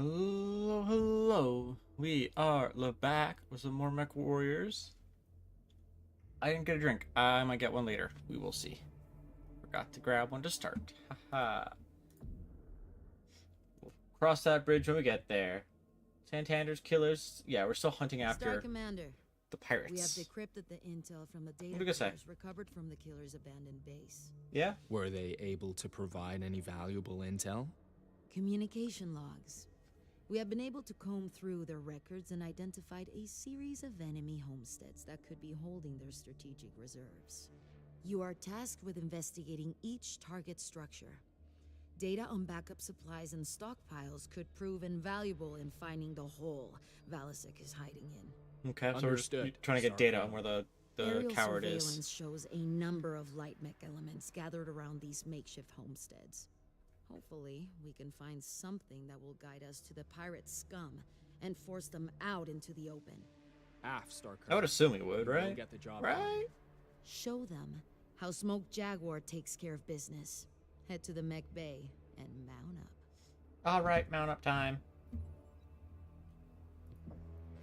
Hello, hello. We are back with some more Mech Warriors. I didn't get a drink. I might get one later. We will see. Forgot to grab one to start. Haha. We'll cross that bridge when we get there. Santander's killers. Yeah, we're still hunting after Star Commander, the pirates. we have decrypted the intel from the data What are you gonna say? recovered from the killer's abandoned base. Yeah? Were they able to provide any valuable intel? Communication logs. We have been able to comb through their records and identified a series of enemy homesteads that could be holding their strategic reserves. You are tasked with investigating each target structure. Data on backup supplies and stockpiles could prove invaluable in finding the hole Valasek is hiding in. Okay, so we're just Understood. trying to get Sorry. data on where the Aerial coward surveillance is. shows a number of light mech elements gathered around these makeshift homesteads. Hopefully, we can find something that will guide us to the pirate scum and force them out into the open. Star I would assume he would, We'll right? get the job Right? Show them how Smoke Jaguar takes care of business. Head to the Mech Bay and mount up. Alright, mount up time.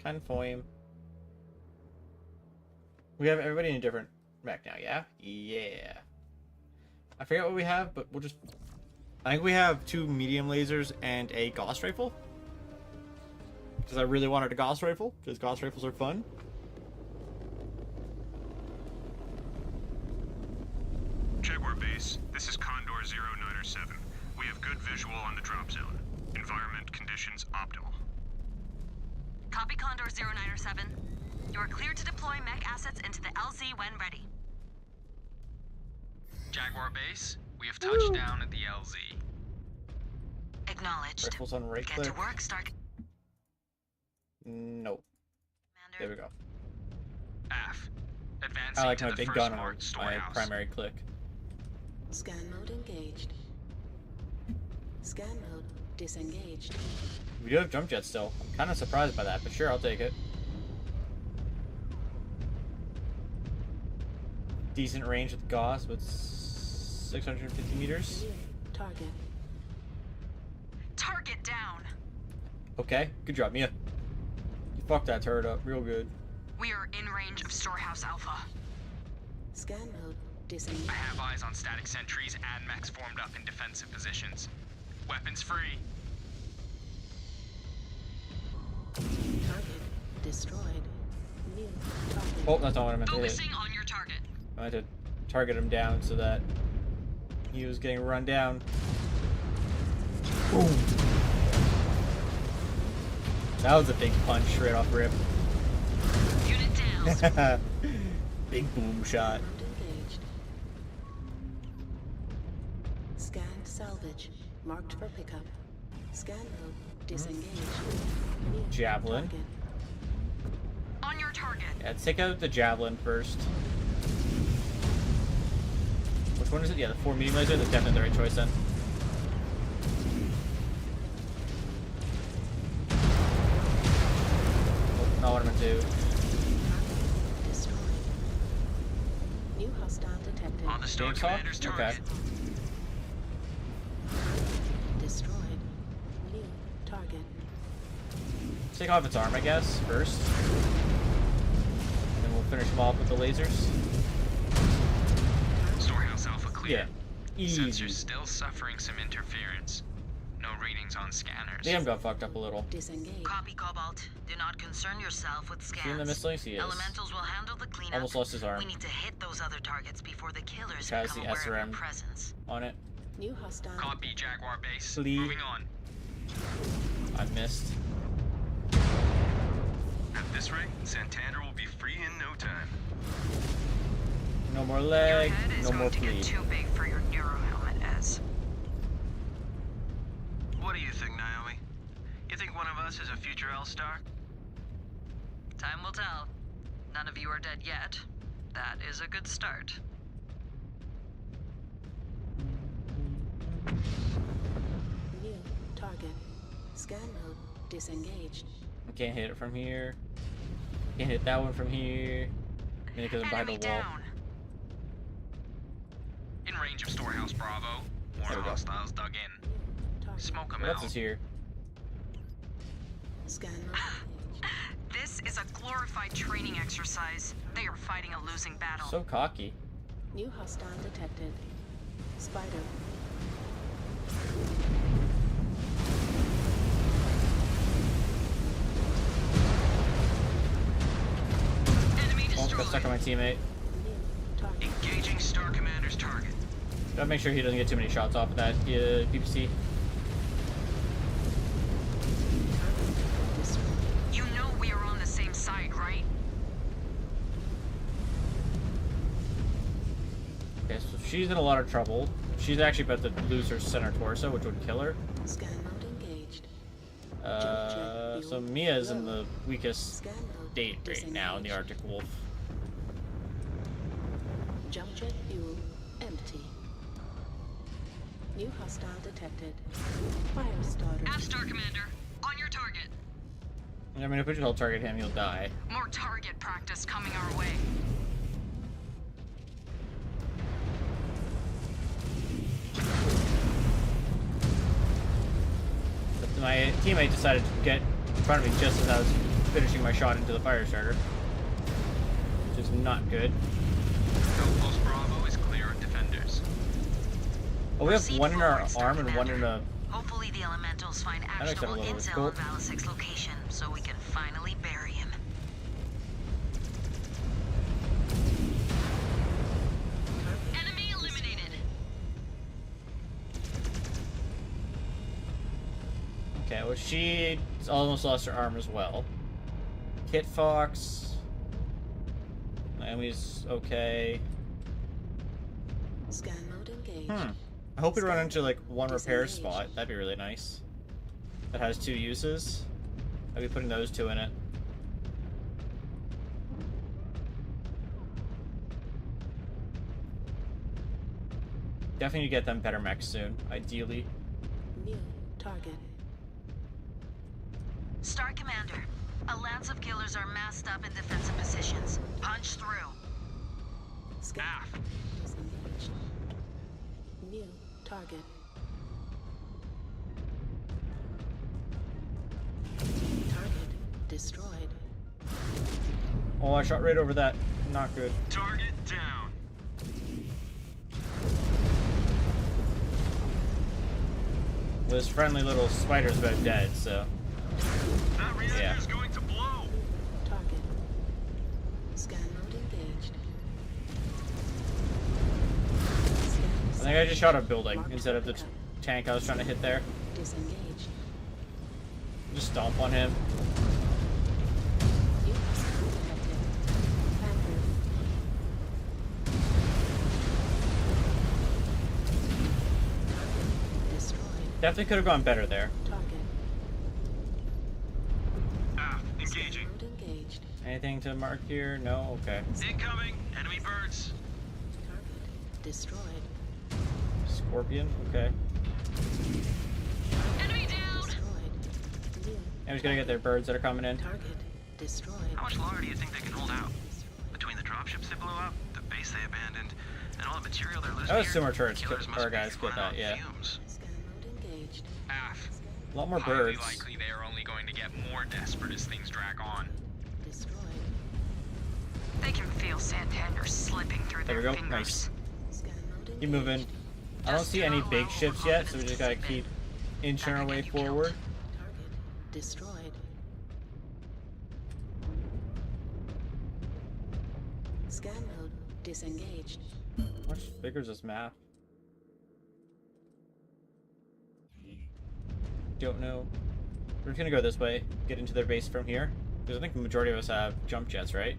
Conform. We have everybody in a different mech now, yeah? Yeah. I forget what we have, but we'll just... I think we have 2 medium lasers and a Gauss rifle. Because I really wanted a Gauss rifle, because Gauss rifles are fun. Jaguar base, this is Condor 0907. We have good visual on the drop zone. Environment conditions optimal. Copy Condor 0907. You are cleared to deploy mech assets into the LZ when ready. Jaguar base, we have touched down at the LZ. Acknowledged. Rifles on right Get click. to work, Star Nope. There we Commander. go. AF. Advancing I like to my the big first gun on marked my storehouse. primary click. Scan mode engaged. Scan mode disengaged. We do have jump jets still. I'm kind of surprised by that, but sure, I'll take it. Decent range with Gauss, with 650 meters. Near target. Target down. Okay, good job, Mia. You fucked that turret up real good. We are in range of Storehouse Alpha. Scan mode disengaged. I have eyes on static sentries and mechs formed up in defensive positions. Weapons free. Target destroyed. New target. Oh, that's not what I meant to hit. Focusing on your target. I meant to target him down so that he was getting run down. Boom. That was a big punch right off rip. Unit down. Big boom shot. Mode engaged. Scan salvage. Marked for pickup. Scan mode disengaged. New Javelin. target. On your target. Yeah, take out the javelin first. Which one is it? Yeah, the 4 medium laser. That's definitely the right choice then. Oh, not what I meant to do. Destroyed. New hostile detected. On the Star James Hawk? Commander's turret. Okay. Destroyed. New target. Take off its arm, I guess, first. And then we'll finish them off with the lasers. Storehouse Alpha clear. Yeah. Easy. Sensors still suffering some interference. No readings on scanners. Damn, got fucked up a little. Disengaged. Copy, Cobalt. Do not concern yourself with scans. Seeing the miscellaneous? He is. Elementals will handle the cleanup. Almost lost his arm. We need to hit those other targets before the killers Tries become the aware of SRM. your presence. On it. New hostile. Copy Jaguar base. Please. Moving on. I missed. At this rate, Santander will be free in no time. No more Your leg, head is no more going to get bleed. too big for your neuro helmet, Ez. What do you think, Naomi? You think one of us is a future L-Star? Time will tell. None of you are dead yet. That is a good start. New target. Scan mode disengaged. I can't hit it from here. Can't hit that one from here. Maybe because I'm behind Enemy the wall. down. In range of Storehouse Bravo. There More we go. hostiles dug in. Target. Smoke them What out. else is here? Scan mode engaged. This is a glorified training exercise. They are fighting a losing battle. So cocky. New hostile detected. Spider. Enemy Oh, got destroyed. stuck on my teammate. New target. Engaging Star Commander's target. Gotta make sure he doesn't get too many shots off of that PPC. Target destroyed. You know we are on the same side, right? Okay, so she's in a lot of trouble. She's actually about to lose her center torso, which would kill her. Scan mode engaged. So Mia's in the weakest Scan mode state right now in the disengaged. Arctic Wolf. Jump jet fuel empty. New hostile detected. Fire starter. Star Commander, on your target. I mean, if we just hold target him, he'll die. More target practice coming our way. But my teammate decided to get in front of me just as I was finishing my shot into the fire starter. Which is not good. Outpost Bravo is clear of defenders. Oh, we have Proceed one in our forward, Star arm and one in Commander. a... Hopefully the elementals find That makes it a actionable little intel cool. on Valasic's location, so we can finally bury him. Enemy eliminated. Okay, well, she almost lost her arm as well. Kit Fox. Naomi's okay. Scan mode engaged. I hope we run into like one repair spot. That'd be really nice. That has 2 uses. I'd be putting those 2 in it. Definitely need to get them better mechs soon, ideally. New target. Star Commander, a lance of killers are massed up in defensive positions. Punch through. Scan Aft. disengaged. New target. Target destroyed. Oh, I shot right over that. Not good. Target down. This friendly little spider's about dead, so... That reactor Yeah. is going to blow. Target. Scan mode engaged. I think I just shot a building instead of the tank I was trying to hit there. Disengaged. Just stomp on him. New hostile detected. Panther. Target destroyed. Definitely could have gone better there. Target. Aft, Scan engaging. mode engaged. Anything to mark here? No? Okay. Incoming. Enemy birds. Target destroyed. Scorpion? Okay. Enemy down! Destroyed. New I was gonna get their birds that are coming in. target destroyed. How much longer do you think they can hold out? Between the dropships they blew up, the base they abandoned, and all the material they're losing That was here, similar turrets, killers must our be guys get running that, on yeah. fumes. Scan mode engaged. Aft. A lot more Highly birds. likely they are only going to get more desperate as things drag on. Destroyed. They can feel Santander slipping through There their we go. fingers. Nice. Scan mode engaged. Keep moving. I don't see any big ships yet, so we just gotta keep inching our way forward. Target destroyed. Scan mode disengaged. How much bigger is this map? Don't know. We're just gonna go this way, get into their base from here. Because I think the majority of us have jump jets, right?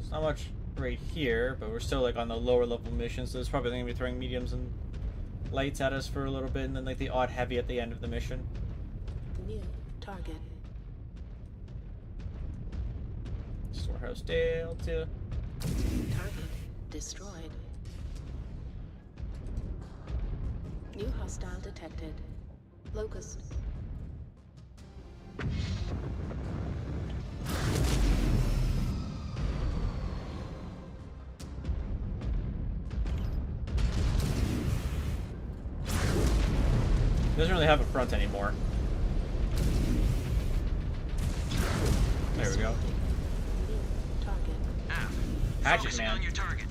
It's not much right here, but we're still like on the lower level missions, so it's probably gonna be throwing mediums and lights at us for a little bit, and then like the odd heavy at the end of the mission. New target. Storehouse Delta. Target destroyed. New hostile detected. Locust. Doesn't really have a front anymore. There we go. Target. Hatchet Focusing man. on your target.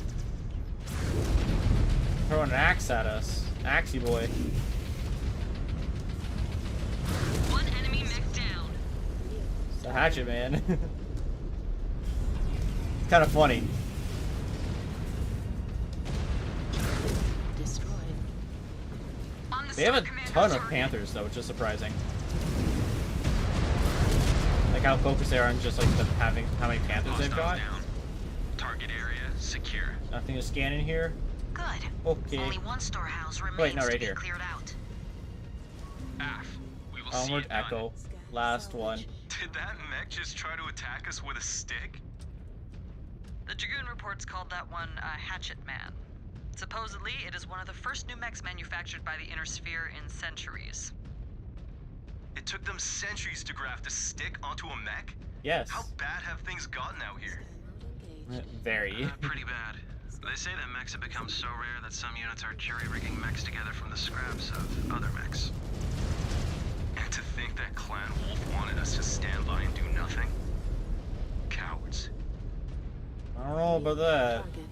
Throwing an axe at us. Axey boy. One enemy mech down. It's a hatchet man. It's kind of funny. Destroyed. On the They have a Star Commander ton of target. Panthers though, which is surprising. Like how focused they are on just like having how many Panthers they've got. Hostiles down. Target area secure. Nothing to scan in here. Good. Okay. Only one storehouse remains Wait, no, right to be here. cleared out. AF, we will see Onward it done. Echo. Last one. Did that mech just try to attack us with a stick? The Dragoon reports called that one a Hatchet Man. Supposedly, it is one of the first new mechs manufactured by the Inner Sphere in centuries. It took them centuries to graft a stick onto a mech? Yes. How bad have things gotten out here? Engaged. Very. Pretty bad. They say that mechs have become so rare that some units are jury-rigging mechs together from the scraps of other mechs. And to think that Clan Wolf wanted us to stand by and do nothing? Cowards. I don't know about that. Target.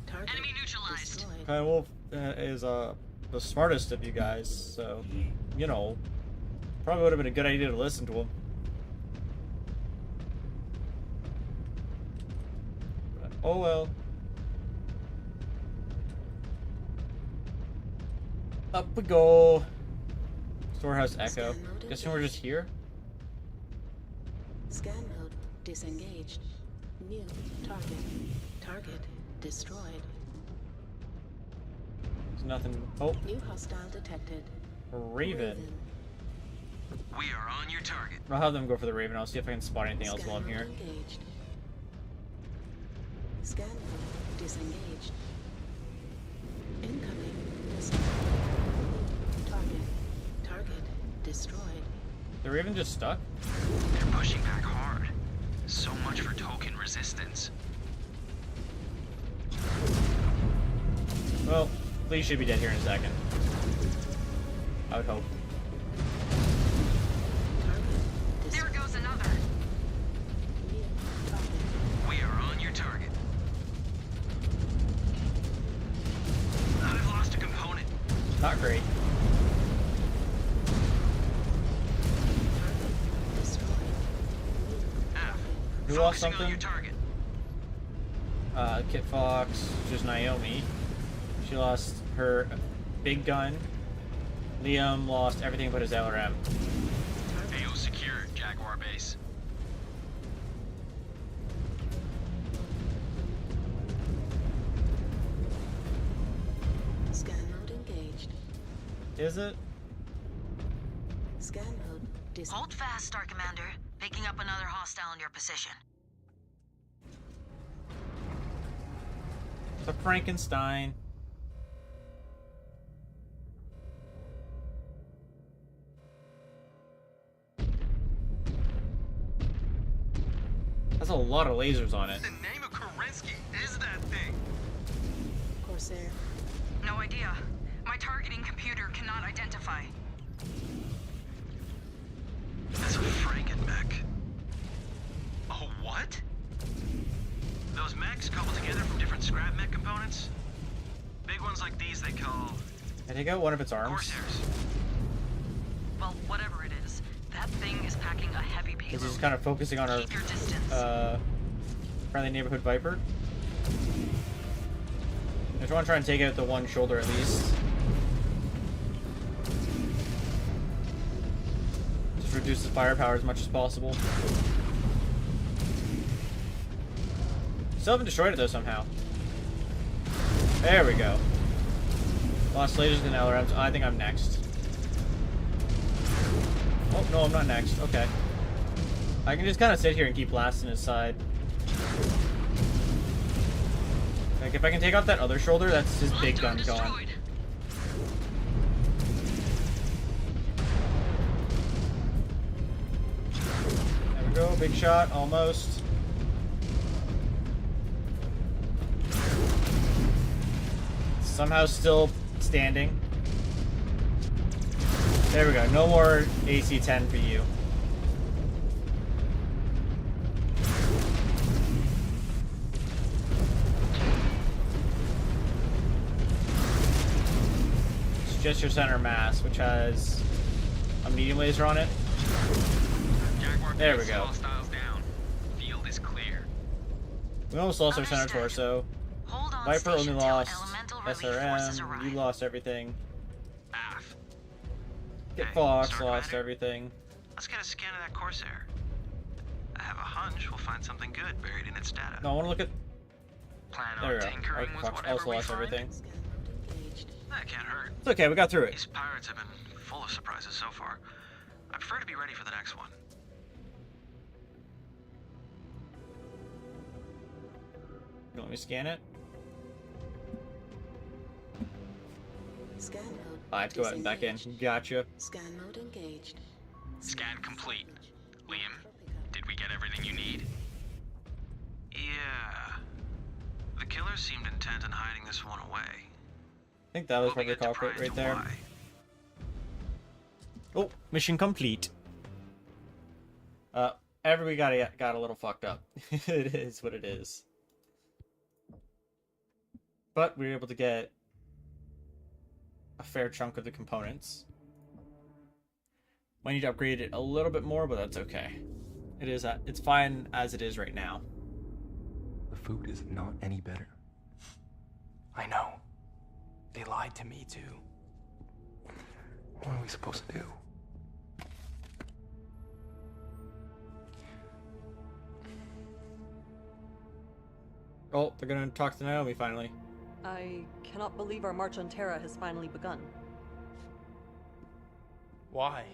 Target. Enemy neutralized. Destroyed. Kind of Wolf is the smartest of you guys, so you know, probably would have been a good idea to listen to him. But, oh well. Up we go. Storehouse Echo. Guessing we're just here. Scan mode disengaged. New target. Target destroyed. There's nothing. Oh, New hostile detected. Raven. We are on your target. I'll have them go for the Raven. I'll see if I can spot anything else Scan while I'm mode here. engaged. Scan mode disengaged. Incoming missile. Target. Target destroyed. The Raven just stuck? They're pushing back hard. So much for token resistance. Well, Lee should be dead here in a second. I would hope. Target There destroyed. goes another. New target. We are on your target. I've lost a component. Not great. Target destroyed. F. Who lost Focusing on something? your target. Kit Fox, which is Naomi. She lost her big gun. Liam lost everything but his LRM. AO secure, Jaguar base. Scan mode engaged. Is it? Scan mode dis. Hold fast, Star Commander. Picking up another hostile in your position. It's a Frankenstein. That's a lot of lasers on it. The name of Kerensky is that thing. Corsair. No idea. My targeting computer cannot identify. That's a Franken-mech. A what? Those mechs cobbled together from different scrap mech components. Big ones like these they call I take out one of its arms. Corsairs. Well, whatever it is, that thing is packing a heavy Because payload. he's kind of focusing on our Keep your distance. friendly neighborhood Viper. I just want to try and take out the one shoulder at least. Just reduce the firepower as much as possible. Still haven't destroyed it though somehow. There we go. Lost lasers and LRMs. I think I'm next. Oh, no, I'm not next. Okay. I can just kind of sit here and keep blasting his side. Like, if I can take out that other shoulder, that's his big gun Hostile going. destroyed. There we go. Big shot. Almost. Somehow still standing. There we go. No more AC-10 for you. It's just your center mass, which has a medium laser on it. Jaguar There we base, go. hostiles down. Field is clear. We almost lost our center Understood. torso. Hold on Viper only station till lost elemental relief forces SRM. arrive. You lost everything. Aff. Get Hey, Fox Star lost Commander? everything. Let's get a scan of that Corsair. I have a hunch we'll find something good buried in its data. No, I want to look at. Plan There we on go. tinkering Right, with Fox whatever also we lost find. everything. Scan mode engaged. That can't hurt. It's okay, we got through it. These pirates have been full of surprises so far. I prefer to be ready for the next one. You want me to scan it? Scan mode. I have to go out and back in. disengaged. Gotcha. Scan mode engaged. Scan complete. Liam, did we get everything you need? Yeah. The killers seemed intent on hiding this one away. I think that was We'll probably the begin to culprit pry right into there. why. Oh, mission complete. Everybody got a little fucked up. It is what it is. But we were able to get a fair chunk of the components. Might need to upgrade it a little bit more, but that's okay. It is. It's fine as it is right now. The food is not any better. I know. They lied to me too. What are we supposed to do? Oh, they're gonna talk to Naomi finally. I cannot believe our march on Terra has finally begun. Why?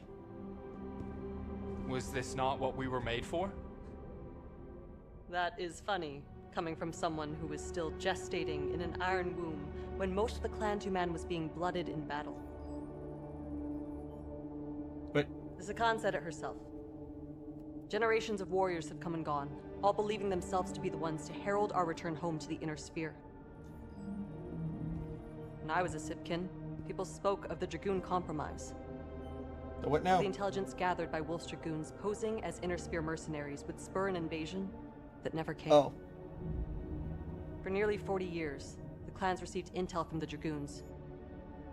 Was this not what we were made for? That is funny, coming from someone who was still gestating in an iron womb when most of the clan Tuman was being blooded in battle. But The Sakan said it herself. Generations of warriors have come and gone, all believing themselves to be the ones to herald our return home to the inner sphere. When I was a Sipkin, people spoke of the Dragoon Compromise. what now? The intelligence gathered by Wolf's Dragoons posing as inner sphere mercenaries would spur an invasion that never came. Oh, For nearly 40 years, the clans received intel from the Dragoons.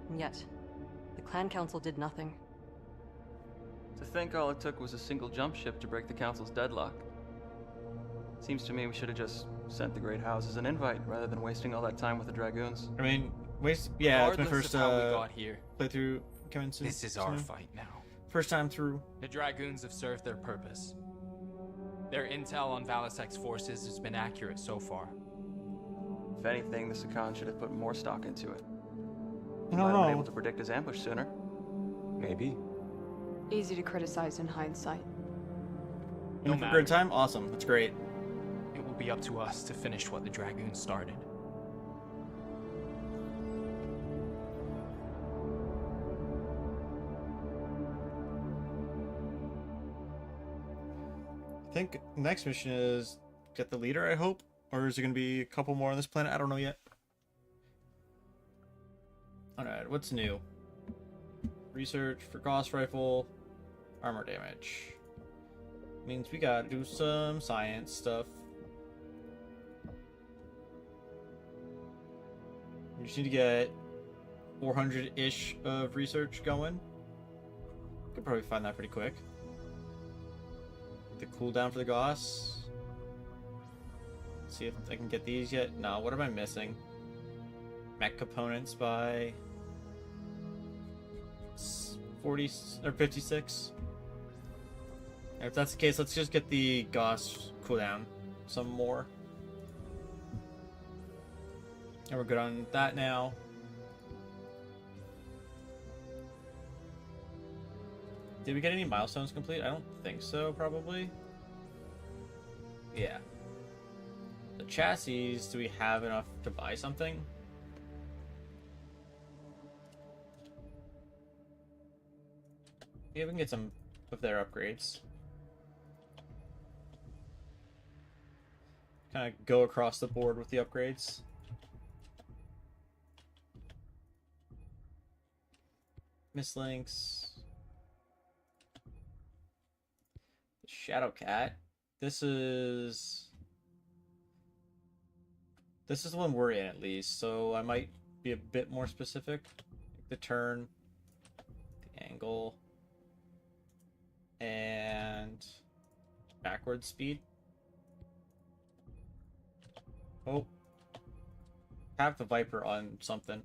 And yet, the clan council did nothing. To think all it took was a single jump ship to break the council's deadlock. Seems to me we should have just sent the Great Houses an invite rather than wasting all that time with the Dragoons. I mean, yeah, it's my Regardless first of how we got here, playthrough. Coming soon. this is our fight now. First time through. The Dragoons have served their purpose. Their intel on Valisek's forces has been accurate so far. If anything, the Sakan should have put more stock into it. I Might don't have been know. able to predict his ambush sooner. Maybe. Easy to criticize in hindsight. In for good time? Awesome. That's great. It will be up to us to finish what the Dragoons started. I think next mission is get the leader, I hope. Or is it going to be a couple more on this planet? I don't know yet. Alright, what's new? Research for Gauss Rifle. Armor damage. Means we gotta do some science stuff. We just need to get 400-ish of research going. Could probably find that pretty quick. The cooldown for the Gauss. Let's see if I can get these yet. No, what am I missing? Mech components by 40 or 56. If that's the case, let's just get the Gauss cooldown some more. And we're good on that now. Did we get any milestones complete? I don't think so, probably. Yeah. The chassis, do we have enough to buy something? Yeah, we can get some of their upgrades. Kind of go across the board with the upgrades. Mislinks. Shadowcat. This is the one we're in, at least, so I might be a bit more specific. The turn, the angle, and backward speed. Oh, cap the Viper on something.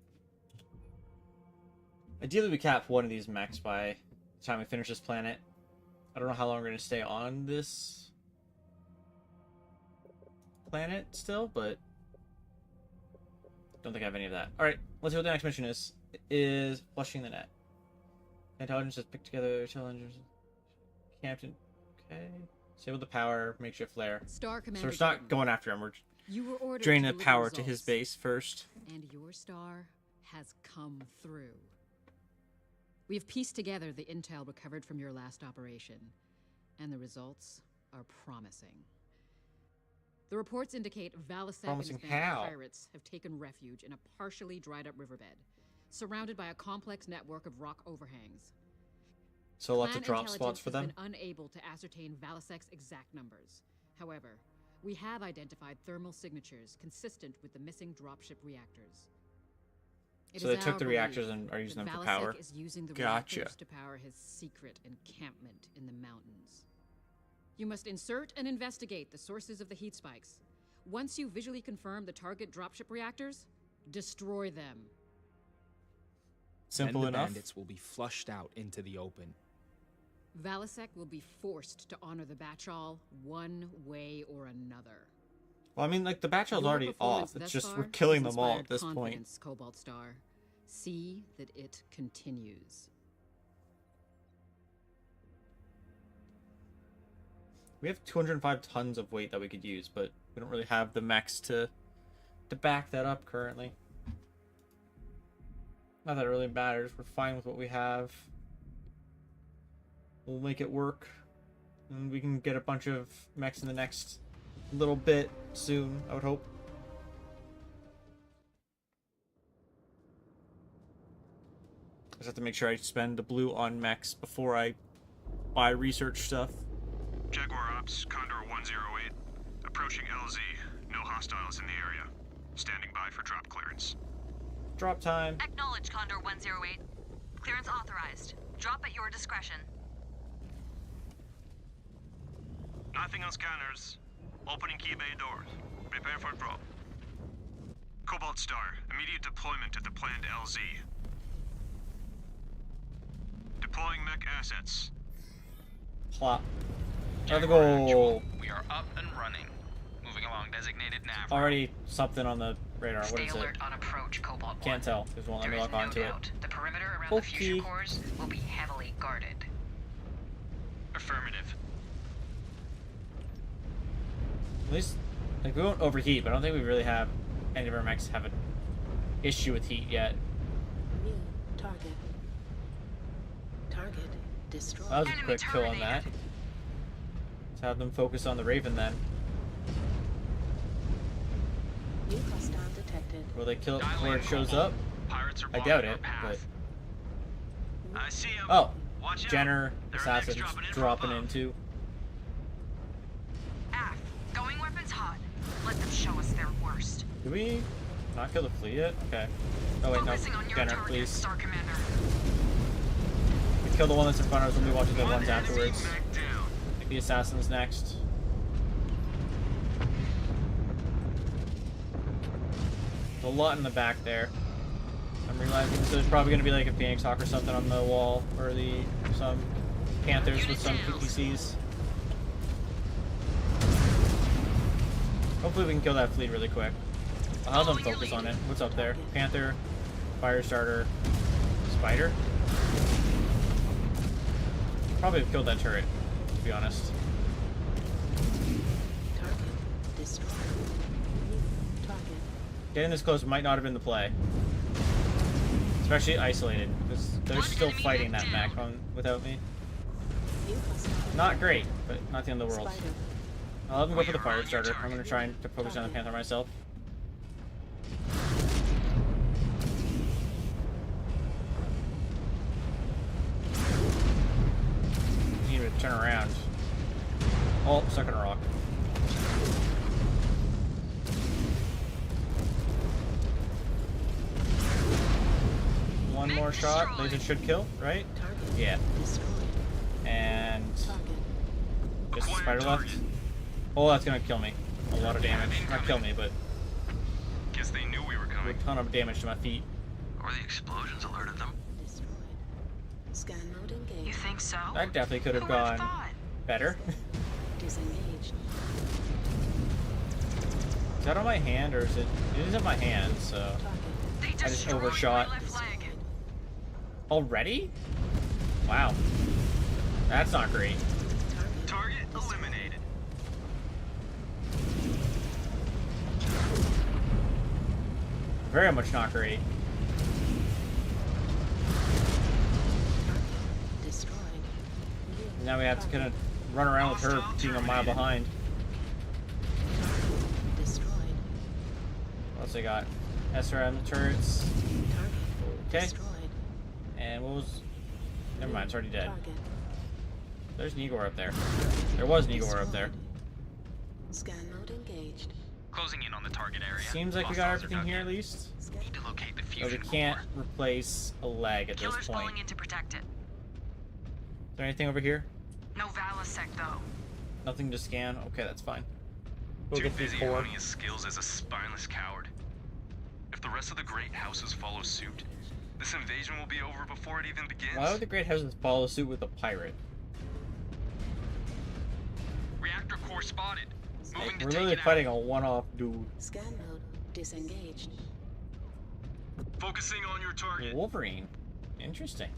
Ideally, we cap one of these mechs by the time we finish this planet. I don't know how long we're going to stay on this planet still, but don't think I have any of that. Alright, let's see what the next mission is. It is flushing the net. Intelligence has picked together challenges. Captain. Okay. Disable the power, makeshift flare. Star Commander. So we're not going after him. We're You were ordered draining to the deliver power to his results. base first. And your star has come through. We have pieced together the intel recovered from your last operation, and the results are promising. The reports indicate Valasek and his Promising band how? of pirates have taken refuge in a partially dried-up riverbed, surrounded by a complex network of rock overhangs. So lots of Clan drop spots intelligence for has them. been unable to ascertain Valasek's exact numbers. However, we have identified thermal signatures consistent with the missing dropship reactors. It So is they took our the belief reactors and are using that them for power. Valasek is using the Gotcha. reactors to power his secret encampment in the mountains. You must insert and investigate the sources of the heat spikes. Once you visually confirm the target dropship reactors, destroy them. Simple then the enough. bandits will be flushed out into the open. Valasek will be forced to honor the Batchal one way or another. Well, I mean, like, the Batchel's Your already performance off. It's thus just far we're killing has them all at inspired this point. confidence, Cobalt Star. See that it continues. We have 205 tons of weight that we could use, but we don't really have the mechs to back that up currently. Not that it really matters. We're fine with what we have. We'll make it work. And we can get a bunch of mechs in the next little bit soon, I would hope. I just have to make sure I spend the blue on mechs before I buy research stuff. Jaguar Ops, Condor 108. Approaching LZ. No hostiles in the area. Standing by for drop clearance. Drop time. Acknowledge Condor 108. Clearance authorized. Drop at your discretion. Nothing on scanners. Opening key bay doors. Prepare for drop. Cobalt Star, immediate deployment to the planned LZ. Deploying mech assets. Plop. Jaguar Another goal. actual. We are up and running. Moving along designated nav. Already something on the radar. What Stay is alert it? on approach, Cobalt 1. Can't tell. Because won't let me There is lock no onto it. doubt the perimeter around the fusion cores will be heavily guarded. Affirmative. At least, like, we won't overheat, but I don't think we really have any of our mechs have an issue with heat yet. New target. Target destroyed. That was a quick kill on that. Let's have them focus on the Raven then. New hostile detected. Will they kill it before it shows up? Pirates are I doubt it, but... I see him. Oh! Watch out. Jenner, There are Assassin's mechs dropping in from dropping above. into. Aft. Going weapons hot. Let them show us their worst. Did we not kill the fleet yet? Okay. Oh wait, no. Focusing on your Jenner, target, please. Star Commander. We kill the one that's in front of us and we watch the ones afterwards. Like the Assassin's next. There's a lot in the back there. I'm realizing so there's probably going to be like a Phoenix Hawk or something on the wall, or some Panthers with some PTCs. Hopefully we can kill that fleet really quick. I'll have them focus on it. What's up there? Panther, Firestarter, Spider? Probably have killed that turret, to be honest. Target destroyed. New target. Getting this close might not have been the play. Especially isolated, because they're still fighting that mech without me. New hostile. Not great, but not the end of the world. Spider. I'll have them go for the Firestarter. I'm going to try and focus on the Panther myself. Need to turn around. Oh, stuck on a rock. One more shot. Laser should kill, right? Yeah. And just a spider left. Oh, that's gonna kill me. A lot of damage. Not kill me, but Guess they knew we were coming. a ton of damage to my feet. Or the explosions alerted them. Scan mode engaged. You think so? That definitely could have gone better. Disengaged. Is that on my hand or is it? It is on my hand, so I just overshot. Already? Wow. That's not great. Target eliminated. Very much not great. Destroyed. Now we have to kind of run around with her being a mile behind. Destroyed. What else I got? SRM turrets. Okay. Destroyed. And what was... Never mind, it's already dead. Target. There's Jaguar up there. There was Jaguar up there. Scan mode engaged. Closing in on the target area. Seems like we got everything here at least. Need to locate the But we fusion can't core. replace a leg at this Killer's point. falling in to protect it. Is there anything over here? No Valasek, though. Nothing to scan? Okay, that's fine. We'll Too get these busy core. honing his skills as a spineless coward. If the rest of the great houses follow suit, this invasion will be over before it even begins. Why would the Great Houses follow suit with a pirate? Reactor core spotted. Moving Like, to we're take literally it fighting a one-off dude. Scan mode disengaged. Focusing on your target. Wolverine. Interesting.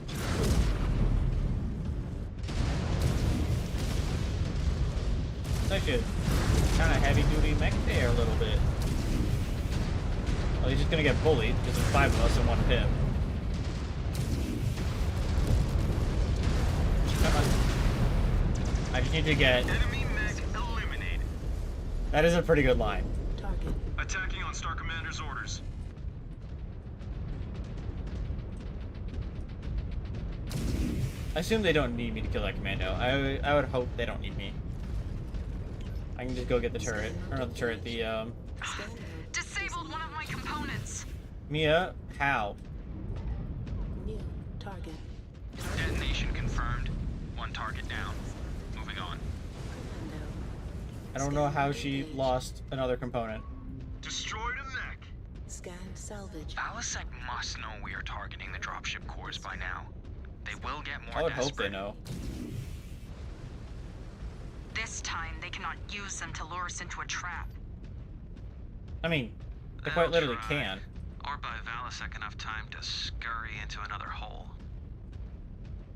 It's actually a kind of heavy-duty mech there a little bit. Well, he's just gonna get bullied because there's 5 of us in one pit. Come on. I just need to get... Enemy mech eliminated. That is a pretty good line. Target. Attacking on Star Commander's orders. I assume they don't need me to kill that commando. I would hope they don't need me. I can just go get the turret. Or not the turret, the, Scan mode. Disabled one of my components. Mia, how? New target. Detonation confirmed. One target down. Moving on. Commando. I don't know how she lost another component. Destroyed a mech. Scan salvage. Valasek must know we are targeting the dropship cores by now. They will get more I would hope desperate. they know. This time, they cannot use them to lure us into a trap. I mean, they They'll quite literally try. can. Or buy Valasek enough time to scurry into another hole.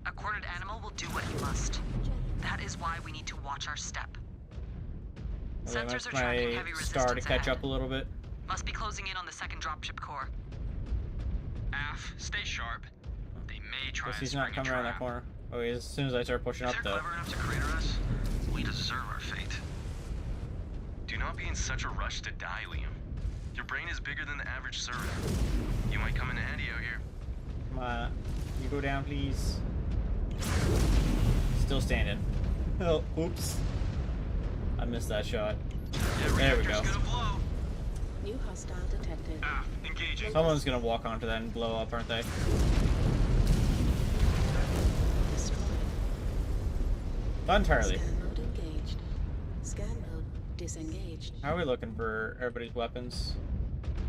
A cornered animal will do what he must. That is why we need to watch our step. Well, Sensors that's are tracking my heavy star to resistance catch ahead. up a little bit. Must be closing in on the second dropship core. Af, stay sharp. They may try Guess and he's not spring a coming around that trap. corner. Oh, he is as soon as I start pushing If up, they're though. clever enough to crater us, we deserve our fate. Do not be in such a rush to die, Liam. Your brain is bigger than the average servant. You might come in handy out here. Come on. You go down, please. Still standing. Oh, oops. I missed that shot. There we go. Reactor's gonna blow. New hostile detected. Engaging. Someone's gonna walk onto that and blow up, aren't they? Destroyed. Not entirely. Scan mode engaged. Scan mode disengaged. How are we looking for everybody's weapons?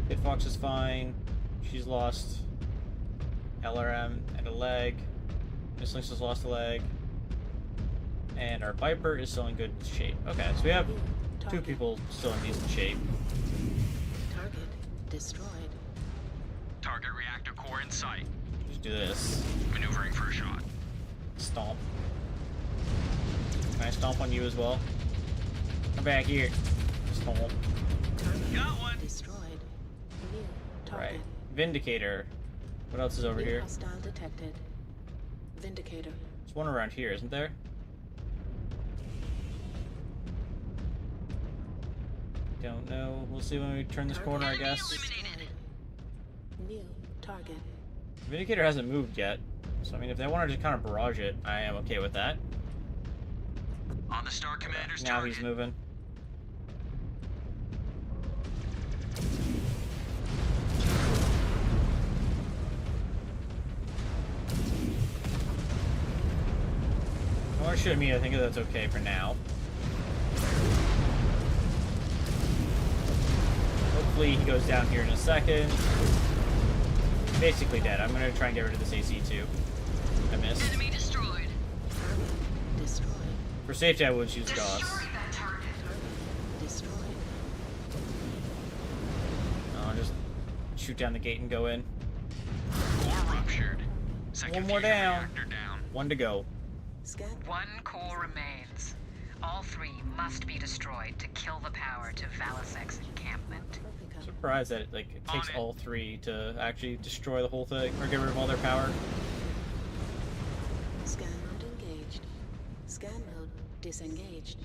Kid Fox is fine. She's lost LRM and a leg. Miss Lynx has lost a leg. And our Viper is still in good shape. Okay, so we have two people still in decent shape. Target destroyed. Target reactor core in sight. Just do this. Maneuvering for a shot. Stomp. Can I stomp on you as well? Come back here. Stomp. Got one. Destroyed. New target. Right. Vindicator. What else is over New here? hostile detected. Vindicator. There's one around here, isn't there? Don't know. We'll see when we turn this corner, I guess. New target. Vindicator hasn't moved yet. So, I mean, if they wanted to kind of barrage it, I am okay with that. On the Star Commander's Now target. he's moving. Or should me? I think that's okay for now. Hopefully he goes down here in a second. Basically dead. I'm gonna try and get rid of this AC too. I missed. Enemy destroyed. Destroyed. For safety, I would use Gauss. That target. Destroyed. I'll just shoot down the gate and go in. Core ruptured. One more down. Reactor down. One to go. Scan. One core remains. All three must be destroyed to kill the power to Valisek's encampment. Surprised that it takes all three to actually destroy the whole thing or get rid of all their power. Scan mode engaged. Scan mode disengaged.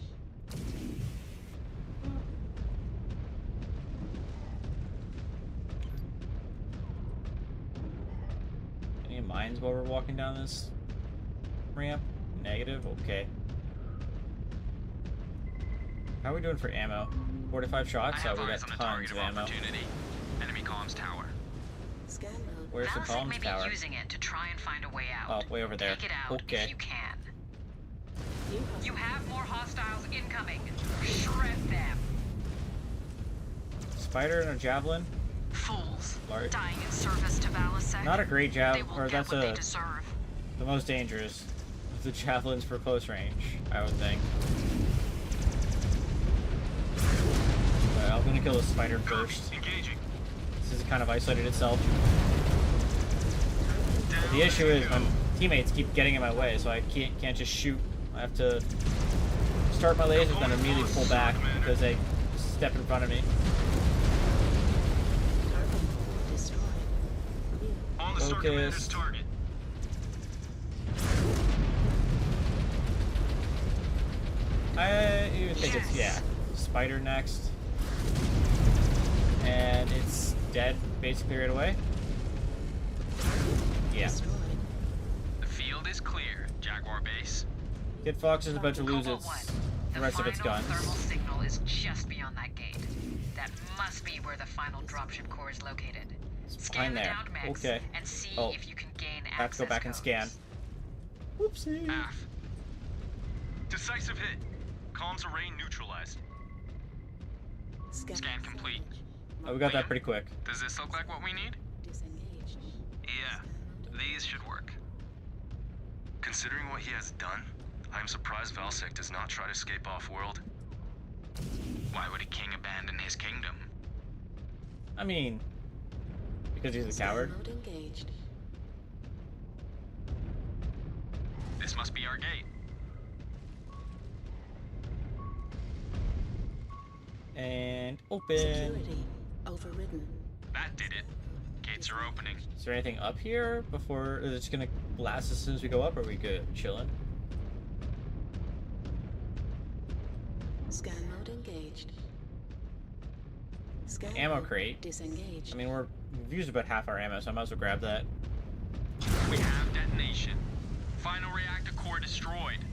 Any mines while we're walking down this ramp? Negative? Okay. How are we doing for ammo? 45 shots? I have we got eyes on a tons target of of ammo. opportunity. Enemy comms tower. Scan mode. Where's the Valisek may comms be tower? using it to try and find a way out. Oh, way over there. Take it out Okay. if you can. You have more hostiles incoming. Shred them. Spider and a javelin? Fools. Large. Dying in service to Valisek. Not a great They javelin, will or get that's what they a deserve. the most dangerous. The javelins for close range, I would think. Alright, I'm gonna kill the spider first. Engaging. This has kind of isolated itself. But the issue is my teammates keep getting in my way, so I can't just shoot. I have to start my lasers, then immediately pull back because they step in front of me. Destroyed. On the Star Commander's Focus. target. I even think it's, yeah, spider next. And it's dead basically right away. Yeah. Destroyed. The field is clear. Jaguar base. Kid Fox is about to lose Cobalt its One. the rest of its final guns. thermal signal is just beyond that gate. That must be where the final dropship core is located. Scan behind the there. downed mechs Okay. and see Oh. if you can gain I have to go access back and codes. scan. Whoopsie. AF. Decisive hit. Comms array neutralized. Scan complete. Oh, we got that pretty quick. Does this look like what we need? Disengaged. Yeah. These should work. Considering what he has done, I am surprised Valisek does not try to escape off-world. Why would a king abandon his kingdom? I mean, because he's a Scan coward. mode engaged. This must be our gate. And open. Security overridden. That did it. Gates are opening. Is there anything up here before? Is it just gonna blast as soon as we go up? Or are we good? Chilling. Scan mode engaged. Scan Ammo mode crate. disengaged. I mean, we've used about half our ammo, so I might as well grab that. We have detonation. Final reactor core destroyed.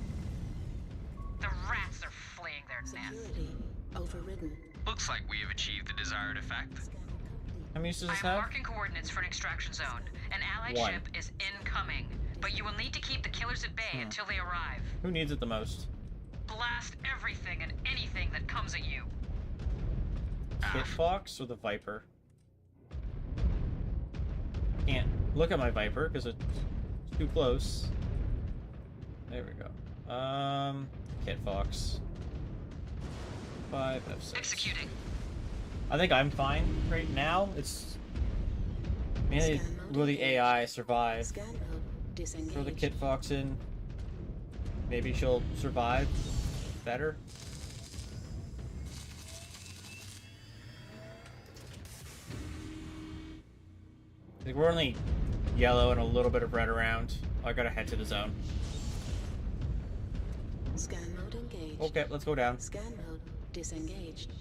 The rats are fleeing their nest. Security overridden. Looks like we have achieved the desired effect. Scan complete. How many uses I does this am have? marking coordinates for an extraction zone. An allied One. ship is incoming, but you will need to keep the killers at bay until they arrive. Who needs it the most? Blast everything and anything that comes at you. Kit Fox or the Viper? Can't look at my Viper because it's too close. There we go. Kit Fox. 5 F6. Executing. I think I'm fine right now. It's mainly Scan mode will the engaged. AI survive? Scan mode disengaged. Throw the Kit Fox in. Maybe she'll survive better. Like we're only yellow and a little bit of red around. I gotta head to the zone. Scan mode engaged. Okay, let's go down. Scan mode disengaged.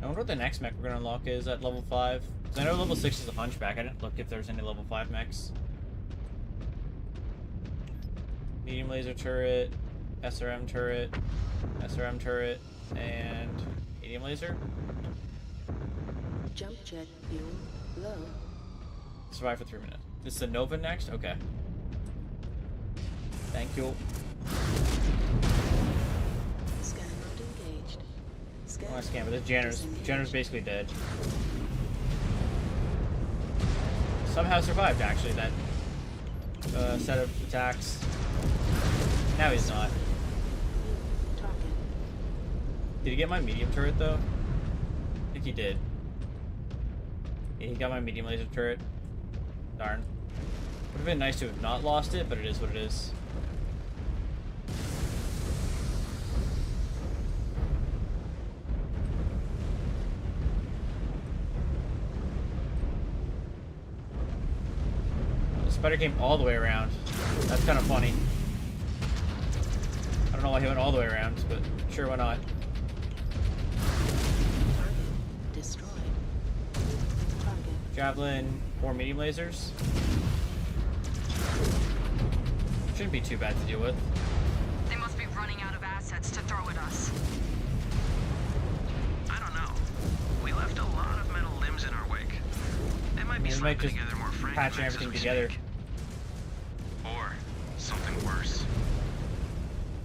I wonder what the next mech we're gonna unlock is at level 5. So I know level 6 is a hunchback. I didn't look if there's any level 5 mechs. Medium laser turret, SRM turret, and medium laser. Jump jet fuel low. Survive for 3 minutes. This is the Nova next? Okay. Thank you. Scan mode engaged. I want to scan, but this Janner's basically dead. Somehow survived, actually, that set of attacks. Now he's not. Did he get my medium turret, though? I think he did. Yeah, he got my medium laser turret. Darn. Would have been nice to have not lost it, but it is what it is. The spider came all the way around. That's kind of funny. I don't know why he went all the way around, but sure, why not? Destroyed. Javelin or medium lasers. Shouldn't be too bad to deal with. They must be running out of assets to throw at us. I don't know. We left a lot of metal limbs in our wake. They might be They might slapping just together more Frankensteins patching as everything we together. speak. Or something worse.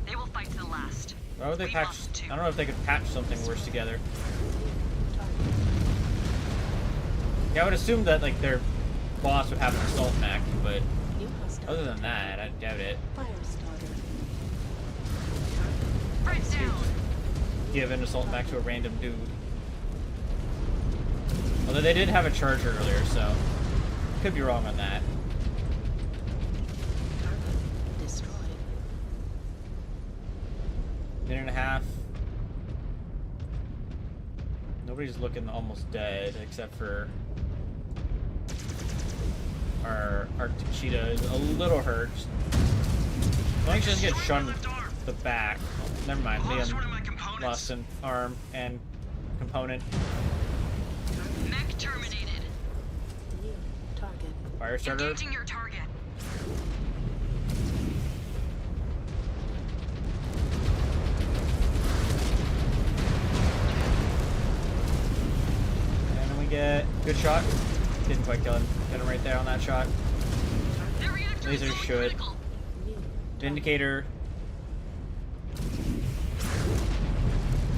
They will fight to the last. Why would they patch? I don't know if they could patch something worse together. Yeah, I would assume that like their boss would have an assault mech, but other than that, I doubt it. Right down. Give an assault mech to a random dude. Although they did have a charger earlier, so could be wrong on that. Destroyed. Minute and a half. Nobody's looking almost dead except for our cheetah is a little hurt. As long as she doesn't get shot in the back. Oh, never mind. Liam lost an arm and component. Mech terminated. Target. Fire starter. Engaging your target. And then we get good shot. Didn't quite kill him. Got him right there on that shot. Laser should. Vindicator.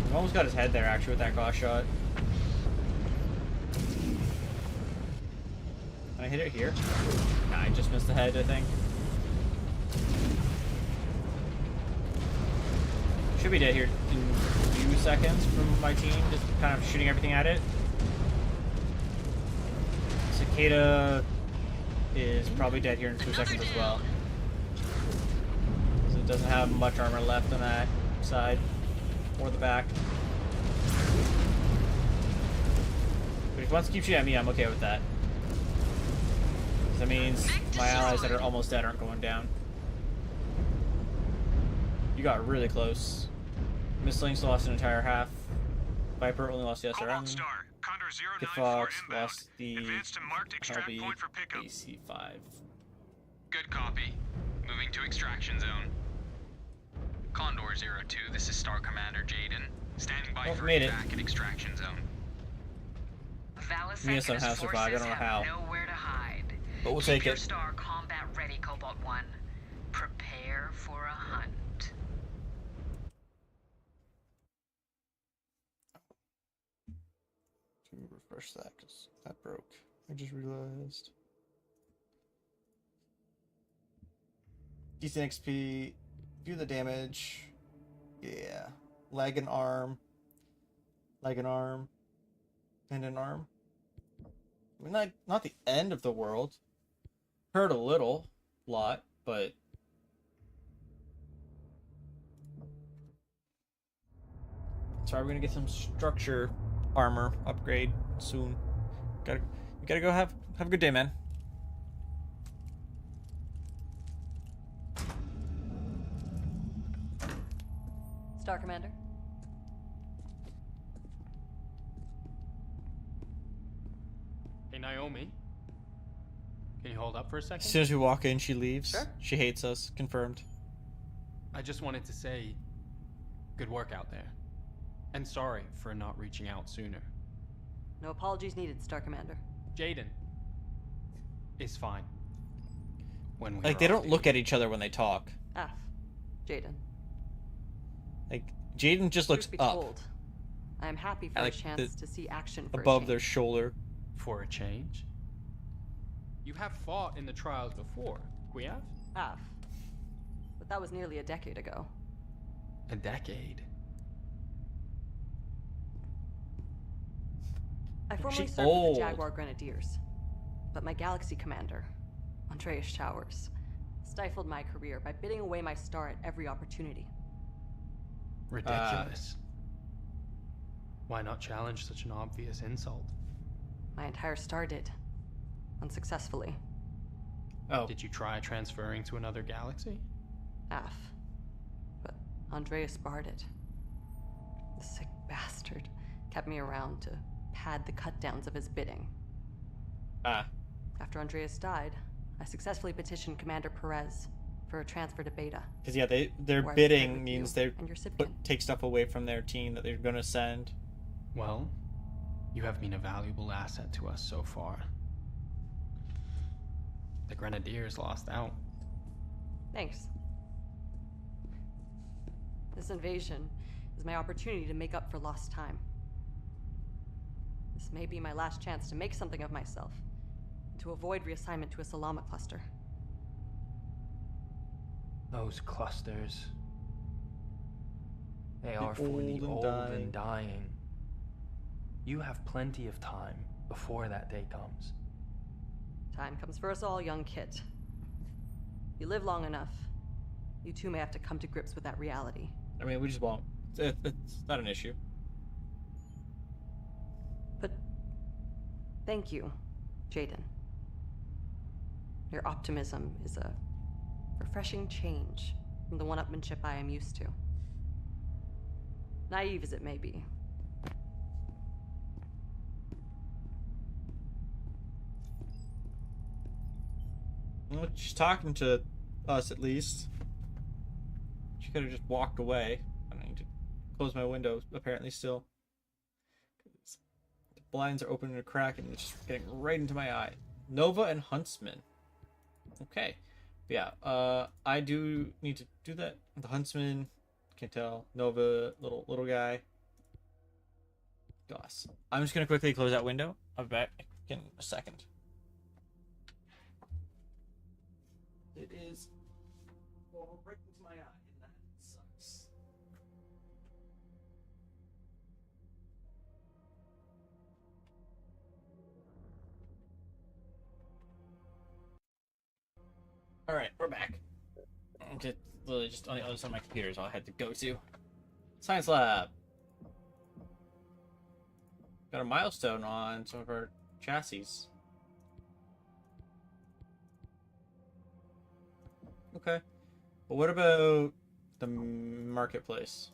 We almost got his head there actually with that glass shot. Can I hit it here? Nah, I just missed the head, I think. Should be dead here in a few seconds from my team, just kind of shooting everything at it. Cicada is probably dead here in 2 seconds as well. So it doesn't have much armor left on that side or the back. But if he wants to keep shooting at me, I'm okay with that. That means my allies that are almost dead aren't going down. You got really close. Misslings lost an entire half. Viper only lost the SRM. Kid Fox lost the LB AC5. Good copy. Moving to extraction zone. Condor 02, this is Star Commander Jaden. Standing by for made it. evac at extraction zone. Valasek Me and somehow his survived. I forces don't know have how. nowhere to hide. But we'll Keep take your it. star combat ready, Cobalt 1. Prepare for a hunt. Refresh that because that broke. I just realized. Decent XP. Do the damage. Yeah. Leg and arm. Leg and arm. And an arm. I mean, not the end of the world. Hurt a lot, but. Sorry, we're gonna get some structure armor upgrade soon. You gotta go have a good day, man. Star Commander. Naomi, can you hold up for a second? As soon as we walk in, she leaves. Sure. She hates us. Confirmed. I just wanted to say, good work out there. And sorry for not reaching out sooner. No apologies needed, Star Commander. Jaden is fine. When we Like, were they off don't look at each other when they talk. F. Jaden. Like, Jaden just looks Truth be up. told, I am happy for Like a chance to see action for above a their change. shoulder. For a change? You have fought in the trials before, we have? F. But that was nearly a decade ago. A decade? I formerly She's served with old. the Jaguar Grenadiers, but my galaxy commander, Andreas Showers, stifled my career by bidding away my star at every opportunity. Ridiculous. Why not challenge such an obvious insult? My entire star did, unsuccessfully. Oh. Did you try transferring to another galaxy? F. But Andreas barred it. The sick bastard kept me around to pad the cut-downs of his bidding. After Andreas died, I successfully petitioned Commander Perez for a transfer to Beta. Because, yeah, their where I bidding with means you they and your Sipkin. take stuff away from their team that they're going to send. Well, you have been a valuable asset to us so far. The Grenadiers lost out. Thanks. This invasion is my opportunity to make up for lost time. This may be my last chance to make something of myself, and to avoid reassignment to a Salama cluster. Those clusters. They are for old the and old dying. and dying. You have plenty of time before that day comes. Time comes for us all, young Kit. You live long enough, you too may have to come to grips with that reality. I mean, we just won't. It's not an issue. But thank you, Jaden. Your optimism is a refreshing change from the one-upmanship I am used to. Naive as it may be. Well, she's talking to us at least. She could have just walked away. I need to close my window, apparently, still. The blinds are open in a crack and it's just getting right into my eye. Nova and Huntsman. Okay. Yeah, I do need to do that. The Huntsman, can't tell. Nova, little guy. Goss. I'm just gonna quickly close that window. I'll be back in a second. It is right into my eye, and that sucks. All right, we're back. Just literally just on the other side of my computer is all I had to go to. Science lab. Got a milestone on some of our chassis. Okay. But what about the marketplace?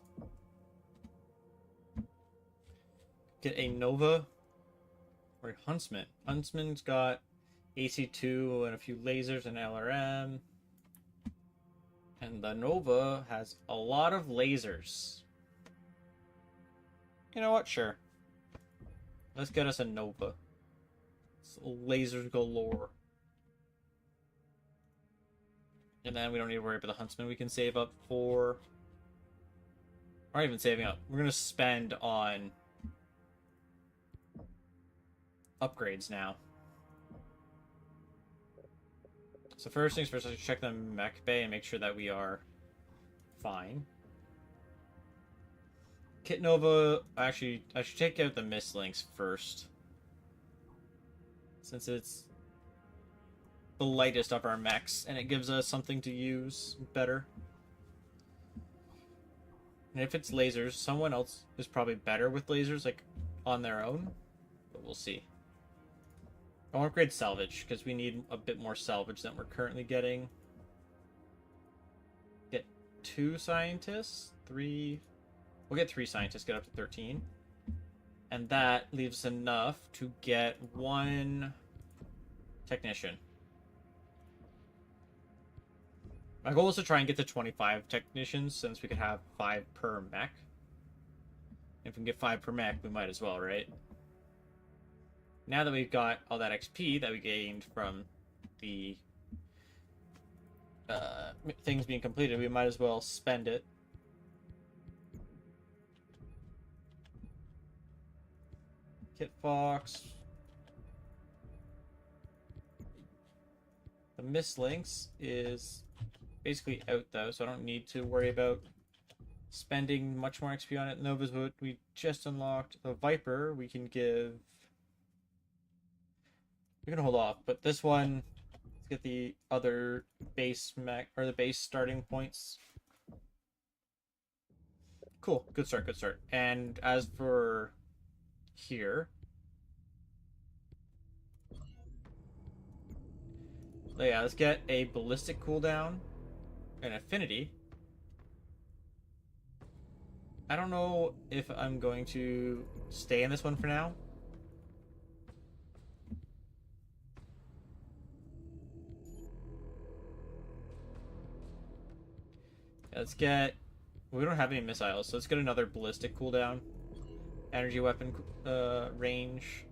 Get a Nova or a Huntsman. Huntsman's got AC2 and a few lasers and LRM. And the Nova has a lot of lasers. You know what? Sure. Let's get us a Nova. It's lasers galore. And then we don't need to worry about the Huntsman. We can save up for... We're not even saving up. We're going to spend on upgrades now. So first things first, let's check the mech bay and make sure that we are fine. Kit Nova, actually, I should take out the mist links first. Since it's the lightest of our mechs, and it gives us something to use better. And if it's lasers, someone else is probably better with lasers, like, on their own. But we'll see. I want to upgrade salvage, because we need a bit more salvage than we're currently getting. Get 2 scientists? 3... We'll get 3 scientists, get up to 13. And that leaves enough to get 1 technician. My goal is to try and get to 25 technicians, since we could have 5 per mech. If we can get 5 per mech, we might as well, right? Now that we've got all that XP that we gained from the things being completed, we might as well spend it. Kit Fox. The Mistlinks is basically out though, so I don't need to worry about spending much more XP on it. Nova's what we just unlocked. The Viper we can give. We're gonna hold off, but this one, let's get the other base mech or the base starting points. Cool, good start, good start. And as for here, so yeah, let's get a ballistic cooldown, an affinity. I don't know if I'm going to stay in this one for now. Let's get... We don't have any missiles, so let's get another ballistic cooldown. Energy weapon range.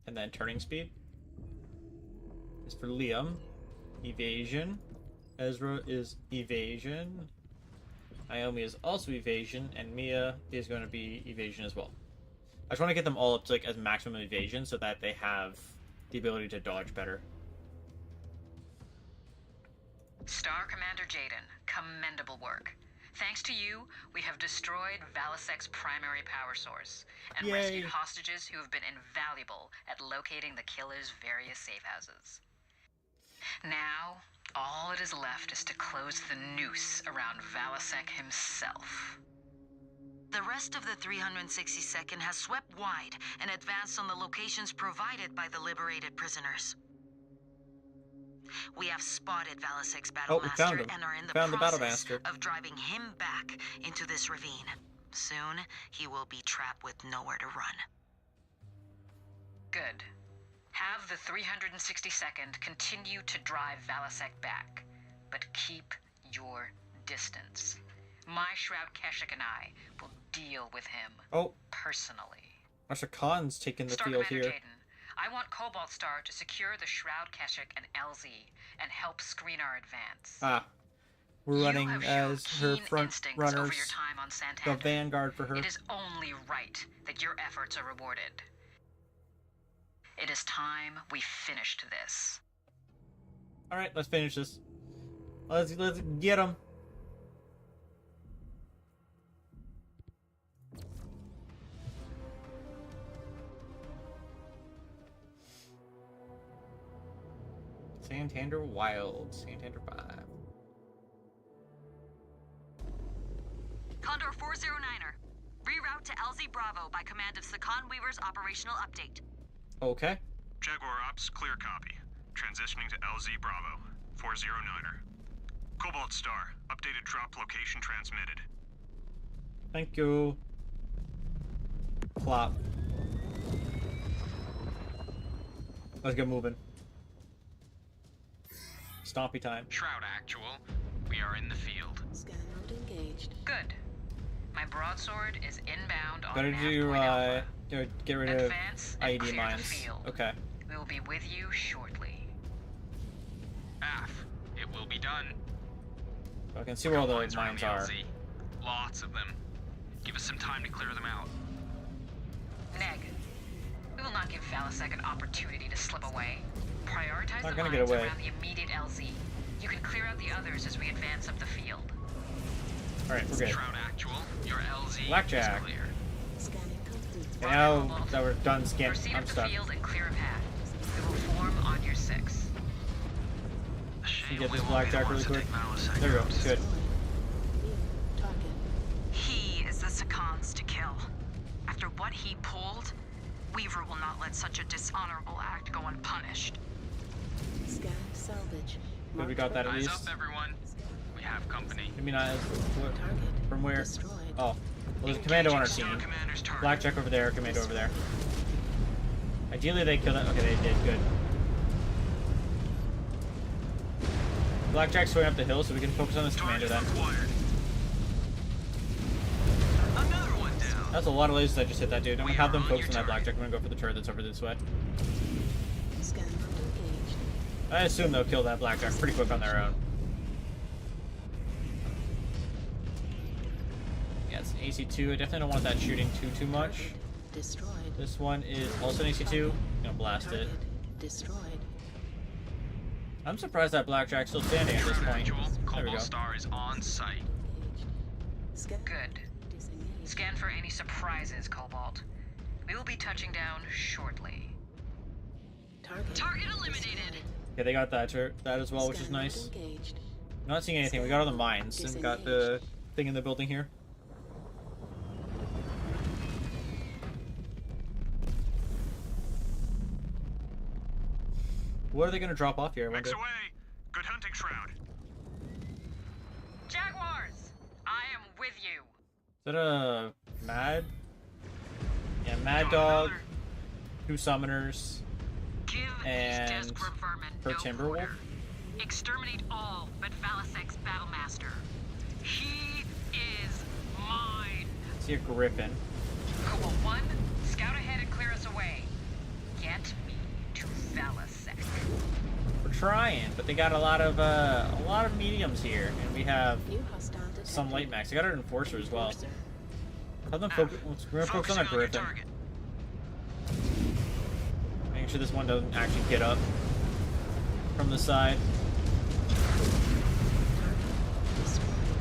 And then turning speed. As for Liam, evasion. Ezra is evasion. Naomi is also evasion, and Mia is going to be evasion as well. I just want to get them all up to like as maximum evasion so that they have the ability to dodge better. Star Commander Jaden, commendable work. Thanks to you, we have destroyed Valisek's primary power source and Yay. rescued hostages who have been invaluable at locating the killer's various safe houses. Now, all that is left is to close the noose around Valisek himself. The rest of the 362nd has swept wide and advanced on the locations provided by the liberated prisoners. We have spotted Valisek's Battlemaster and are in the process of driving him back into this ravine. Soon, he will be trapped with nowhere to run. Good. Have the 362nd continue to drive Valisek back, but keep your distance. My Shroud Keshik and I will deal with him personally. Master Khan's taking the field here. Jaden, I want Cobalt Star to secure the Shroud Keshik and LZ and help screen our advance. Ah. We're running as her front runners. Over your time on Santander. The vanguard for her. It is only right that your efforts are rewarded. It is time we finished this. Alright, let's finish this. Let's get him. Santander Wild. Santander 5. Condor 409er. Reroute to LZ Bravo by command of Sakan Weaver's operational update. Okay. Jaguar Ops, clear copy. Transitioning to LZ Bravo, 409er. Cobalt Star, updated drop location transmitted. Thank you. Plop. Let's get moving. Stompy time. Shroud Actual, we are in the field. Scan mode engaged. Good. My broadsword is inbound on Gotta do, get rid of IED mines. Okay. We will be with you shortly. Af, it will be done. I can see where all the mines are. LZ. Lots of them. Give us some time to clear them out. Neg, we will not give Valisek an opportunity to slip away. Prioritize Not the gonna mines get away. around the immediate LZ. You can clear out the others as we advance up the field. Alright, we're good. Shroud Actual, your LZ Blackjack. is clear. Scanning complete. Now that we're done scanning, Proceed I'm up the stuck. field and clear a path. We will form on your 6. Can you get this blackjack really quick? There we go. Good. Target. He is the Sakans to kill. After what he pulled, Weaver will not let such a dishonorable act go unpunished. Scan salvage. Good, we got that at Eyes least. up, everyone. We have company. I mean, what, Target from where? destroyed. Oh, well, there's a commando on our team. Blackjack over there, commando over there. Ideally, they killed it. Okay, they did. Good. Blackjack's going up the hill, so we can focus on this commander then. Another one down. That's a lot of lasers that just hit that dude. I'm gonna have them focus on that blackjack. I'm gonna go for the turret that's over this way. Scan mode engaged. I assume they'll kill that blackjack pretty quick on their own. Yeah, it's an AC2. I definitely don't want that shooting too much. Destroyed. This one is also an AC2. Gonna blast it. Destroyed. I'm surprised that blackjack's still standing at this point. There we go. Cobalt Star is on site. Good. Scan for any surprises, Cobalt. We will be touching down shortly. Target eliminated. Yeah, they got that as well, which is nice. Not seeing anything. We got all the mines, and we got the thing in the building here. What are they gonna drop off here? I wonder. Mech's away. Good hunting, Shroud. Jaguars! I am with you. Is that a Mad? Yeah, Mad Dog, 2 Summoners, and per Timberwolf. Exterminate all but Valasek's Battlemaster. He is mine. See a Griffin. Cobalt 1, scout ahead and clear us away. Get me to Valasek. We're trying, but they got a lot of mediums here, and we have some light mechs. I got an enforcer as well. Have them focus. We're gonna focus on a Griffin. Making sure this one doesn't actually get up from the side.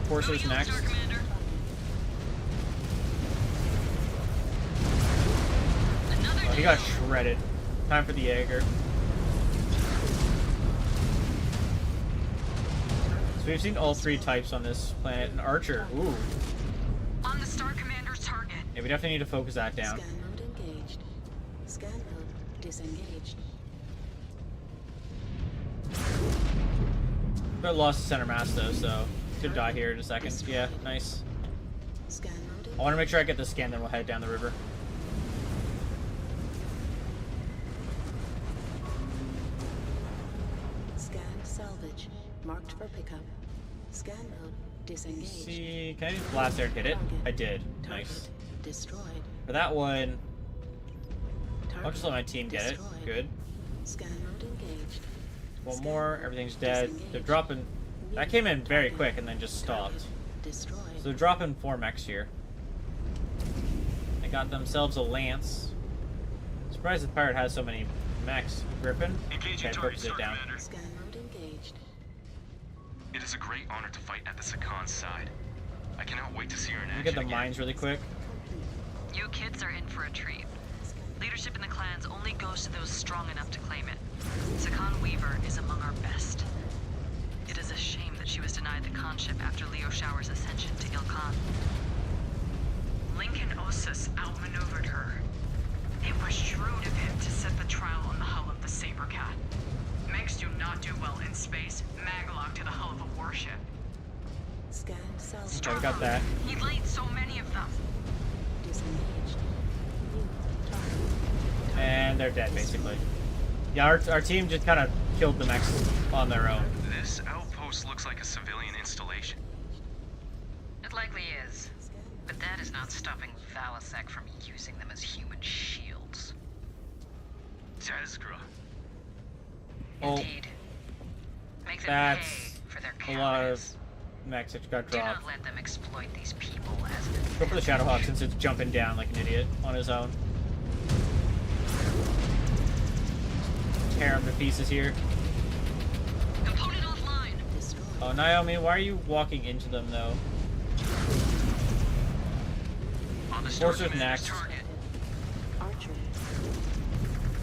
Enforcer's next. Oh, he got shredded. Time for the Jaeger. So we've seen all 3 types on this planet. An Archer. Ooh. On the Star Commander's target. Yeah, we definitely need to focus that down. Scan mode engaged. Scan mode disengaged. But lost the center mass though, so could die here in a second. Yeah, nice. Scan mode. I want to make sure I get the scan, then we'll head down the river. Scan salvage. Marked for pickup. Scan mode disengaged. See, can I just blast there and hit it? I did. Nice. Destroyed. For that one, I'll just let my team get it. Good. Scan mode engaged. One more, everything's dead. They're dropping. That came in very quick and then just stopped. Destroyed. So they're dropping 4 mechs here. They got themselves a lance. Surprised the pirate has so many mechs. Griffin. Okay, focus it down. Scan mode engaged. It is a great honor to fight at the Sakan's side. I cannot wait to see her in Let me action get the again. mines really quick. You kids are in for a treat. Leadership in the clans only goes to those strong enough to claim it. Sakan Weaver is among our best. It is a shame that she was denied the conship after Leo Shower's ascension to Ilkhan. Lincoln Ossus outmaneuvered her. It was shrewd of him to set the trial on the hull of the Sabercat. Mechs do not do well in space, maglock to the hull of a warship. Scan salvage. Okay, we got that. He laid so many of them. Disengaged. And they're dead, basically. Yeah, our team just kind of killed the mechs on their own. This outpost looks like a civilian installation. It likely is. But that is not stopping Valasek from using them as human shields. Tezgra. Oh, Indeed. Make them that's pay for their a lot of cowardice. mechs that got Do dropped. not let them exploit these people as an Go for the Shadowhawk since it's jumping down like an idiot on his own. Tear him to pieces here. Component offline. Oh, Naomi, why are you walking into them though? On the Star Forcer's Commander's next. target. Archer.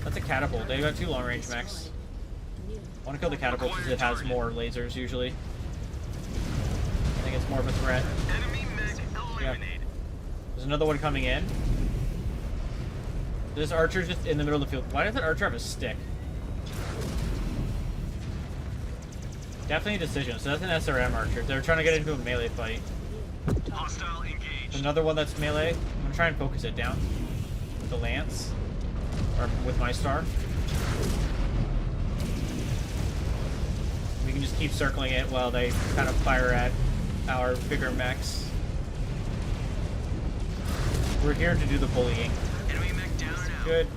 That's a catapult. They got 2 long range mechs. I want to kill the catapult because it has more lasers usually. I think it's more of a threat. Enemy mech eliminated. There's another one coming in. This archer's just in the middle of the field. Why does that archer have a stick? Definitely a decision. So that's an SRM archer. They're trying to get into a melee fight. Hostile engaged. Another one that's melee. I'm gonna try and focus it down with the lance. Or with my star. We can just keep circling it while they kind of fire at our bigger mechs. We're here to do the bullying. Enemy mech down and out. Good.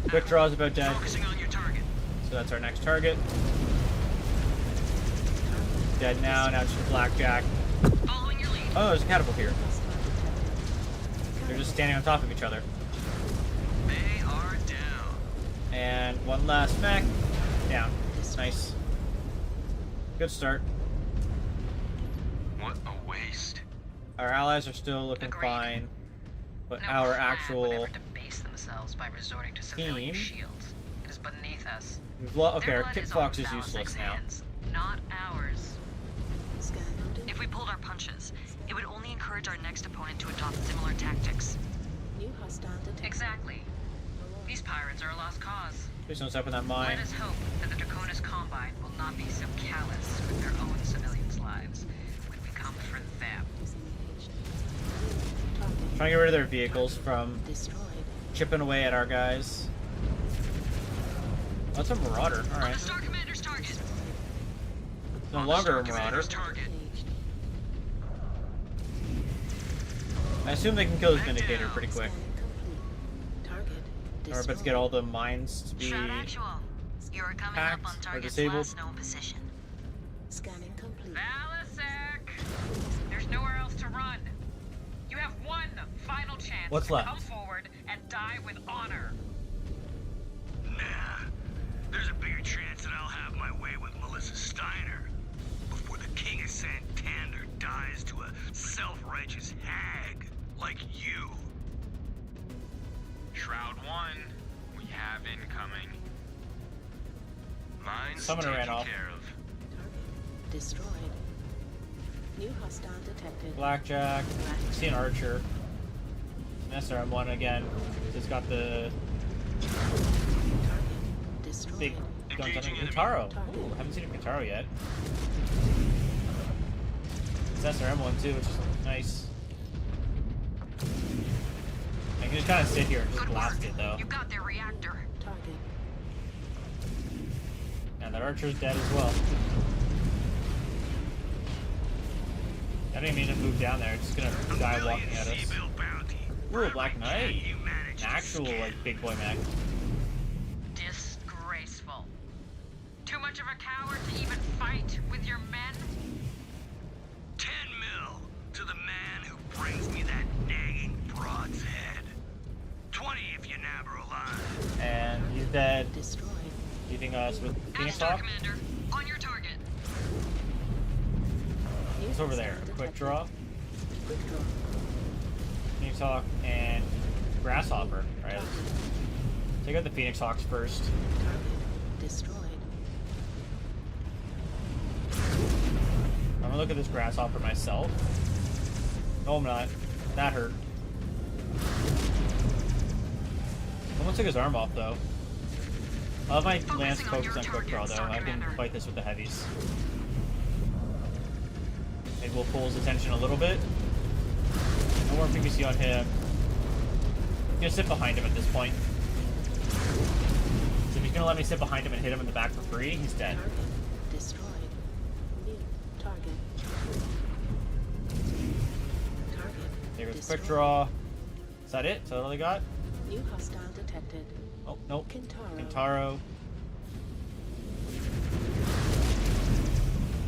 Quick draw is about dead. Focusing on your target. So that's our next target. Dead now, now it's the blackjack. Following your lead. Oh, there's a catapult here. They're just standing on top of each other. They are down. And one last mech. Down. Nice. Good start. What a waste. Our allies are still looking fine, but our actual debase themselves by resorting to civilian team. shields. It is beneath us. Okay, our Kit Fox is useless now. Not ours. If we pulled our punches, it would only encourage our next opponent to adopt similar tactics. New hostile detected. Exactly. These pirates are a lost cause. Please don't step in that mine. Let us hope that the Draconis Combine will not be so callous with their own civilians' lives when we come for them. Trying to get rid of their vehicles from chipping away at our guys. That's a marauder. Alright. Star Commander's target. No longer a marauder. I assume they can kill his Vindicator pretty quick. We're about to get all the mines to be Shroud Actual. You're coming hacked up on or target's disabled. last known position. Scanning complete. Valasek! There's nowhere else to run. You have one final chance What's to left? come forward and die with honor. Nah. There's a bigger chance that I'll have my way with Melissa Steiner before the King of Santander dies to a self-righteous hag like you. Shroud 1, we have incoming. Mine's Summoner taken ran off. care of. Target destroyed. New hostile detected. Blackjack. See an archer. SRM1 again. Just got the Destroyed. big guns on him. Guitaro. Ooh, haven't seen a Guitaro yet. It's SRM1 too, which is nice. I can just kind of sit here and just blast it though. You got their reactor. Target. And that archer's dead as well. I didn't mean to move down there. It's just gonna die walking at us. Ooh, a Black Knight. An actual, like, big boy mech. Disgraceful. Too much of a coward to even fight with your men? 10 mil to the man who brings me that nagging broad's head. 20 if you nab her alive. And he's dead. Destroyed. Leaving us with Phoenix Star Hawk. Commander, on your target. It's over there. Quick draw. Quick draw. Phoenix Hawk and Grasshopper. Right. Let's take out the Phoenix Hawks first. Target destroyed. I'm gonna look at this Grasshopper myself. No, I'm not. That hurt. Someone took his arm off though. I'll have my lance focus on quick draw though. I can fight this with the heavies. Maybe we'll pull his attention a little bit. No more PVC on him. I'm gonna sit behind him at this point. So if he's gonna let me sit behind him and hit him in the back for free, he's dead. Target destroyed. New target. Target. There goes destroyed. quick draw. Is that it? Is that all I got? New hostile detected. Oh, nope. Kintaro. Kintaro.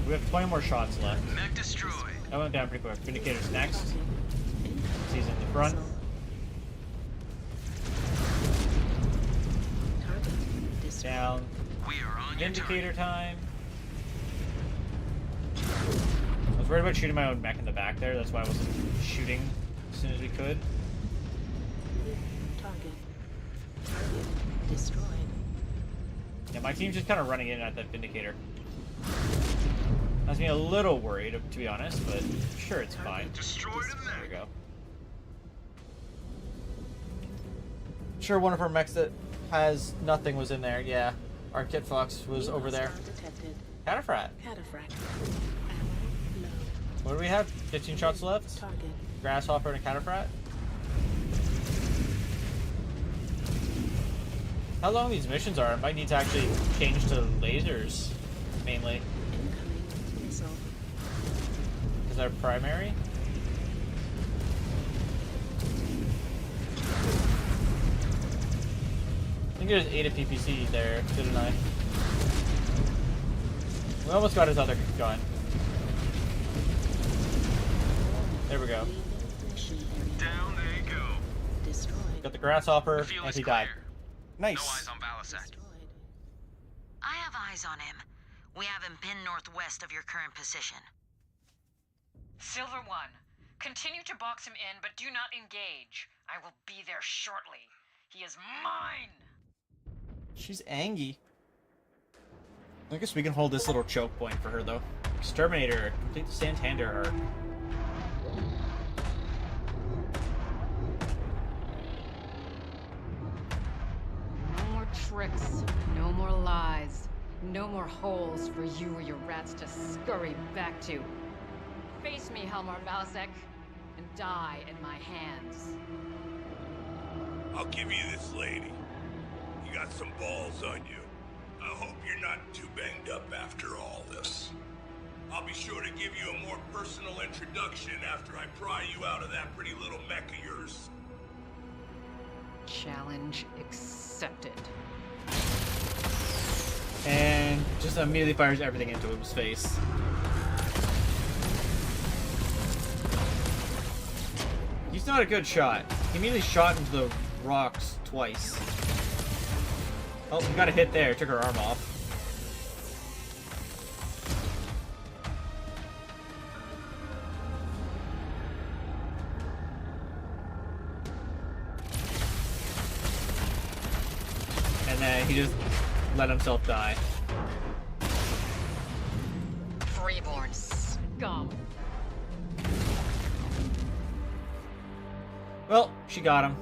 We have 20 more shots left. Mech destroyed. That went down pretty quick. Vindicator's next. He's in the front. Down. We are on your Vindicator time. I was worried about shooting my own mech in the back there. That's why I wasn't shooting as soon as we could. Target. Target destroyed. Yeah, my team's just kind of running in at that Vindicator. Has me a little worried, to be honest, but sure, it's fine. Destroyed him There we go. Sure, one of our mechs that has nothing was in there. Yeah, our Kit Fox was over there. Detected. Cataphat. Cataphract. What do we have? 15 shots left? Target. Grasshopper and a Cataphat. How long these missions are? I might need to actually change to lasers, mainly. Incoming missile. Is our primary? I think there's 8 at PPC there, didn't I? We almost got his other gun. There we go. Down they go. Destroyed. Got the grasshopper, The field and is he died. clear. Nice. No eyes on Balasek. Destroyed. I have eyes on him. We have him pinned northwest of your current position. Silver 1, continue to box him in, but do not engage. I will be there shortly. He is mine! She's angry. I guess we can hold this little choke point for her, though. Exterminator, complete the Santander arc. No more tricks, no more lies, no more holes for you or your rats to scurry back to. Face me, Helmar Valasek, and die in my hands. I'll give you this, lady. You got some balls on you. I hope you're not too banged up after all this. I'll be sure to give you a more personal introduction after I pry you out of that pretty little mech of yours. Challenge accepted. And just immediately fires everything into his face. He's not a good shot. He immediately shot into the rocks twice. Oh, we got a hit there. Took her arm off. And then he just let himself die. Freeborn scum. Well, she got him.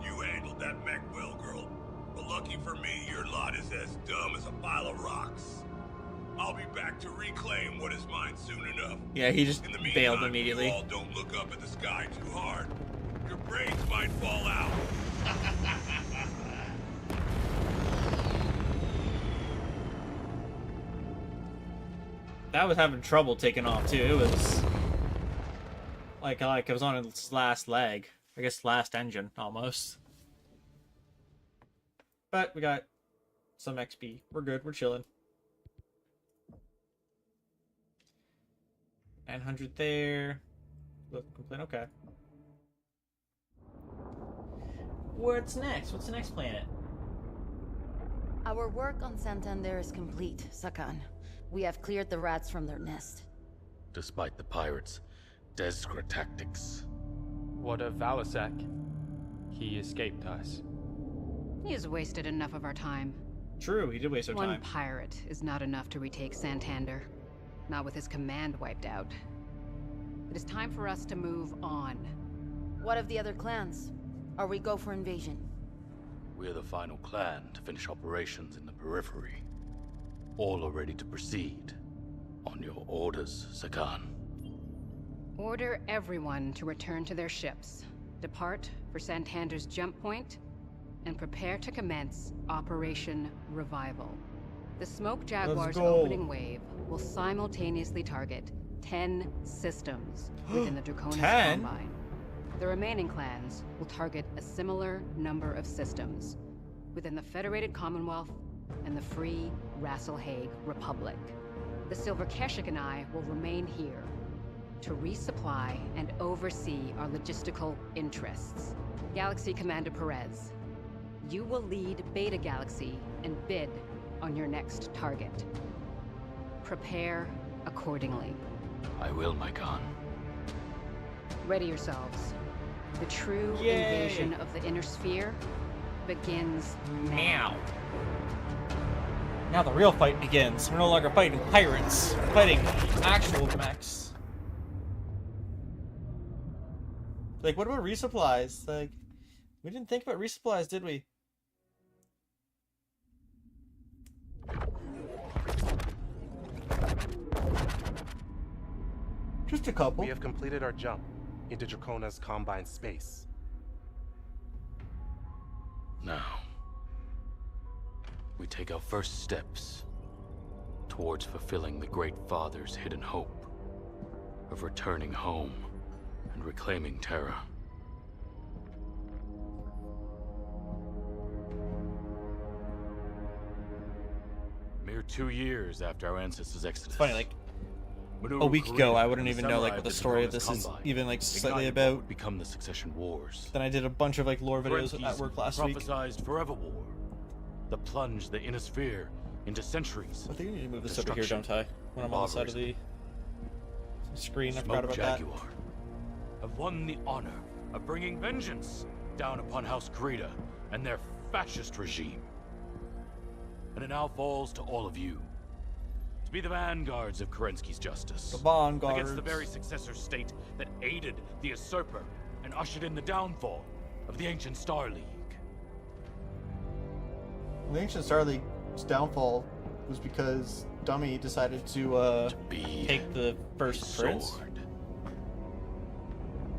You handled that mech well, girl. But lucky for me, your lot is as dumb as a pile of rocks. I'll be back to reclaim what is mine soon enough. Yeah, he just In the bailed meantime, immediately. You all don't look up at the sky too hard. Your brains might fall out. That was having trouble taking off too. It was like it was on its last leg. I guess last engine almost. But we got some XP. We're good. We're chilling. 900 there. Look, complain. Okay. What's next? What's the next planet? Our work on Santander is complete, Sakan. We have cleared the rats from their nest. Despite the pirates' desperate tactics. What of Valasek? He escaped us. He has wasted enough of our time. True, he did waste our One time. pirate is not enough to retake Santander. Not with his command wiped out. It is time for us to move on. What of the other clans? Are we go for invasion? We're the final clan to finish operations in the periphery. All are ready to proceed. On your orders, Sakan. Order everyone to return to their ships. Depart for Santander's jump point, and prepare to commence Operation Revival. The Smoke Jaguar's opening wave will simultaneously target 10 systems within the Draconis 10? Combine. The remaining clans will target a similar number of systems within the Federated Commonwealth and the Free Rasselhague Republic. The Silver Keshik and I will remain here to resupply and oversee our logistical interests. Galaxy Commander Perez, you will lead Beta Galaxy and bid on your next target. Prepare accordingly. I will, my Khan. Ready yourselves. The true Yay. invasion of the Inner Sphere begins Now. Now the real fight begins. We're no longer fighting pirates. We're fighting actual mechs. Like, what about resupplies? Like, we didn't think about resupplies, did we? Just a couple. We have completed our jump into Dracona's Combine space. Now, we take our first steps towards fulfilling the Great Father's hidden hope of returning home and reclaiming Terra. Mere 2 years after our ancestors' exodus. It's funny, like a week ago, I wouldn't even know like what the story of this is even like slightly about. Would become the succession wars. Then I did a bunch of like lore videos at work last week. Prophesized forever war. The plunge the inner sphere into centuries. I think I need to move this over here, don't I? When I'm on the side of the screen, I forgot about Jaguar have won the honor of bringing vengeance down upon House Krita and their fascist regime. And it now falls to all of you to be the vanguards of Kerensky's justice. The vanguards. Against the very successor state that aided the usurper and ushered in the downfall of the ancient Star League. The ancient Star League's downfall was because Dummy decided to take the first prince.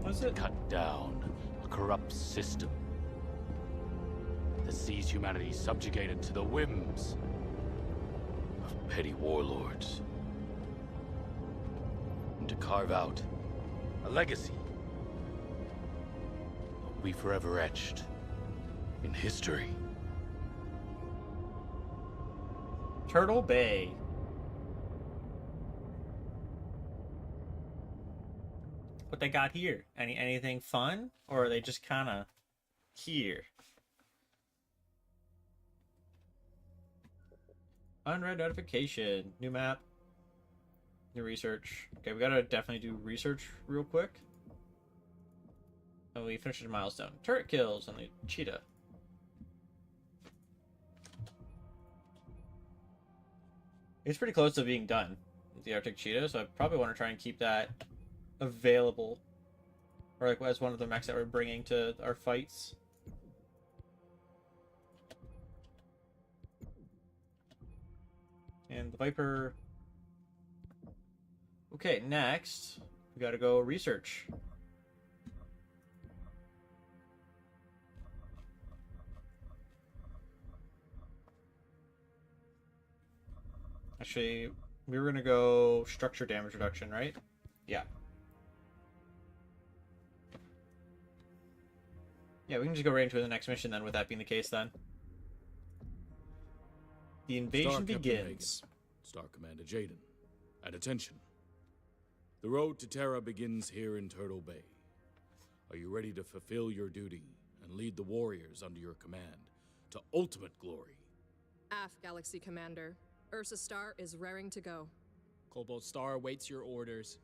What is it? Cut down a corrupt system that sees humanity subjugated to the whims of petty warlords, and to carve out a legacy that will be forever etched in history. Turtle Bay. What they got here? Anything fun? Or are they just kind of here? Unread notification. New map. New research. Okay, we gotta definitely do research real quick. Oh, we finished a milestone. Turret kills on the cheetah. It's pretty close to being done with the Arctic cheetah, so I probably want to try and keep that available, or like as one of the mechs that we're bringing to our fights. And the Viper. Okay, next we gotta go research. Actually, we were gonna go structure damage reduction, right? Yeah. Yeah, we can just go right into the next mission then, with that being the case then. The invasion begins. Star Commander Jaden. At attention. The road to Terra begins here in Turtle Bay. Are you ready to fulfill your duty and lead the warriors under your command to ultimate glory? AF, Galaxy Commander. Ursa Star is raring to go. Cobalt Star awaits your orders.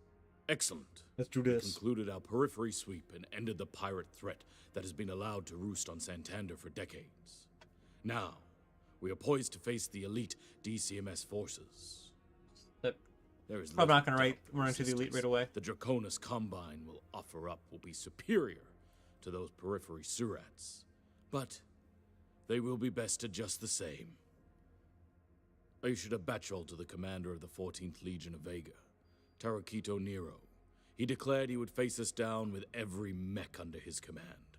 Excellent. Let's do We this. concluded our periphery sweep and ended the pirate threat that has been allowed to roost on Santander for decades. Now, we are poised to face the elite DCMS forces. There is I'm not little gonna doubt run into the elite right away. The Draconis Combine will offer up will be superior to those periphery surats, but they will be bested just the same. I issued a batch roll to the commander of the 14th Legion of Vega, Tarakito Nero. He declared he would face us down with every mech under his command.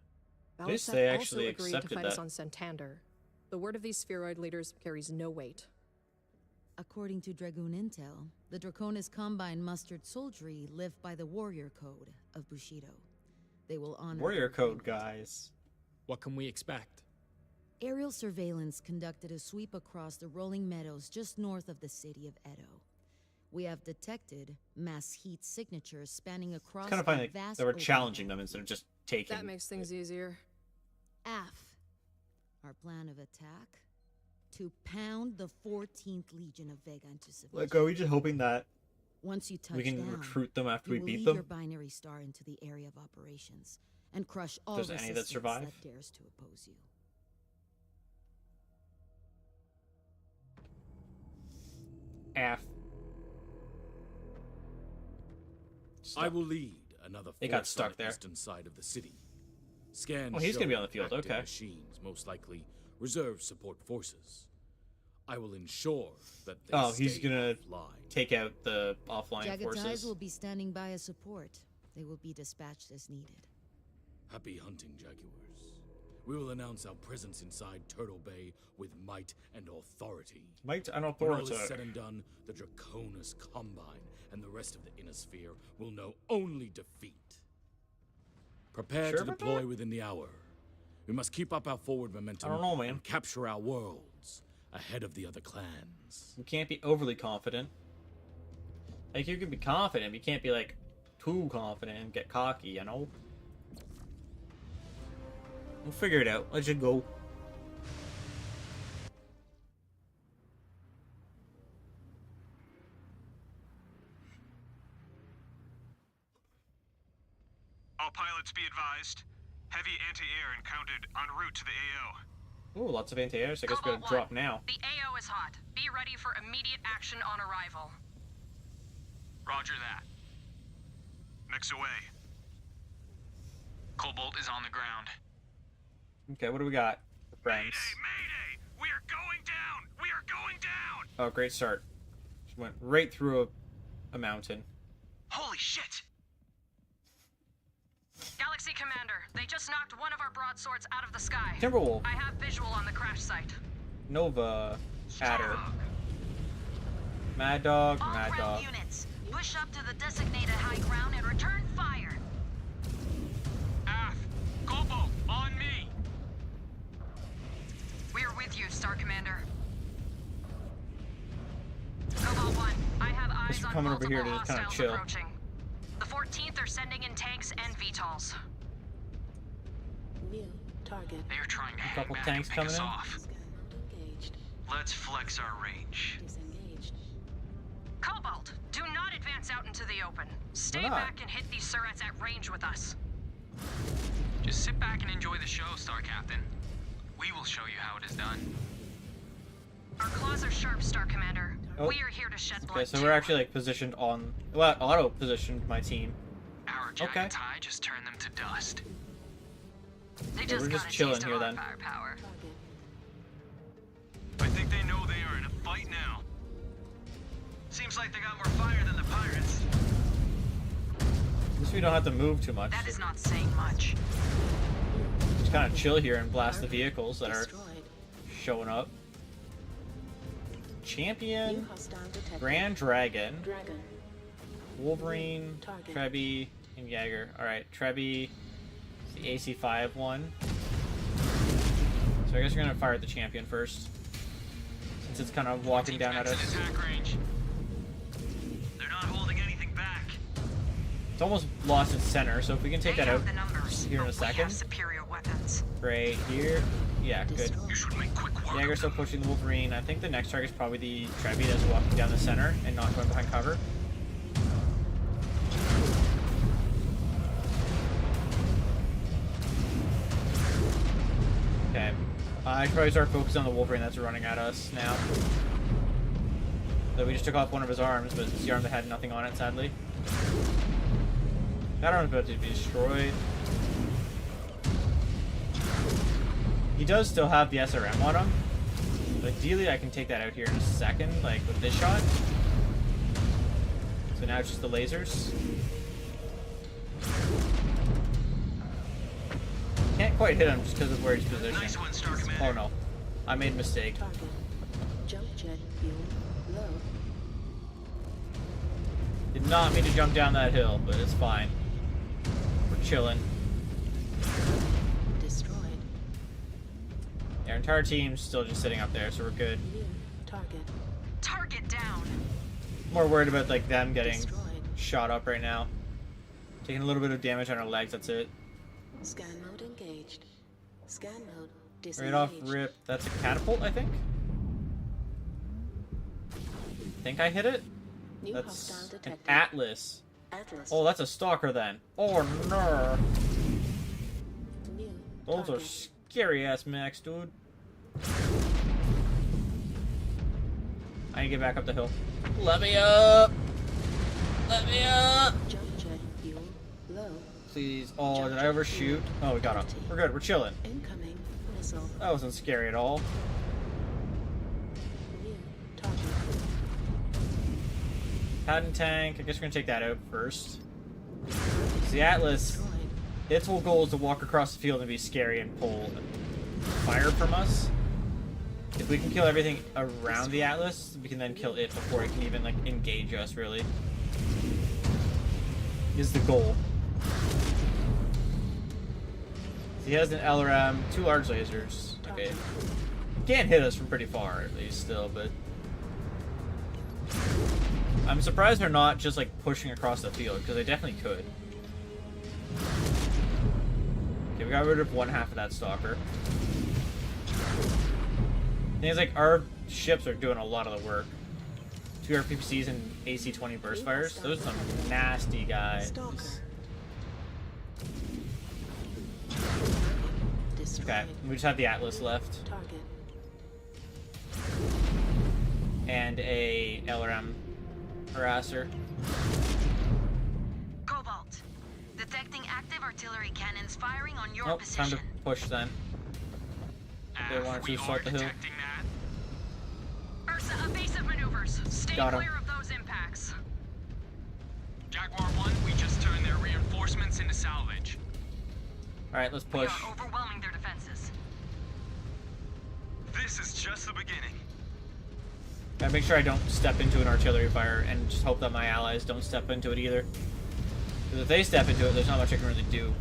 This Balasek they actually also agreed to accepted fight us that. on Santander. The word of these spheroid leaders carries no weight. According to Dragoon Intel, the Draconis Combine mustered soldiery live by the warrior code of Bushido. They will honor Warrior code, guys. What can we expect? Aerial surveillance conducted a sweep across the rolling meadows just north of the city of Edo. We have detected mass heat signatures spanning across It's kind of funny a like, vast that we're open challenging them instead of just taking. That makes things easier. AF. Our plan of attack? To pound the 14th Legion of Vega into submission. Like, are we just hoping that Once you touch we can down, recruit them after you we will beat lead them? your binary star into the area of operations and crush all Does any that resistance survive? that dares to oppose you. F. I will lead another They got force stuck on the there. eastern side of the city. Scans Oh, he's gonna be show on the field, active okay. machines, most likely reserve support forces. I will ensure that they Oh, he's stay gonna offline. take out the offline Jaguars forces. will be standing by as support. They will be dispatched as needed. Happy hunting, Jaguars. We will announce our presence inside Turtle Bay with might and authority. Might and When all authority. is said and done, the Draconis Combine and the rest of the Inner Sphere will know only defeat. Prepare Sure to about deploy that? within the hour. We must keep up our forward momentum I don't know, man. and capture our worlds ahead of the other clans. You can't be overly confident. Like, you can be confident, but you can't be, like, too confident and get cocky, you know? We'll figure it out. Let's just go. All pilots be advised. Heavy anti-air encountered en route to the AO. Ooh, lots of anti-air, so I guess we gotta drop now. The AO is hot. Be ready for immediate action on arrival. Roger that. Mech's away. Cobalt is on the ground. Okay, what do we got? Friends. Mayday! We are going down! We are going down! Oh, great start. Just went right through a mountain. Holy shit! Galaxy Commander, they just knocked one of our broadswords out of the sky. Timberwolf. I have visual on the crash site. Nova. Adder. Mad Dog. All Mad ground Dog. units, push up to the designated high ground and return fire. Aft! Cobalt, on me! We are with you, Star Commander. Cobalt 1, I have eyes Just on coming over multiple here to just kinda hostiles chill. approaching. The 14th are sending in tanks and VTOLs. New target. They are trying to hang couple back tanks and pick coming us in. off. Engaged. Let's flex our range. Disengaged. Cobalt, do not advance out into the open. Stay not? back and hit these Surats at range with us. Just sit back and enjoy the show, Star Captain. We will show you how it is done. Our claws are sharp, Star Commander. Oh. We are here to shed blood Okay, so too. we're actually, like, positioned on... Well, auto-positioned my team. Our jagged tie just turned them to dust. They Yeah, we're got just a chilling taste of here our then. firepower. I think they know they are in a fight now. Seems like they got more fire than the pirates. At least we don't have to move too much. That is not saying much. Just kind of chill here and blast the vehicles that are Destroyed. showing up. New Champion, hostile detected. Grand Dragon, Dragon. Wolverine, Target. Trebby, and Jaeger. Alright, Trebby, the AC5 one. So I guess we're gonna fire at the champion first. Since it's kind of walking down at Mech's us. in attack range. They're not holding anything back. It's almost lost its center, so if we can take They that out have the numbers, here in a but we second. have superior weapons. Right here. Yeah, good. You should make quick work. Jaeger's still pushing the Wolverine. I think the next target is probably the Trebby that's walking down the center and not going behind cover. Okay. I should probably start focusing on the Wolverine that's running at us now. So we just took off one of his arms, but it's the arm that had nothing on it, sadly. That arm's about to be destroyed. He does still have the SRM on him. But ideally, I can take that out here in a second, like with this shot. So now it's just the lasers. Can't quite hit him just because of where he's positioned. Nice one, Star Commander. Oh no. I made a mistake. Target. Jump jet fuel low. Did not mean to jump down that hill, but it's fine. We're chilling. Destroyed. Our entire team's still just sitting up there, so we're good. New target. Target down. More worried about like them getting Destroyed. shot up right now. Taking a little bit of damage on our legs, that's it. Scan mode engaged. Scan mode disengaged. Right off rip. That's a catapult, I think? Think I hit it? New That's hostile an detected. Atlas. Atlas. Oh, that's a stalker then. Oh no. New Those are target. scary ass mechs, dude. I need to get back up the hill. Let me up! Let me up! Jump jet fuel low. Please. Oh, did I overshoot? Oh, we got him. We're good. We're chilling. Incoming missile. That wasn't scary at all. New Patent tank. I guess we're gonna take that out first. The Atlas, its whole goal is to walk across the field and be scary and pull fire from us. If we can kill everything around the Atlas, we can then kill it before it can even like engage us. Really, is the goal. He has an LRM, 2 large lasers. Okay, he can't hit us from pretty far at least still, but. I'm surprised they're not just like pushing across the field, because they definitely could. Okay, we got rid of one half of that stalker. Thing is, like, our ships are doing a lot of the work. 2 RPPCs and AC-20 burst fires. Those are some nasty guys. Okay, we just have the Atlas left. And a LRM harasser. Cobalt, detecting active artillery cannons firing on your Nope, position. time to push then. They want to assault the hill. Ursa, evasive maneuvers. Stay Got him. clear of those impacts. Jaguar 1, we just turned their reinforcements into salvage. Alright, let's We push. are overwhelming their defenses. This is just the beginning. Gotta make sure I don't step into an artillery fire, and just hope that my allies don't step into it either. Because if they step into it, there's not much I can really do.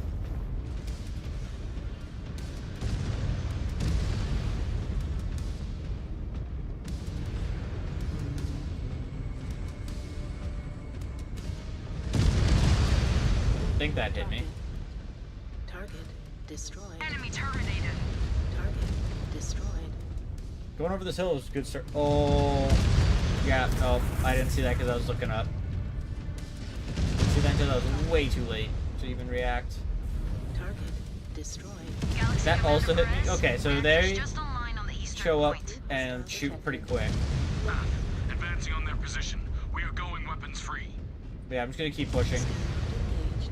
I think that hit me. Target destroyed. Enemy terminated. Target destroyed. Going over this hill is a good start. Oh, yeah. No, I didn't see that because I was looking up. See that until I was way too late to even react. Target destroyed. That also hit me. Okay, so they show up and shoot pretty quick. Advancing on their position. We are going weapons free. But yeah, I'm just gonna keep pushing. Engaged.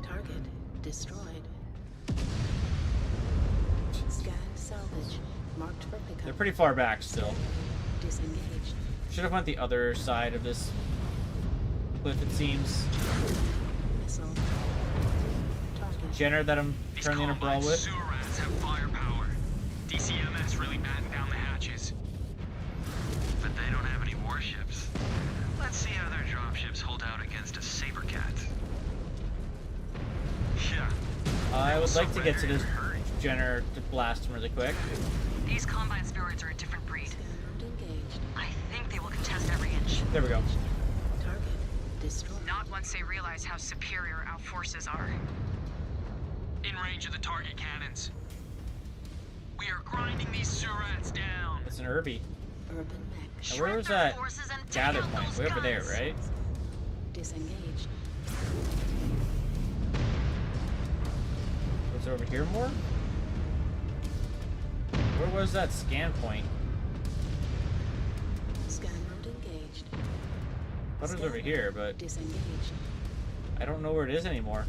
Target destroyed. Scan salvage. Marked for pickup. They're pretty far back still. Disengaged. Should have went the other side of this cliff, it seems. Missile. Target. Jenner that I'm currently in a brawl with. Sewer rats have firepower. DCMS really battened down the hatches. But they don't have any warships. Let's see how their dropships hold out against a Sabercat. Yeah. I would like to get to this Jenner to blast him really quick. These Combine spheroids are a different breed. Engaged. I think they will contest every inch. There we go. Target destroyed. Not once they realize how superior our forces are. In range of the target cannons. We are grinding these sewer rats down. It's an Irby. Urban Mech. Now, where was that gather point? Way over there, right? Disengaged. Was it over here more? Where was that scan point? Scan mode engaged. I thought it was over here, but Disengaged. I don't know where it is anymore.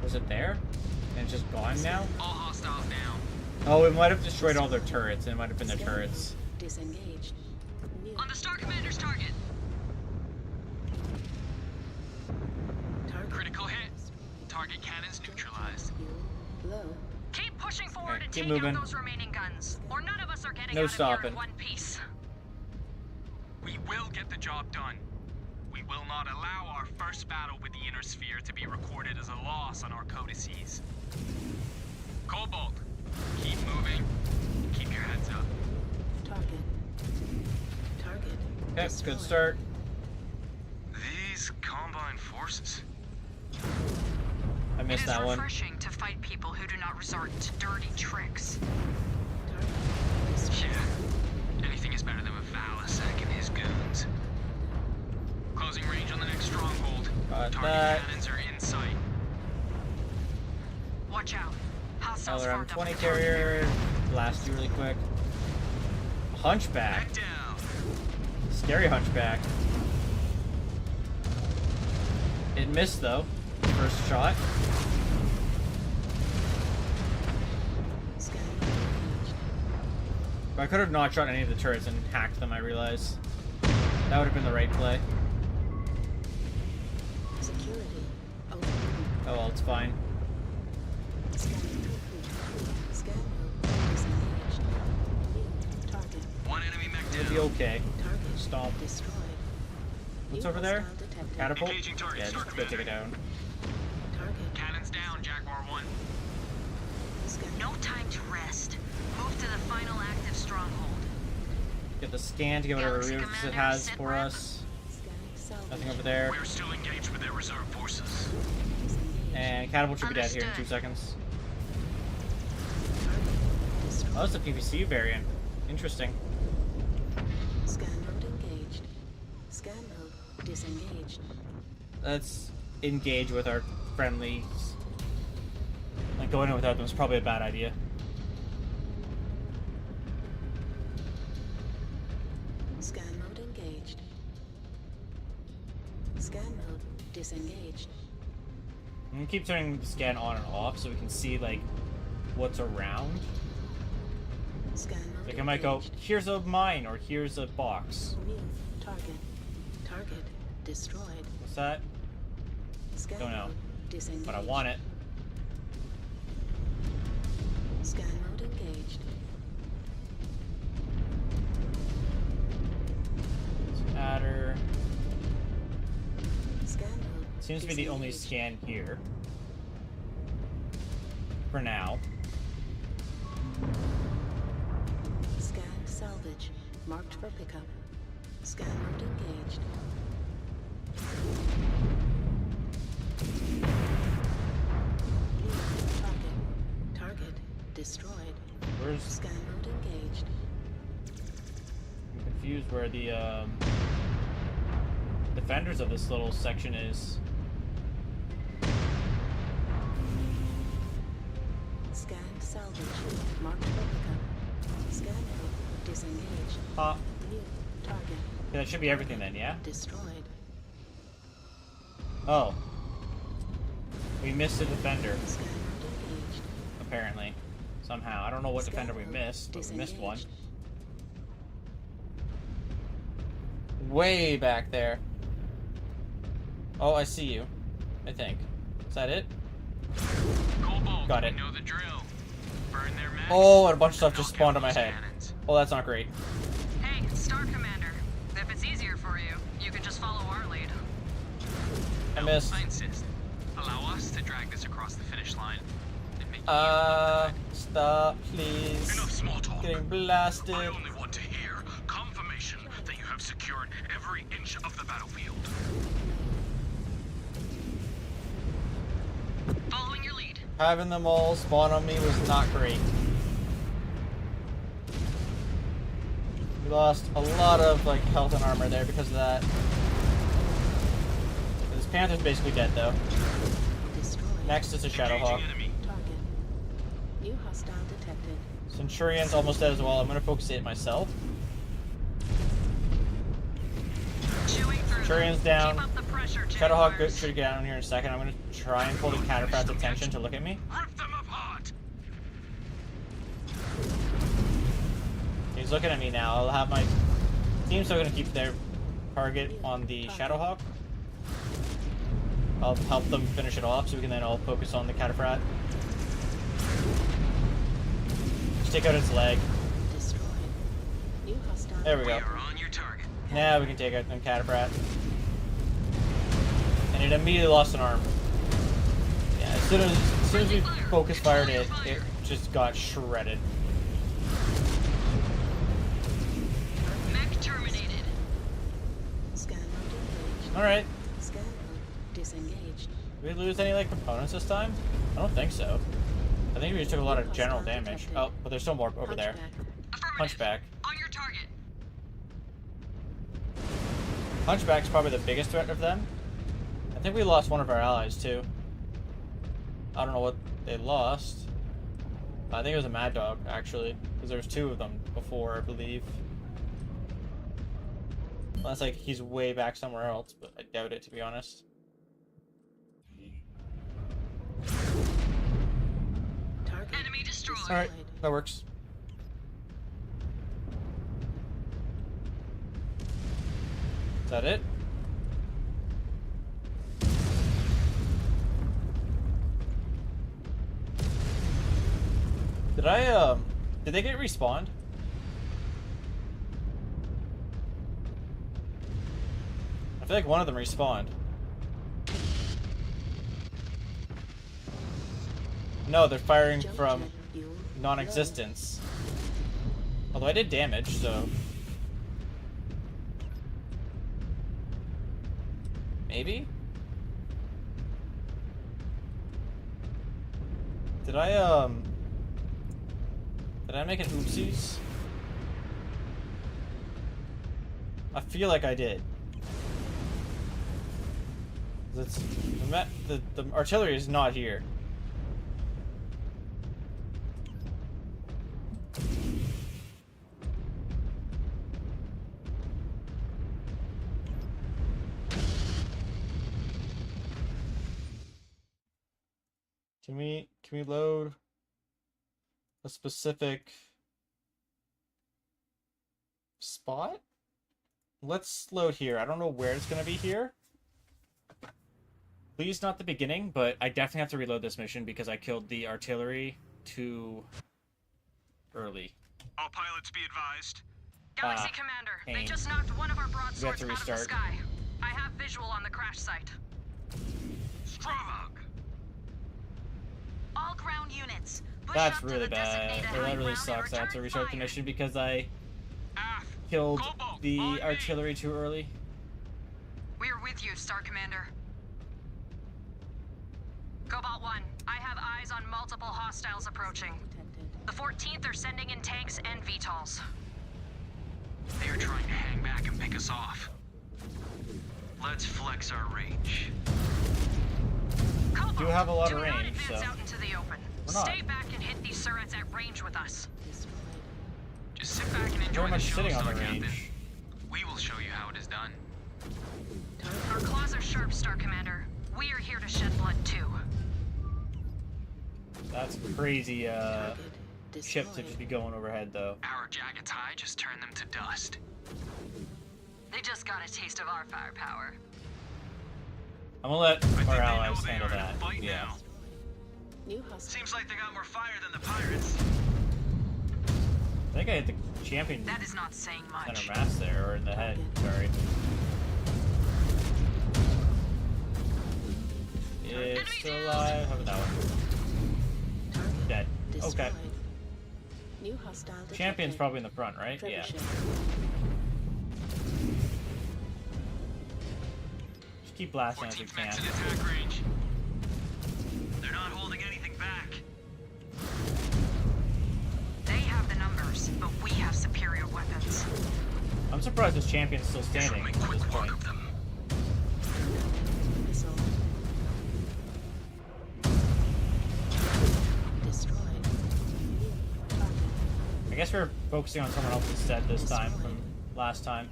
Was it there? And it's just gone now? All hostiles down. Oh, it might have destroyed all their turrets. It might have been their turrets. Disengaged. New. On the Star Commander's target. Target. Critical hit. Target cannons neutralized. Low. Keep pushing forward Alright, and keep take moving. out those remaining guns, or none of us are getting No out of here stopping. in one piece. We will get the job done. We will not allow our first battle with the Inner Sphere to be recorded as a loss on our codices. Cobalt, keep moving. Keep your heads up. Target. Target. Okay, good start. These Combine forces. I missed It is that one. refreshing to fight people who do not resort to dirty tricks. Yeah. Anything is better than with Valasek and his goons. Closing range on the next stronghold. Got Target that. cannons are in sight. Watch out. Hostiles LRM formed up 20 the target. carrier. Blast you really quick. Hunchback. Back down. Scary hunchback. It missed though. First shot. Scan mode engaged. I could have not shot any of the turrets and hacked them, I realize. That would have been the right play. Security. Oh well, it's fine. Scan mode disengaged. New target. One enemy mech down. It'll be okay. Target Stomp. destroyed. What's New over there? hostile detected. Catapult? Engaging target, Yeah, Star just go take it Commander. down. Target. Cannons down, Jaguar 1. Scan. No time to rest. Move to the final active stronghold. Get the scan to get whatever Galaxy rears it Commander, has sit for rep. us. Scanning salvage. Nothing over there. We're still engaged with their reserve forces. Disengaged. And catapult should be dead here in 2 Understood. seconds. Target destroyed. Oh, that's a PVC variant. Interesting. Scan mode engaged. Scan mode disengaged. Let's engage with our friendlies. Like, going in without them is probably a bad idea. Scan mode engaged. Scan mode disengaged. I'm gonna keep turning the scan on and off so we can see, like, what's around. Scan mode Like, I might go, engaged. here's a mine, or here's a box. New target. Target destroyed. What's that? Scan Don't know. mode disengaged. But I want it. Scan mode engaged. Adder. Scan mode Seems to be the only disengaged. scan here. For now. Scan salvage. Marked for pickup. Scan mode engaged. New target. Target destroyed. Where's... Scan mode engaged. I'm confused where the, defenders of this little section is. Scan salvage. Marked for pickup. Scan mode disengaged. Ah. New target. Yeah, that should be everything then, yeah? Destroyed. Oh. We missed a defender, Scan mode engaged. apparently. Somehow. I don't know what Scan defender we mode missed, but we missed one. disengaged. Way back there. Oh, I see you. I think. Is that it? Cobalt, Got it. we know the drill. Burn their mechs. Oh, and a bunch of stuff just Knock spawned out on my those head. cannons. Oh, that's not great. Hey, Star Commander. If it's easier for you, you can just follow our lead. I missed. I insist. Allow us to drag this across the finish line. And make Stop, please. Enough small talk. Getting blasted. I only want to hear confirmation that you have secured every inch of the battlefield. Following your lead. Having them all spawn on me was not great. We lost a lot of, like, health and armor there because of that. This Panther's basically dead, though. Destroyed. Next is a Shadowhawk. Target. New hostile detected. Centurion's almost dead as well. I'm gonna focus it myself. Chewing through Centurion's them. down. Keep up the pressure, Shadowhawk Jaguars. should get down here in a second. I'm gonna try and pull the Cataphract's attention to look at me. Rip them apart. He's looking at me now. I'll have my team still gonna keep their target on the Shadowhawk. I'll help them finish it off so we can then all focus on the Cataphract. Just take out its leg. Destroyed. New hostile. There we go. You're on your target. Now we can take out the Cataphract. And it immediately lost an arm. Yeah, as soon as we focus fired it, it just got shredded. Mech terminated. Scan mode engaged. Alright. Scan mode disengaged. Did we lose any, like, components this time? I don't think so. I think we just took a lot of general damage. Oh, but there's still more over there. Hunchback. On your target. Hunchback's probably the biggest threat of them. I think we lost one of our allies, too. I don't know what they lost. I think it was a Mad Dog, actually. Because there was two of them before, I believe. Unless, like, he's way back somewhere else, but I doubt it, to be honest. Target Enemy destroyed. Alright, that works. that it? Did they get respawned? I feel like one of them respawned. No, they're firing from non-existence. Although I did damage, so... Maybe? Did I make an oopsies? I feel like I did. The artillery is not here. Can we load a specific spot? Let's load here. I don't know where it's gonna be here. Please not the beginning, but I definitely have to reload this mission because I killed the artillery too early. All pilots be advised. Galaxy Commander, they pain. just knocked one of our broadswords to out of the restart. sky. I have visual on the crash site. Stravog! All ground units. Push That's up to really the bad. designated That high really ground sucks. and I have to return restart the fire. mission because I killed the artillery too early. We're with you, Star Commander. Cobalt 1, I have eyes on multiple hostiles approaching. The 14th are sending in tanks and VTOLs. They are trying to hang back and pick us off. Let's flex our range. Do have a lot Do of not range, advance so out into the open. we're not. Stay back and hit these turrets at range with us. Just sit back and enjoy Very the much show, sitting on Star the Captain. range. We will show you how it is done. Our claws are sharp, Star Commander. We are here to shed blood too. That's crazy chip to just be going overhead though. Our jackets high just turned them to dust. They just got a taste of our firepower. I'm gonna let our allies handle that. Yeah. Seems like they got more fire than the pirates. I think I hit the champion That is not saying much. center mass there, or in the head, sorry. It's still alive. How about that one? Dead. Okay. New hostile Champion's probably in the front, right? Yeah. Just keep blasting as we can. Mech's in attack range. They're not holding anything back. They have the numbers, but we have superior weapons. I'm surprised this champion's still standing at this point. I guess we're focusing on someone else instead this time from last time.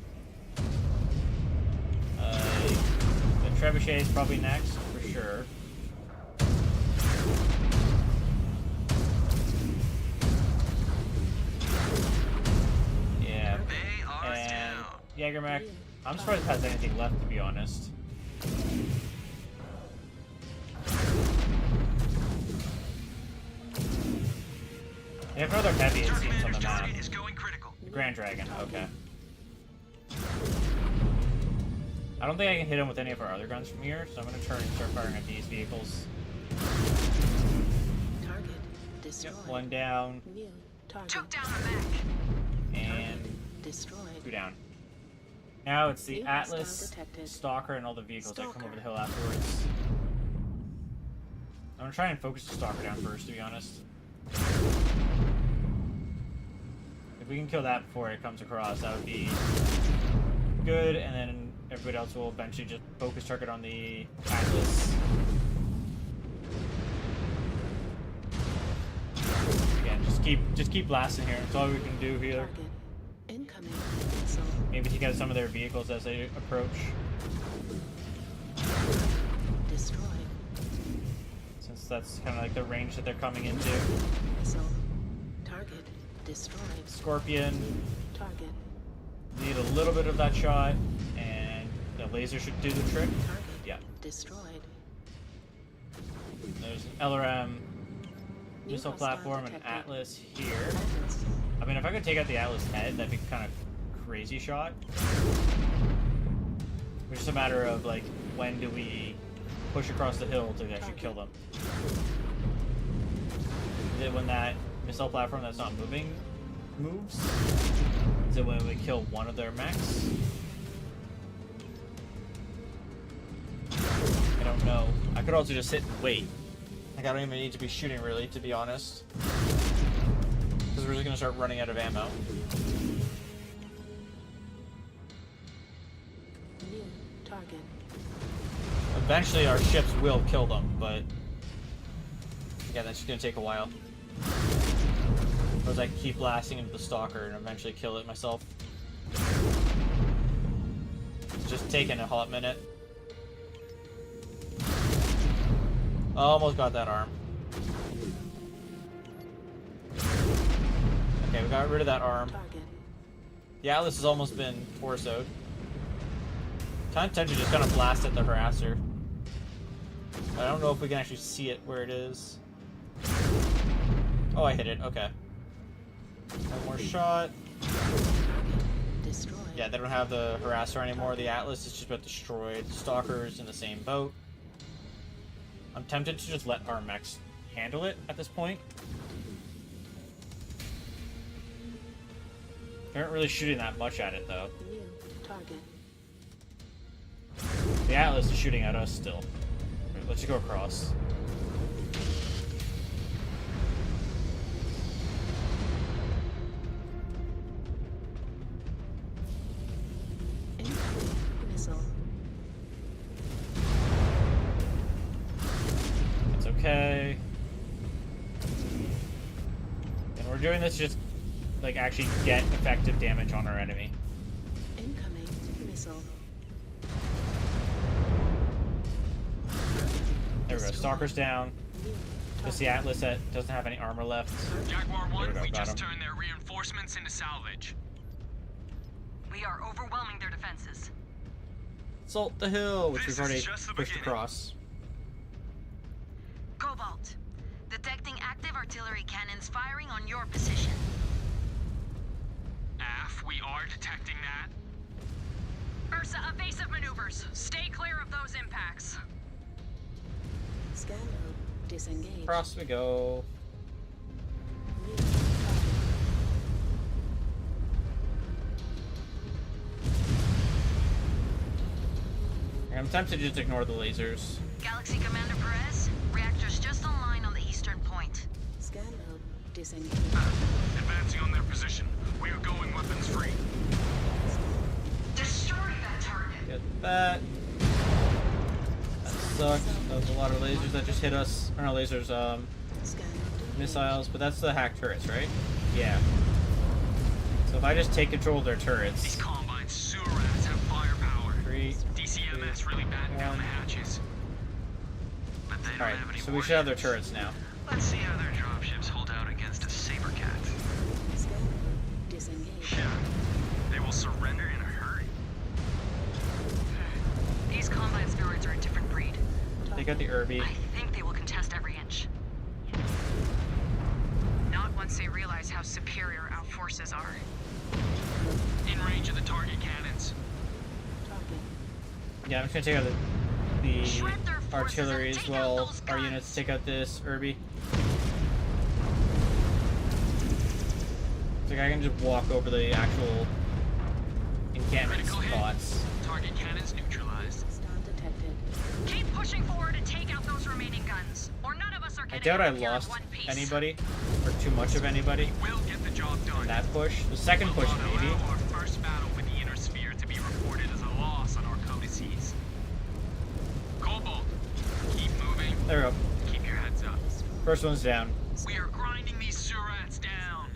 The trebuchet is probably next, for sure. Yeah. And Jaguar Mech, I'm surprised it has anything left, to be honest. They have another heavy, it seems, on the map. The Grand Dragon, okay. I don't think I can hit him with any of our other guns from here, so I'm going to turn and start firing at these vehicles. Yep, one down. Took down the mech. And two down. Now it's the Atlas, Stalker, and all the vehicles that come over the hill afterwards. I'm going to try and focus the Stalker down first, to be honest. If we can kill that before it comes across, that would be good, and then everybody else will eventually just focus target on the Atlas. Again, just keep blasting here. That's all we can do here. Maybe take out some of their vehicles as they approach. Since that's kind of like the range that they're coming into. Target destroyed. Scorpion. Target. Need a little bit of that shot, and The laser should do the trick. Yeah. Destroyed. There's an LRM missile platform and Atlas here. I mean, if I could take out the Atlas head, that'd be kind of crazy shot. It's just a matter of, like, when do we push across the hill to actually kill them? Is it when that missile platform that's not moving moves? Is it when we kill one of their mechs? I don't know. I could also just sit and wait. Like, I don't even need to be shooting, really, to be honest. Because we're just gonna start running out of ammo. New target. Eventually our ships will kill them, but yeah, that's just gonna take a while. Or as I keep blasting into the stalker and eventually kill it myself. It's just taking a hot minute. Almost got that arm. Okay, we got rid of that arm. The Atlas has almost been torsoed. Kind of tempted to just kind of blast at the harasser. I don't know if we can actually see it where it is. Oh, I hit it. Okay. One more shot. Destroyed. Yeah, they don't have the harasser anymore. The Atlas is just about destroyed. The Stalker's in the same boat. I'm tempted to just let our mechs handle it at this point. They aren't really shooting that much at it, though. New target. The Atlas is shooting at us still. Right, let's just go across. Missile. It's okay. And we're doing this just, like, actually get effective damage on our enemy. Incoming missile. There we go. Stalker's down. Just the Atlas that doesn't have any armor left. Jaguar 1, There we got just him. turned their reinforcements into salvage. We are overwhelming their defenses. Assault the hill, which This we've already is just the pushed beginning. across. Cobalt, detecting active artillery cannons firing on your position. AF, we are detecting that. Ursa, evasive maneuvers. Stay clear of those impacts. Scan mode disengaged. Across we go. New target. I'm tempted to just ignore the lasers. Galaxy Commander Perez, reactors just online on the eastern point. Scan mode disengaged. Advancing on their position. We are going weapons free. Destroy that target. Get that. That sucks. That was a lot of lasers that just hit us. Or not lasers, Scan mode missiles, but that's the hack turrets, right? Yeah. So if I just take control of their turrets. These combine sewer rats have firepower. 3, DCMS really batten down the hatches. But they don't Alright, have any so we should have their warships. turrets now. Let's see how their dropships hold out against a Sabercat. Scan mode disengaged. Yeah, they will surrender in a hurry. These combine spheroids are a different breed. Take out the Irby. I think they will contest every inch. Not once they realize how superior our forces are. In range of the target cannons. Target. Yeah, I'm just gonna take out the Shred their forces artillery and as take out well. those Our guns. units take out this Irby. It's like I can just walk over the actual encampment Critical hit. spots. Target cannons neutralized. Stun detected. Keep pushing forward and take out those remaining guns, or none of us are I getting doubt out I of here in lost one piece. anybody, or too much of anybody We'll get the job done. in that push. The second We'll push, not maybe. allow our first battle with the inner sphere to be reported as a loss on our codices. Cobalt, keep moving. There we go. Keep your heads up. First one's down. We are grinding these surats down.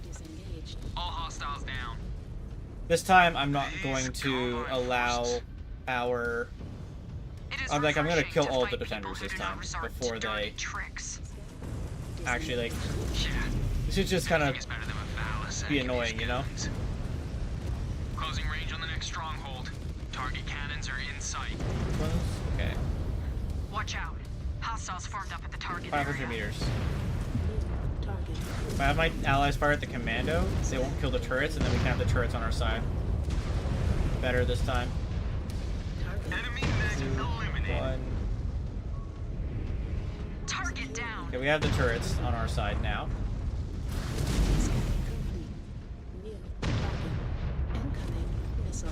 Disengaged. All hostiles down. This time, I'm not going to allow our... I'm gonna kill all the defenders this time before they actually, like... This should just kind of It's better than a phallus be and annoying, you know? Closing range on the next stronghold. Target cannons cannons are in sight. Okay. Watch out. Hostiles formed up at the target 500 area. meters. Target. If I have my allies fire at the commando, they won't kill the turrets, and then we can have the turrets on our side. Better this time. Enemy mech eliminated. 1. Target down. Okay, we have the turrets on our side now. New target. Incoming missile.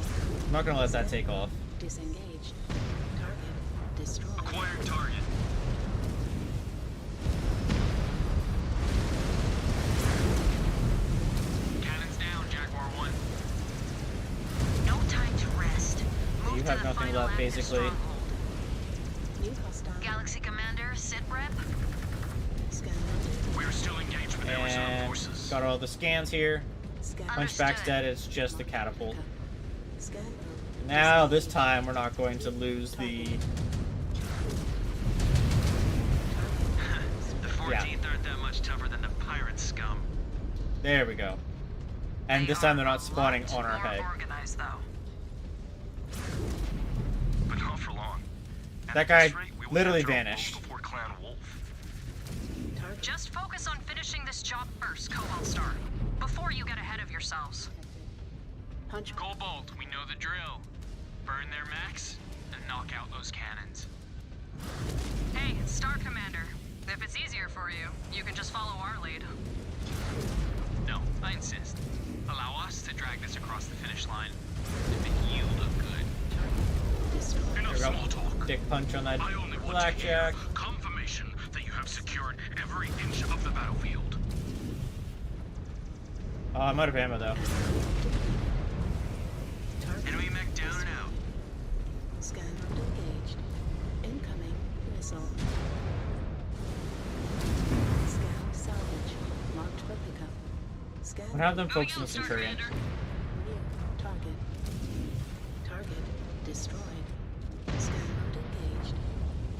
I'm not gonna let that take off. Disengaged. Target destroyed. Acquired target. Cannons down, Jaguar 1. No time to rest. Move You to have the nothing final left, active basically. stronghold. New hostile. Galaxy Commander, sit rep. Scan We are still engaged with their reserve And forces. got all the scans here. Scan. Hunchback's dead, it's just the catapult. Scan. Now, this time, we're not going to lose the... The 14th aren't that much tougher than the pirate scum. There we go. And this time they're not spawning on our head. Organized, though. But not for long. That guy literally vanished. Before Clan Wolf. Just focus on finishing this job first, Cobalt Star. Before you get ahead of yourselves. Punch. Cobalt, we know the drill. Burn their mechs and knock out those cannons. Hey, Star Commander. If it's easier for you, you can just follow our lead. No, I insist. Allow us to drag this across the finish line to make you look good. There Enough we go. small talk. Dick punch on that I only want blackjack. to hear confirmation that you have secured every inch of the battlefield. Oh, I'm out of ammo though. Enemy mech down and out. Scan mode engaged. Incoming missile. Scan salvage. Marked for pickup. Scan. We'll have them focus on the Centurion. New target. Target destroyed. Scan mode engaged.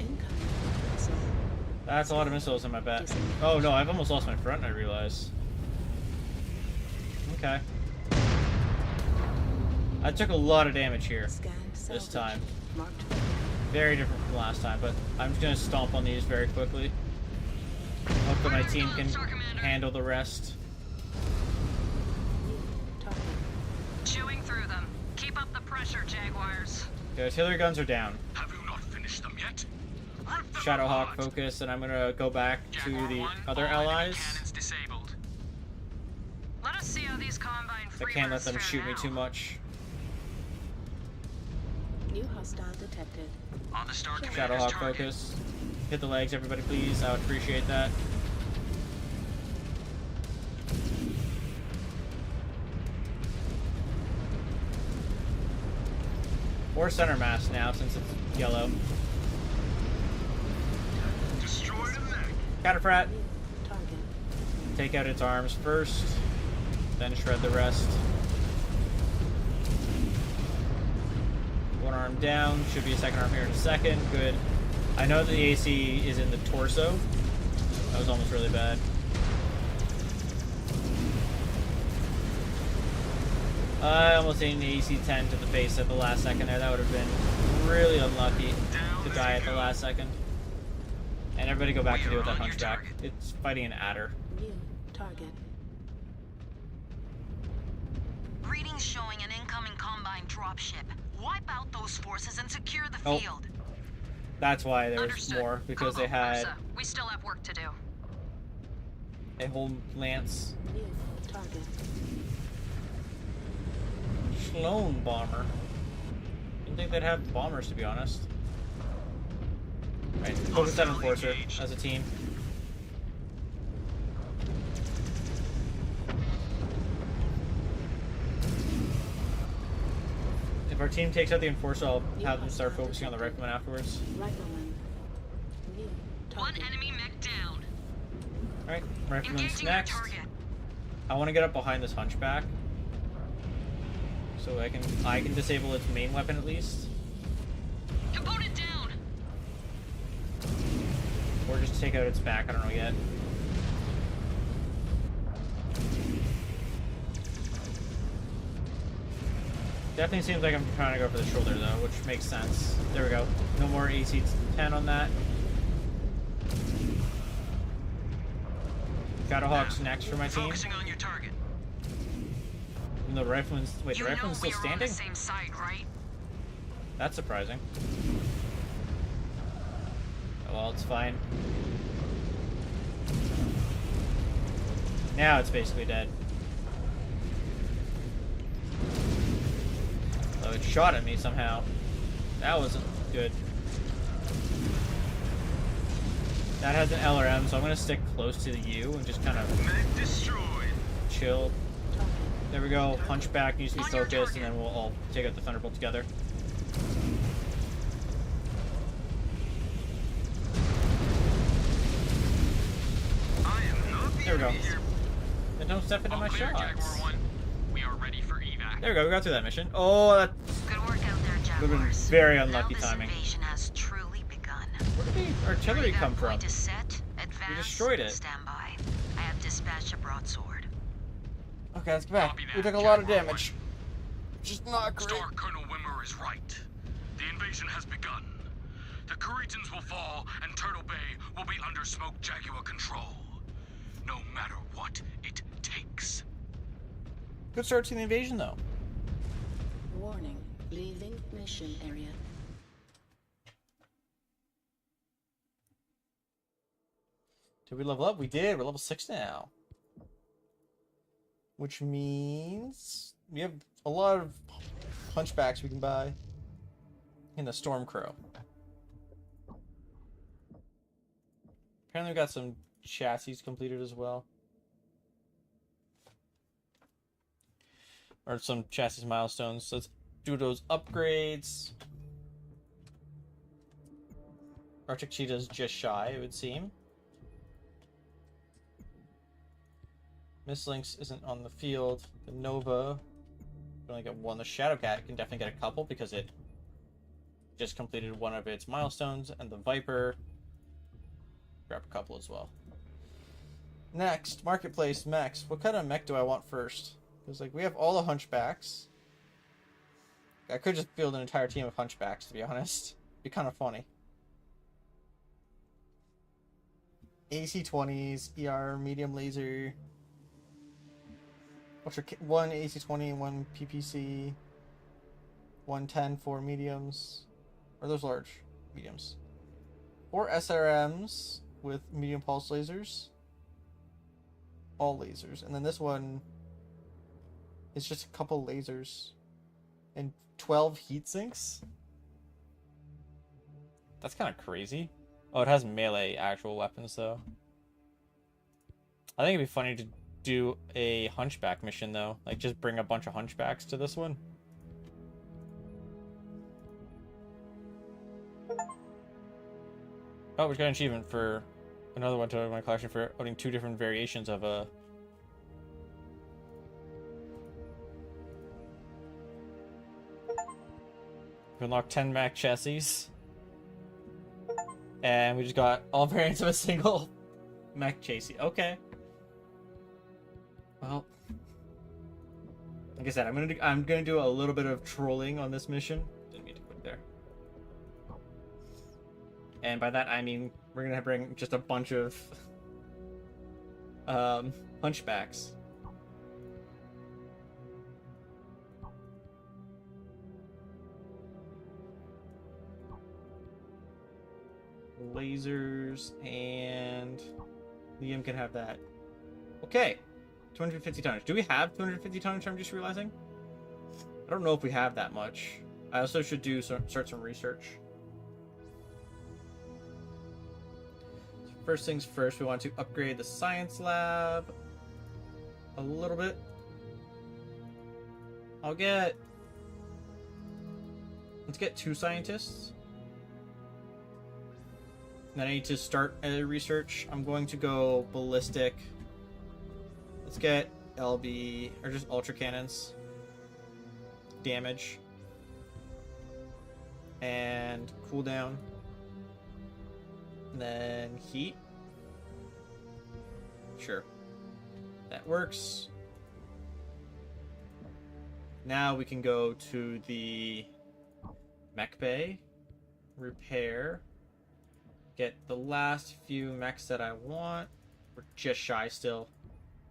Incoming missile. That's a lot of missiles in my back. Oh no, I've almost lost my front, I realize. Okay. I took a lot of damage here this time. Marked. Very different from last time, but I'm just gonna stomp on these very quickly. Hope that my team can handle the rest. Chewing through them. Keep up the pressure, Jaguars. Okay, artillery guns are down. Have you not finished them yet? Shadowhawk focus, and I'm gonna go back to the other allies. Cannons disabled. Let us see how these Combine I free can't let birds them turn shoot me out. too much. New hostile detected. On the Star Commander's Shadowhawk target. focus. Hit the legs, everybody, please. I would appreciate that. Or center mass now, since it's yellow. Destroyed a mech. Cataprat. Target. Take out its arms first, then shred the rest. One arm down. Should be a second arm here in a second. Good. I know that the AC is in the torso. That was almost really bad. I almost aimed the AC-10 to the face at the last second there. That would have been really unlucky to die at the last second. And everybody go back to deal with that hunchback. It's fighting an adder. New target. Readings showing an incoming Combine dropship. Wipe out those forces and secure the Oh. field. That's why there was Understood. more, because they Cobalt, had Ursa, we still have work to do. a whole lance. New target. Sloan bomber. Didn't think they'd have bombers, to be honest. Right, focus that enforcer as a team. If our team takes out the enforcer, I'll have them start focusing on the rifleman afterwards. Rifleman. New One target. enemy mech down. Alright, rifleman's Engaging your next. target. I want to get up behind this hunchback, so I can disable its main weapon at least, Component down. or just take out its back. I don't know yet. Definitely seems like I'm trying to go for the shoulder though, which makes sense. There we go. No more AC 10 on that. Shadowhawk's next for my team. Focusing on your target. And the rifleman's wait, the rifleman's still we are on standing? the same side, right? That's surprising. Oh, well, it's fine. Now it's basically dead. Oh, it shot at me somehow. That wasn't good. That has an LRM, so I'm gonna stick close to the U and just kind of chill. There we go. Hunchback needs to be focused, and then we'll all take out the Thunderbolt together. There we go. And don't step into my shots. Jaguar 1. We are ready for evac. There we go. We got through that mission. Oh, that Good work out there, would have been Jaguars. very unlucky Now this timing. invasion has truly begun. Where did the artillery come from? Point is set, advance, We destroyed it. stand by. I have dispatched a broadsword. Okay, let's get back. Copy We that, took a lot of Jaguar damage. Just not great. Star Colonel Wimmer is right. The invasion has begun. The Kuritans will fall, and Turtle Bay will be under Smoke Jaguar control. No matter what it takes. Good start to the invasion, though. Warning. Leaving mission area. Did we level up? We did. We're level 6 now. Which means we have a lot of hunchbacks we can buy. And the Stormcrow. Apparently we got some chassis completed as well. Or some chassis milestones. So let's do those upgrades. Arctic Cheetah's just shy, it would seem. Miss Lynx isn't on the field. The Nova can only get one. The Shadowcat can definitely get a couple because it just completed one of its milestones. And the Viper, grab a couple as well. Next, Marketplace Mechs. What kind of mech do I want first? Because like we have all the hunchbacks. I could just build an entire team of hunchbacks, to be honest. Be kind of funny. AC-20s, ER, medium laser. One AC-20, one PPC. 110 for mediums. Or those large mediums. 4 SRMs with medium pulse lasers. All lasers. And then this one is just a couple lasers. And 12 heat sinks? That's kind of crazy. Oh, it has melee actual weapons, though. I think it'd be funny to do a hunchback mission, though. Like, just bring a bunch of hunchbacks to this one. Oh, we got an achievement for another one to my collection for owning 2 different variations of a... We unlocked 10 Mech chassis. And we just got all variants of a single Mech chassis. Okay. Well, like I said, I'm gonna do a little bit of trolling on this mission. Didn't mean to click there. And by that I mean we're gonna bring just a bunch of hunchbacks. Lasers, and Liam can have that. Okay, 250 tonnage. Do we have 250 tonnage? I'm just realizing. I don't know if we have that much. I also should start some research. So first things first, we want to upgrade the science lab a little bit. Let's get 2 scientists. Then I need to start a research. I'm going to go ballistic. Let's get LB, or just ultra cannons. Damage. And cooldown. And then heat. Sure. That works. Now we can go to the mech bay, repair, get the last few mechs that I want. We're just shy still.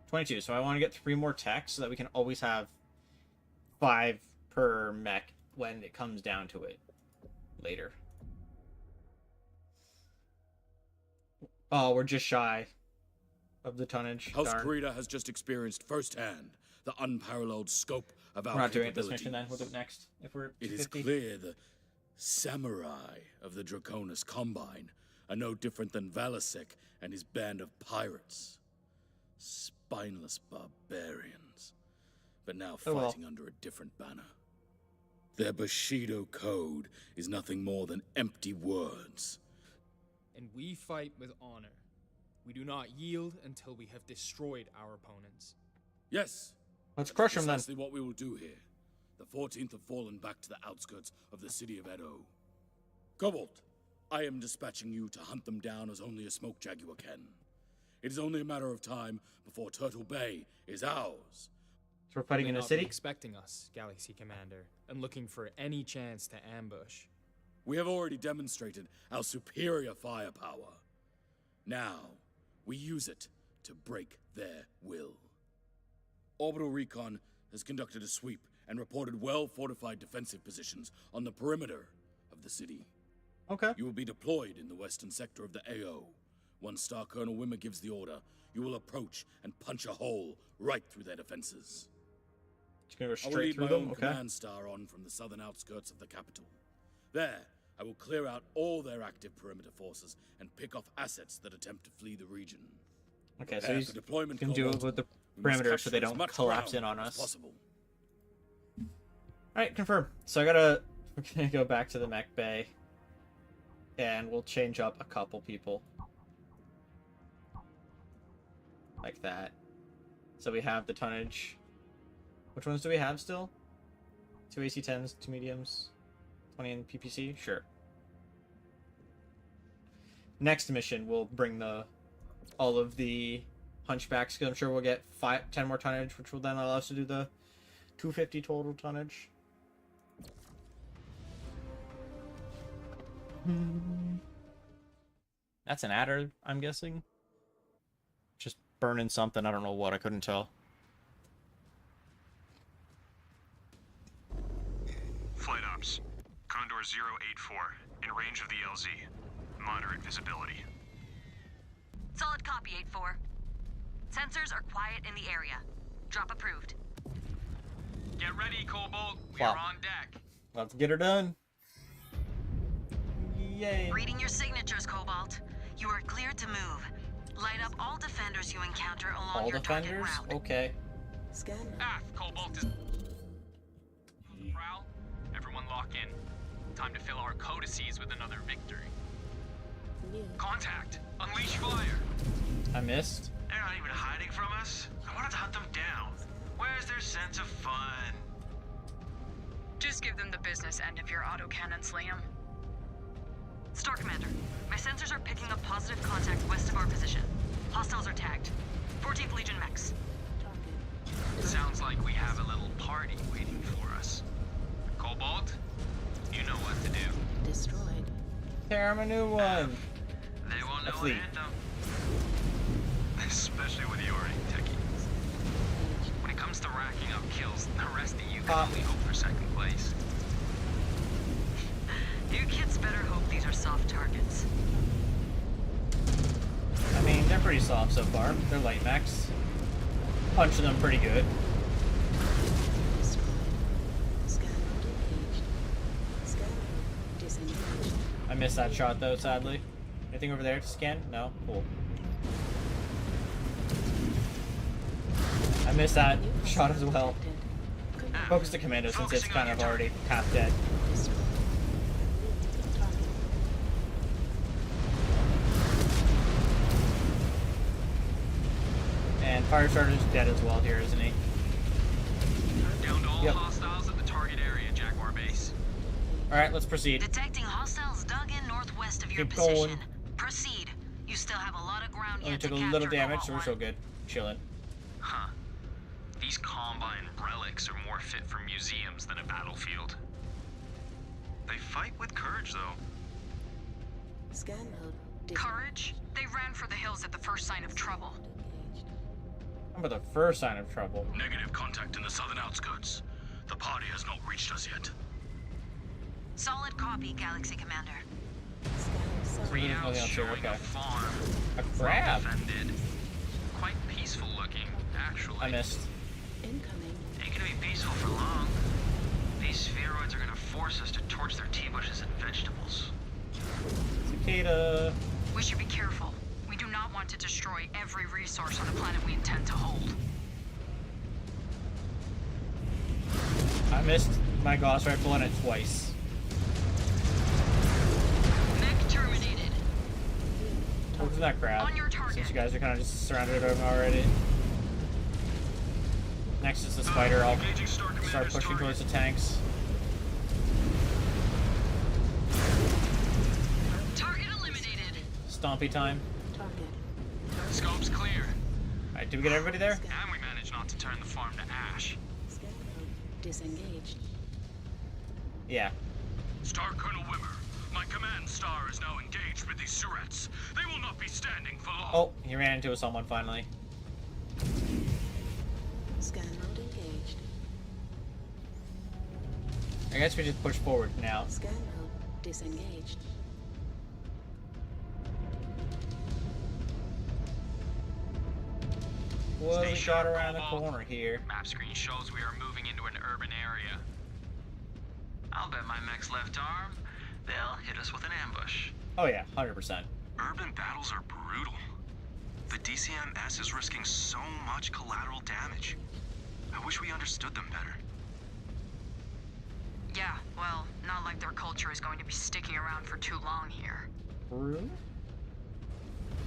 22, so I want to get 3 more techs so that we can always have 5 per mech when it comes down to it later. Oh, we're just shy of the tonnage. House Darn. Kurita has just experienced firsthand the unparalleled scope of our We're not doing it this capabilities. mission then. We'll do it next. If we're It is 250. clear the samurai of the Draconis Combine are no different than Valasek and his band of pirates. Spineless barbarians, but now Oh, well. fighting under a different banner. Their Bushido code is nothing more than empty words. And we fight with honor. We do not yield until we have destroyed our opponents. Yes. Let's crush them then. Precisely what we will do here. The 14th have fallen back to the outskirts of the city of Edo. Cobalt, I am dispatching you to hunt them down as only a smoke Jaguar can. It is only a matter of time before Turtle Bay is ours. So we're fighting They in a not city? be expecting us, Galaxy Commander, and looking for any chance to ambush. We have already demonstrated our superior firepower. Now, we use it to break their will. Orbital Recon has conducted a sweep and reported well-fortified defensive positions on the perimeter of the city. Okay. You will be deployed in the western sector of the AO. Once Star Colonel Wimmer gives the order, you will approach and punch a hole right through their defenses. Just gonna go I will straight lead through my them? own Okay. command star on from the southern outskirts of the capital. There, I will clear out all their active perimeter forces and pick off assets that attempt to flee the region. Okay, so Prepare he's for deployment, gonna do it Cobalt. with the We must perimeter so capture they as don't much collapse ground in on as us. possible. Alright, confirm. So we're gonna go back to the mech bay. And we'll change up a couple people. Like that. So we have the tonnage. Which ones do we have still? 2 AC-10s, 2 mediums, 20 in PPC? Sure. Next mission, we'll bring all of the hunchbacks, because I'm sure we'll get 10 more tonnage, which will then allow us to do the 250 total tonnage. That's an adder, I'm guessing. Just burning something, I don't know what, I couldn't tell. Flight ops. Condor 084. In range of the LZ. Moderate visibility. Solid copy, 8-4. Sensors are quiet in the area. Drop approved. Get ready, Cobalt. We Wow. are on deck. Let's get her done. Yay. Reading your signatures, Cobalt. You are cleared to move. Light up all defenders you encounter along All your target defenders? route. Okay. Scan. Aft, Cobalt is... Prowl. Everyone lock in. Time to fill our codices with another victory. New. Contact. Unleash fire. I missed. They're not even hiding from us. I wanted to hunt them down. Where's their sense of fun? Just give them the business end of your autocannons, Liam. Star Commander, my sensors are picking up positive contact west of our position. Hostiles are tagged. 14th Legion mechs. Sounds like we have a little party waiting for us. Cobalt, you know what to do. Destroyed. Tear him a new one. They won't know A what fleet. hit them. Especially with your techie. When it comes to racking up kills, the rest of you can only hope for second place. You kids better hope these are soft targets. I mean, they're pretty soft so far. They're light mechs. Punching them pretty good. Destroyed. Scan mode engaged. Scan mode disengaged. I missed that shot though, sadly. Anything over there to scan? No? Cool. I missed that shot as well. Focus the commando since it's kind of already half dead. And Firestarter's dead as well here, isn't he? Down to all Yep. hostiles at the target area, Jaguar base. Alright, let's proceed. Detecting hostiles dug in northwest of your Keep position. going. Proceed. You still have a lot of ground Only yet took to a capture. little damage, Cobalt so we're One. so good. Chilling. Huh. The These Combine relics are more fit for museums than a battlefield. They fight with courage, though. Scan mode. Courage? They ran for the hills at the first sign of trouble. How about the first sign of trouble? Negative contact in the southern outskirts. The party has not reached us yet. Solid copy, Galaxy Commander. Nothing else here, Showing okay. a farm. A crab. Well defended. Quite peaceful looking, actually. I missed. Incoming. Ain't gonna be peaceful for long. These spheroids are gonna force us to torch their tea bushes and vegetables. Cicada. We should be careful. We do not want to destroy every resource on the planet we intend to hold. I missed my Gauss rifle on it twice. Mech terminated. What's that crab? On your target. Since you guys are kind of just surrounded over already. Next is the spider. I'll start pushing towards the tanks. Target eliminated. Stompy time. Target. Scope's clear. Alright, did we get everybody there? And we managed not to turn the farm to ash. Scan mode. Disengaged. Yeah. Star Colonel Wimmer, my command star is now engaged with these Surats. They will not be standing for long. Oh, he ran into someone finally. Scan mode engaged. I guess we just push forward now. Scan mode disengaged. What Stay we sharp, got around the Cobalt. corner here? Map screen shows we are moving into an urban area. I'll bet my mech's left arm, they'll hit us with an ambush. Oh yeah, 100%. Urban battles are brutal. The DCMS is risking so much collateral damage. I wish we understood them better. Yeah, well, not like their culture is going to be sticking around for too long here. Really?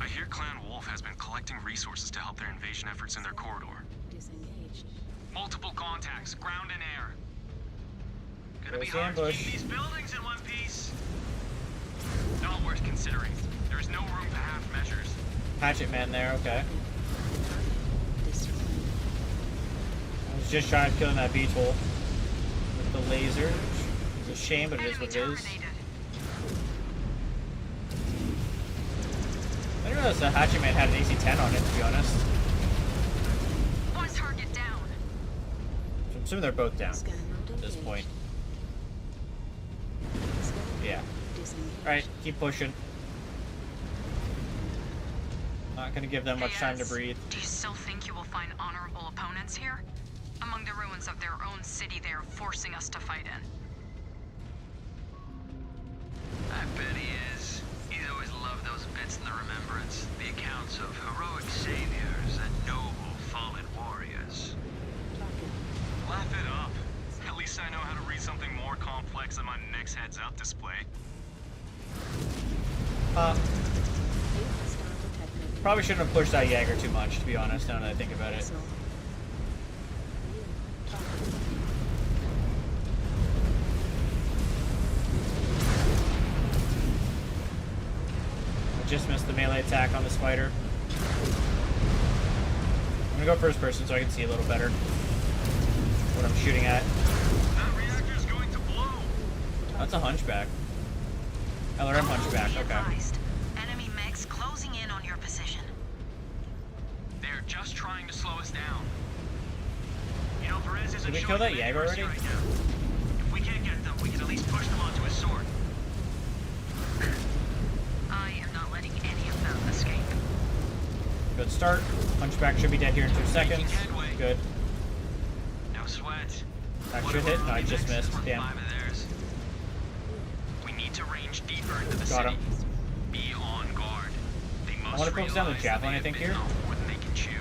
I hear Clan Wolf has been collecting resources to help their invasion efforts in their corridor. Disengaged. Multiple contacts, ground and air. Gonna be There's the hard to ambush. keep these buildings in one piece. Not worth considering. There is no room for half measures. Hatchet man there, okay. Destroyed. I was just trying to kill that beetle with the laser. It's a shame, but it is what it is. I didn't realize the hatchet man had an AC-10 on it, to be honest. One target down. So I'm assuming they're both down Scan mode at this engaged. point. Scan mode Yeah. disengaged. Alright, keep pushing. Not gonna give them much time to breathe. Do you still think you will find honorable opponents here? Among the ruins of their own city they are forcing us to fight in. I bet he is. He's always loved those bits in the Remembrance. The accounts of heroic saviors and noble fallen warriors. Target. Laugh it up. At least I know how to read something more complex than my next heads-up display. Star detected. Probably shouldn't have pushed that Jaguar too much, to be honest, now that I think about it. Vessel. Target. I just missed the melee attack on the spider. I'm gonna go first person so I can see a little better what I'm shooting at. That reactor's going to blow! That's a hunchback. LRM hunchback, Be okay. advised. Enemy mechs closing in on your position. They're just trying to slow us down. You know, Perez isn't Did we showing kill that them any Jaguar mercy already? right now. If we can't get them, we can at least push them onto his sword. I am not letting any of them escape. Good start. Hunchback should be dead here in 2 seconds. Making headway. Good. No sweat. That One should of hit. our No, I early just mechs is missed. worth Damn. 5 of theirs. We need to range deeper into the Got city. him. Be on guard. They must wanna focus down the realize that javelin, they I think, have been here. off more than they can chew.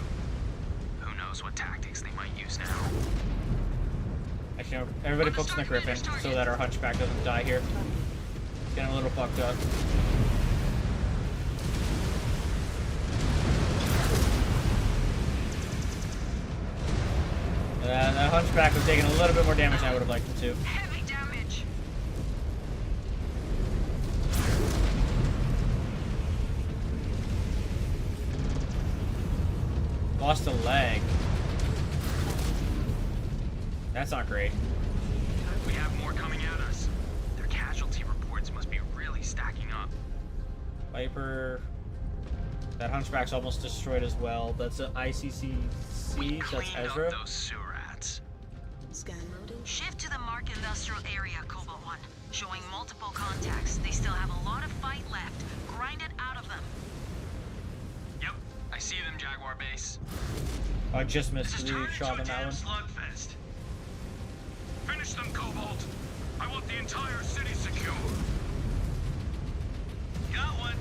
Who knows what tactics they might use now. Actually, no, everybody focus on the Griffin so that our hunchback doesn't die here. Getting a little fucked up. That hunchback was taking a little bit more damage than I would have liked him to. Heavy damage. Lost a leg. That's not great. We have more coming at us. Their casualty reports must be really stacking up. Viper. That Hunchback's almost destroyed as well. That's an ICCC, so that's Ezra. Up those surats. Scan loading. Shift to the Mark Industrial Area, Cobalt 1. Showing multiple contacts. They still have a lot of fight left. Grind it out of them. Yep, I see them, Jaguar base. I just missed This is the turning shot into on a that damn one. slugfest. Finish them, Cobalt. I want the entire city secure. Got one.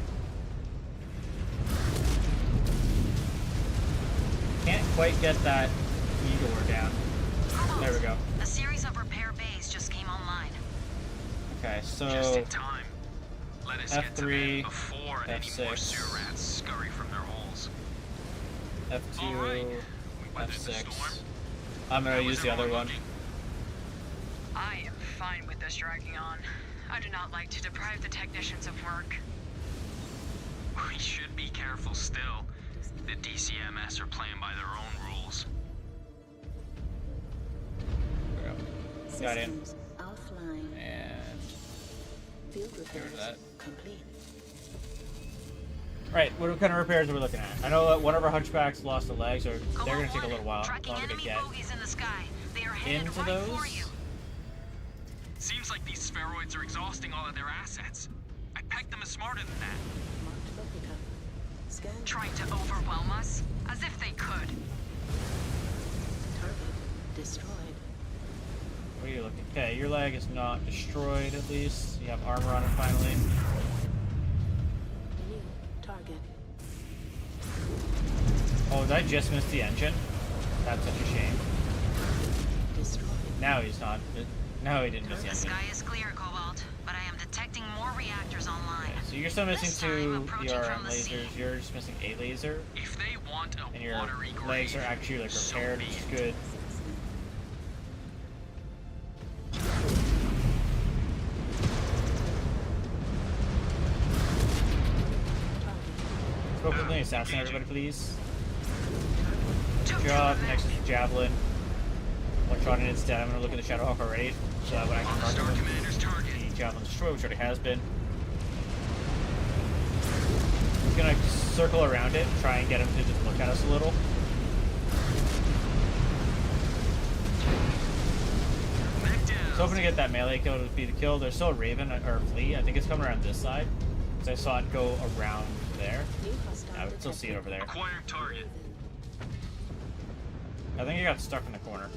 Can't quite get that E-door down. There we go. A series of repair bays just came online. Okay, so Just in time. Let us get to them F3, before any more F6, surats scurry from their holes. F2, All right. We weathered the F6. storm. I'm gonna How use was the other everyone one. looking? I am fine with this dragging on. I do not like to deprive the technicians of work. We should be careful still. The DCMS are playing by their own rules. There we go. Got in. Systems offline. And Field get rid of repairs that. complete. Right, what kind of repairs are we looking at? I know that one of our Hunchbacks lost the legs, or they're Cobalt gonna take a 1, little while tracking longer to enemy get bogies in the sky. They are headed into right those. for you. Seems like these spheroids are exhausting all of their assets. I pegged them as smarter than that. Marked for pickup. Scan. Trying to overwhelm us? As if they could. Target destroyed. What are you looking? Okay, your leg is not destroyed at least. You have armor on it finally. New target. Oh, did I just miss the engine? That's such a shame. Destroyed. Now he's not. No, he didn't miss the The engine. sky is clear, Cobalt, but I am detecting more reactors online. So you're still missing This time, two approaching ERM from the sea. lasers. You're just missing a laser. If they want a And your watery legs grave, are actually like so repaired, be which is it. good. Quickly assassinate everybody, please. Good job. Next is Javelin. One shot in instead. I'm gonna look at the Shadowhawk already, so that when I can mark Star them, Commander's target. the Javelin destroy, which already has been. I'm gonna circle around it, try and get him to just look at us a little. I was hoping to get that melee kill to be the kill. There's still a Raven or a Flea. I think it's coming around this side. Because I saw it go around there. New hostile I would still see it over there. Acquiring target. I think he got stuck in the corner.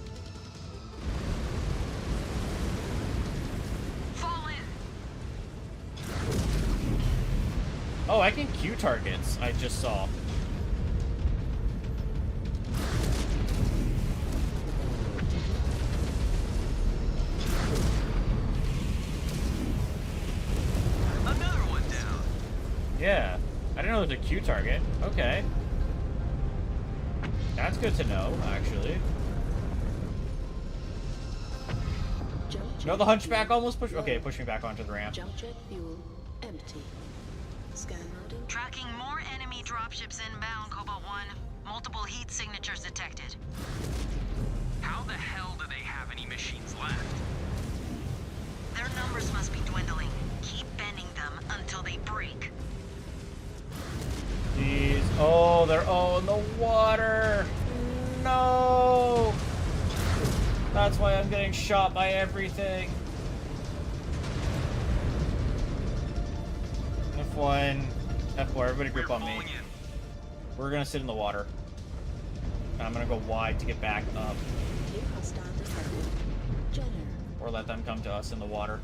Fall in. Oh, I can Q targets. I just saw. Another one down. Yeah. I didn't know there was a Q target. Okay. That's good to know, actually. Jump jet No, the Hunchback fuel almost pushed. Okay, low. push me back onto the ramp. Jump jet fuel empty. Scan loading. Tracking more enemy dropships inbound, Cobalt 1. Multiple heat signatures detected. How the hell do they have any machines left? Their numbers must be dwindling. Keep bending them until they break. Jeez. Oh, they're all in the water. No. That's why I'm getting shot by everything. F1, F4, everybody group on me. We're gonna sit in the water. And I'm gonna go wide to get back up. New hostile detected. Jenner. Or let them come to us in the water.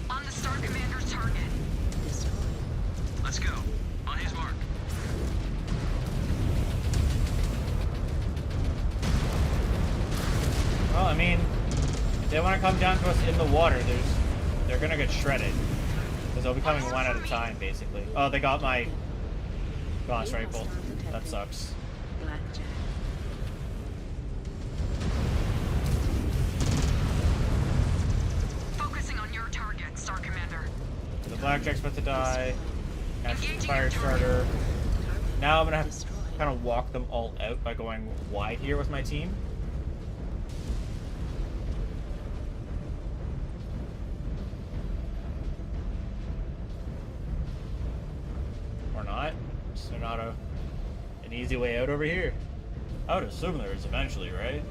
On the Star Commander's target. Destroyed. Let's go. On his mark. Well, I mean, if they want to come down to us in the water, they're gonna get shredded. Because they'll be coming one at a time, basically. Oh, they got my Gauss rifle. That sucks. Blackjack. Focusing on your target, Star Commander. The Blackjack's about to die. That's the fire starter. Now I'm gonna have to kind of walk them all out by going wide here with my team. not an easy way out over here. I would assume there is eventually, right?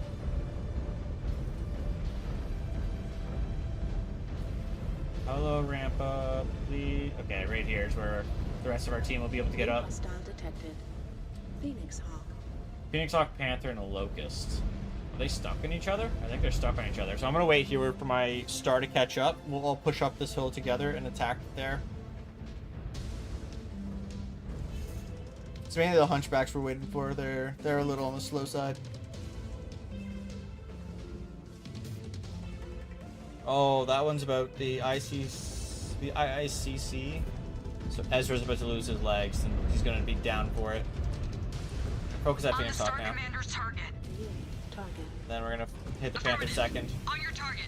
Hello, ramp up, please. Okay, right here is where the rest of our team will be able to get up. Hostile detected. Phoenix Hawk. Phoenix Hawk, Panther, and a Locust. Are they stuck in each other? I think they're stuck on each other. So I'm gonna wait here for my star to catch up. We'll all push up this hill together and attack there. It's mainly the hunchbacks we're waiting for. They're a little on the slow side. Oh, that one's about the IICC. So Ezra's about to lose his legs, and he's gonna be down for it. Focus that Phoenix Hawk now. Target. Then we're gonna hit the Panther second. On your target.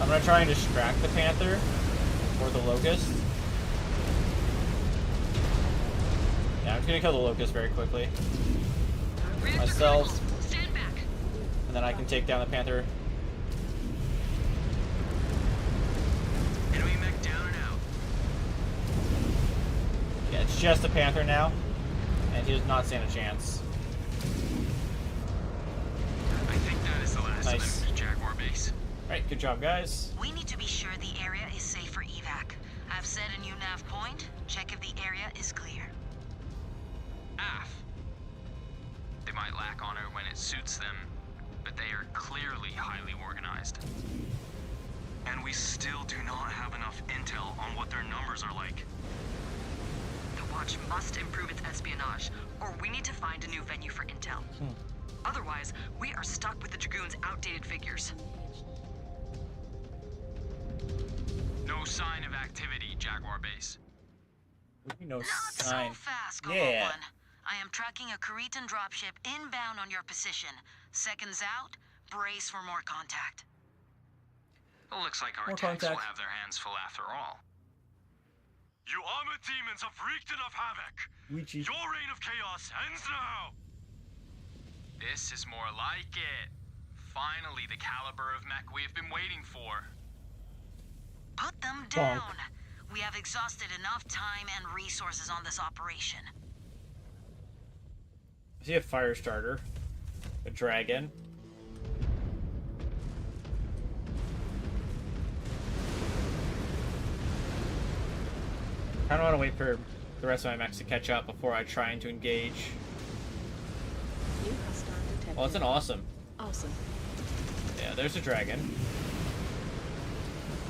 I'm gonna try and distract the Panther or the Locust. Yeah, I'm just gonna kill the Locust very quickly. Myself. Stand back. And then I can take down the Panther. Enemy mech down and out. Yeah, it's just the Panther now. And he does not stand a chance. I think that is the last of them to the Jaguar base. Alright, good job, guys. We need to be sure the area is safe for evac. I've set a new nav point. Check if the area is clear. AF. They might lack honor when it suits them, but they are clearly highly organized. And we still do not have enough intel on what their numbers are like. The Watch must improve its espionage, or we need to find a new venue for intel. Otherwise, we are stuck with the Dragoon's outdated figures. No sign of activity, Jaguar base. No Not sign. so fast, Gold Yeah. One. I am tracking a Cretan dropship inbound on your position. Seconds out, brace for more contact. It looks like our More tanks will contact. have their hands full after all. You armored demons have wreaked enough havoc. Ouija. Your reign of chaos ends now. This is more like it. Finally, the caliber of mech we have been waiting for. Put them down. We have exhausted enough time and resources on this operation. I see a fire starter. A dragon. I don't want to wait for the rest of my mechs to catch up before I try to engage. New hostile detected. Oh, it's an awesome. Awesome. Yeah, there's a dragon.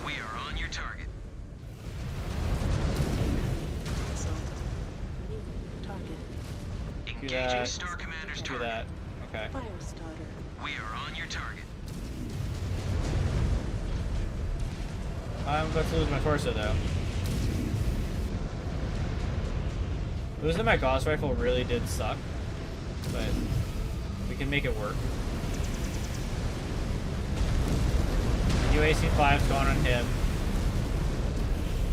We are on your target. New target. Do Engaging that. Star Commander's Do target. that. Okay. Fire starter. We are on your target. I'm about to lose my torso though. Losing my Gauss rifle really did suck, but we can make it work. UAC-5's gone on him.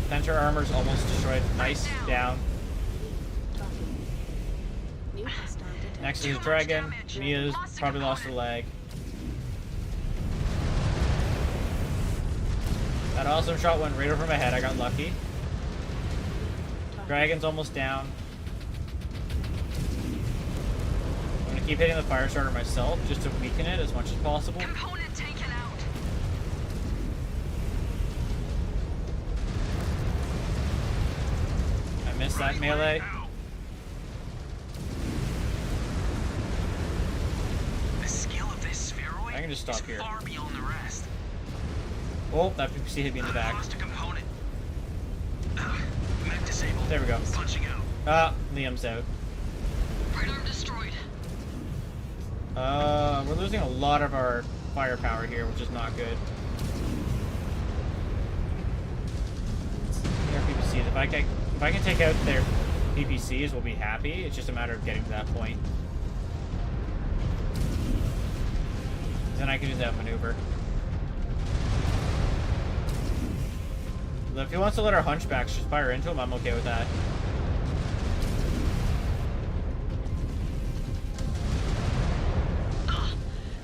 Center armor's almost destroyed. Nice, down. New hostile detected. Next is Dragon. Mia's probably lost a leg. That awesome shot went right over my head. I got lucky. Dragon's almost down. I'm gonna keep hitting the fire starter myself just to weaken it as much as possible. Component taken out. I missed that melee. The skill of this spheroid I can just stop is here. far beyond the rest. Oh, that PPC hit me in the back. Lost a component. Mech disabled. There we go. Punching out. Ah, Liam's out. Right arm destroyed. We're losing a lot of our firepower here, which is not good. Their PPCs. If I can take out their PPCs, we'll be happy. It's just a matter of getting to that point. Then I can do that maneuver. If he wants to let our hunchbacks just fire into him, I'm okay with that.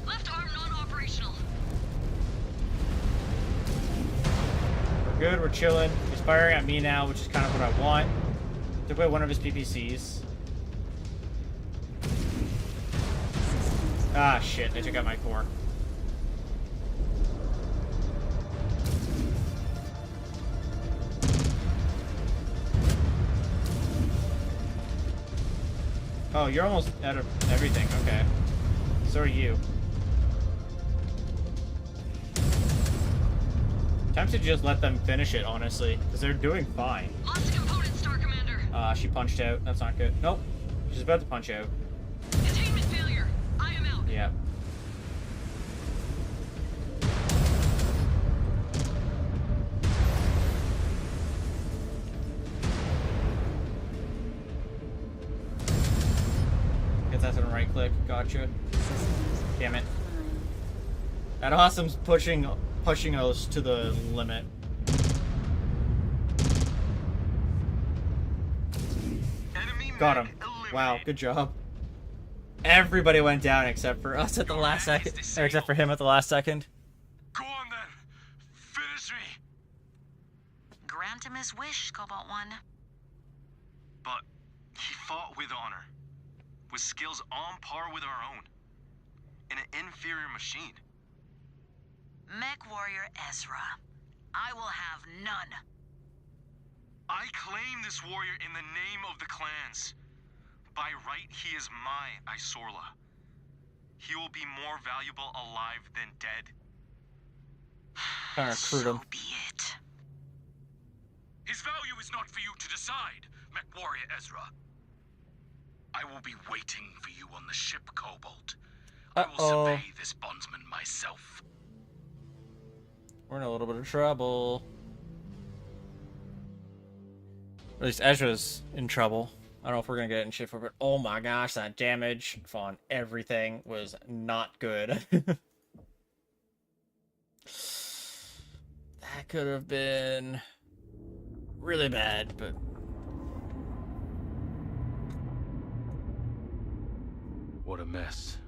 Left arm non-operational. good. We're chilling. He's firing at me now, which is kind of what I want. Took away one of his PPCs. Ah, shit. They took out my core. Oh, you're almost out of everything. Okay. So are you. Time to just let them finish it, honestly, because they're doing fine. Lost component, Star Commander. She punched out. That's not good. Nope. She's about to punch out. Containment failure. I am out. Yeah. Get that to the right click. Gotcha. Damn it. That Awesome's pushing us to the limit. Got him. Wow, good job. Everybody went down except for us at the last second. Or except for him at the last second. Go on then. Finish me. Grant him his wish, Cobalt 1. But he fought with honor, with skills on par with our own, in an inferior machine. Mech Warrior Ezra. I will have none. I claim this warrior in the name of the clans. By right, he is my Isorla. He will be more valuable alive than dead. So be it. His value is not for you to decide, Mech Warrior Ezra. I will be waiting for you on the ship, Cobalt. I will survey this bondsman myself. We're in a little bit of trouble. At least Ezra's in trouble. I don't know if we're gonna get it in shit for it. Oh my gosh, that damage on everything was not good. That could have been really bad, but What a mess.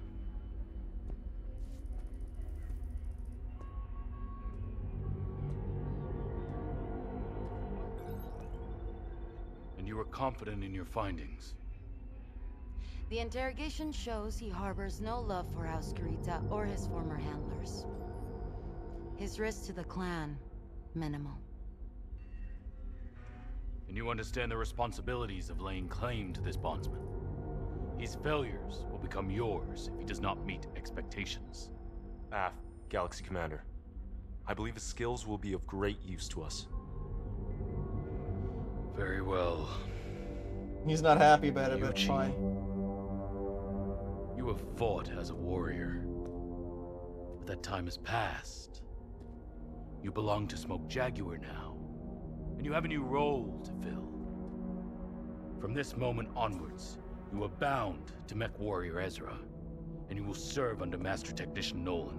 And you were confident in your findings. The interrogation shows he harbors no love for House Kurita or his former handlers. His risk to the clan, minimal. And you understand the responsibilities of laying claim to this bondsman. His failures will become yours if he does not meet expectations. Galaxy Commander. I believe his skills will be of great use to us. Very well. he's not happy about it, but it's fine. You have fought as a warrior. But that time has passed. You belong to Smoke Jaguar now. And you have a new role to fill. From this moment onwards, you are bound to Mech Warrior Ezra, and you will serve under Master Technician Nolan.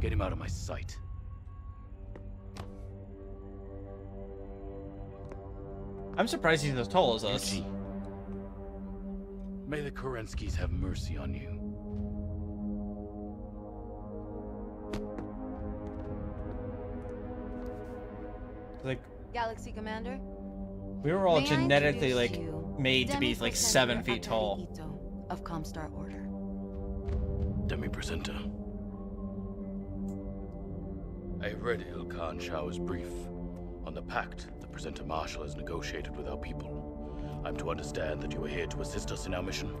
Get him out of my sight. I'm surprised he's as tall as us. Yuji, may the Kerenskys have mercy on you. Like, Galaxy Commander? we were all May I genetically, introduce like, you, made to be, like, 7 feet tall. Ito of Comstar Order. Demi-Presenter. I read Ilkhan Shao's brief on the pact the Presenter Marshal has negotiated with our people. I'm to understand that you are here to assist us in our mission?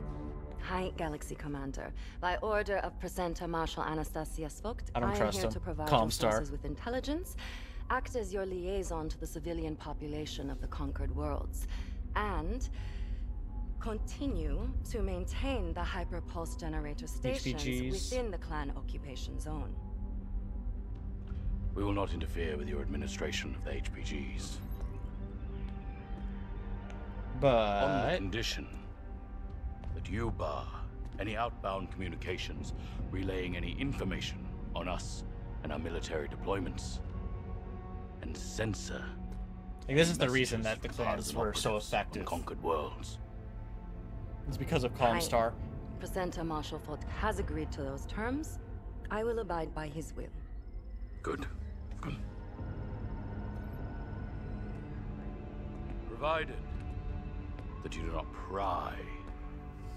Hi, Galaxy Commander. By order of Presenter Marshal Anastasius Vogt, I don't am trust here him. to provide your Comstar. forces with intelligence, act as your liaison to the civilian population of the conquered worlds, and continue to maintain the hyperpulse generator stations HPGs. within the clan occupation zone. We will not interfere with your administration of the HPGs. On the But condition that you bar any outbound communications relaying any information on us and our military deployments, and censor. like, this is the reason that the clans were so effective. Conquered worlds. It's because of Comstar. Presenter Marshal Vogt has agreed to those terms. I will abide by his will. Good. Provided that you do not pry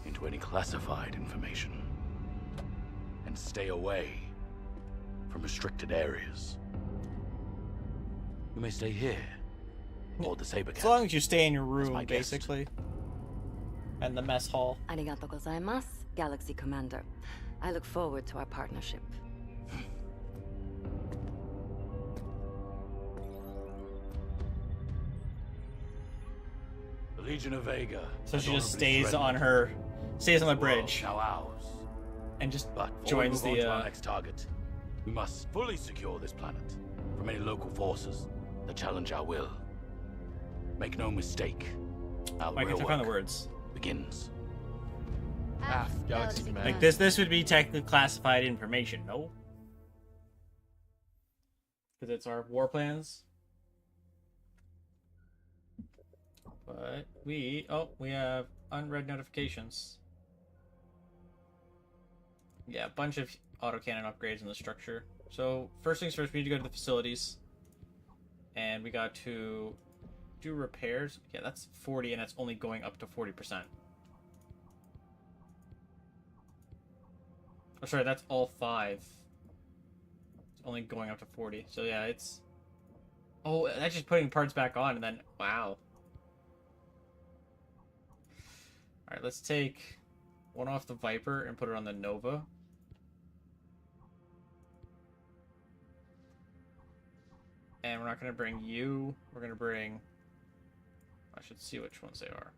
into any classified information and stay away from restricted areas. You may stay here, or the Saber As long as you stay in your room, my guest. basically. And the mess hall. Arigato gozaimasu, Galaxy Commander. I look forward to our partnership. The Legion of Vega. So she has just honorably stays on surrendered. stays on the This world bridge. now ours. And just But before joins we move on the to our next target, we must fully secure this planet from any local forces that challenge our will. Make no mistake, our Mike, I real have to find work the words. begins. Galaxy Commander. Like this would be technically classified information, no? Because it's our war plans. But we have unread notifications. Yeah, a bunch of autocannon upgrades in the structure. So first things first, we need to go to the facilities. And we got to do repairs. Yeah, that's 40 and that's only going up to 40%. Oh, sorry, that's all 5. It's only going up to 40. So yeah, it's... Oh, that's just putting parts back on and then... Wow. Alright, let's take one off the Viper and put it on the Nova. And we're not going to bring you. We're going to bring... I should see which ones they are.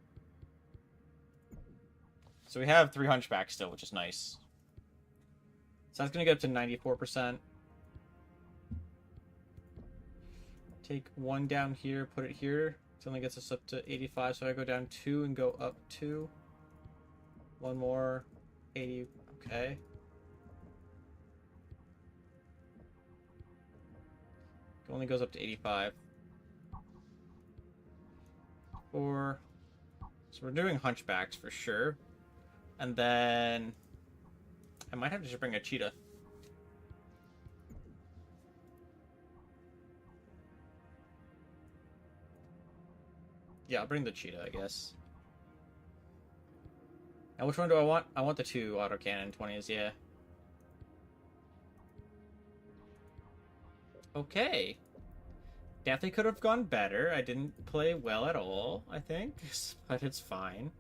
So we have 3 Hunchbacks still, which is nice. So that's going to get up to 94%. Take one down here, put it here. It only gets us up to 85, so I go down 2 and go up 2. One more, 80, okay. It only goes up to 85. 4. So we're doing Hunchbacks for sure. And then... I might have to just bring a cheetah. Yeah, I'll bring the cheetah, I guess. Now, which one do I want? I want the 2 autocannon 20s, yeah. Okay. Definitely could have gone better. I didn't play well at all, I think. But it's fine.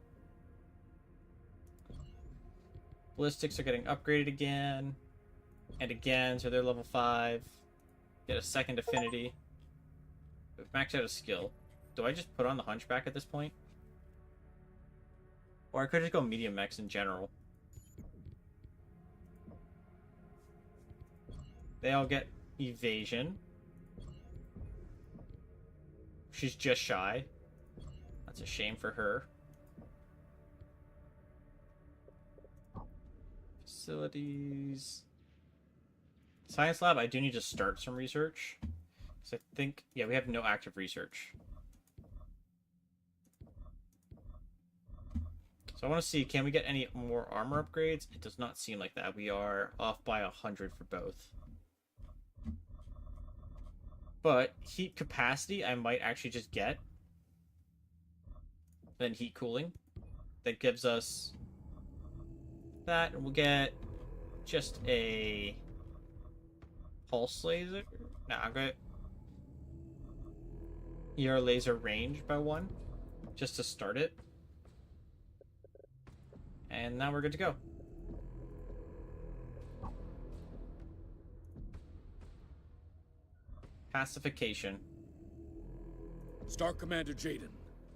Ballistics are getting upgraded again. And again, so they're level 5. Get a second affinity. We've maxed out a skill. Do I just put on the Hunchback at this point? Or I could just go medium mechs in general. They all get evasion. She's just shy. That's a shame for her. Facilities. Science lab, I do need to start some research. Because I think, yeah, we have no active research. So I want to see, can we get any more armor upgrades? It does not seem like that. We are off by 100 for both. But heat capacity, I might actually just get. Then heat cooling. That gives us that, and we'll get just a pulse laser. No, I'm going to your laser range by 1, just to start it. And now we're good to go. Pacification. Star Commander Jaden,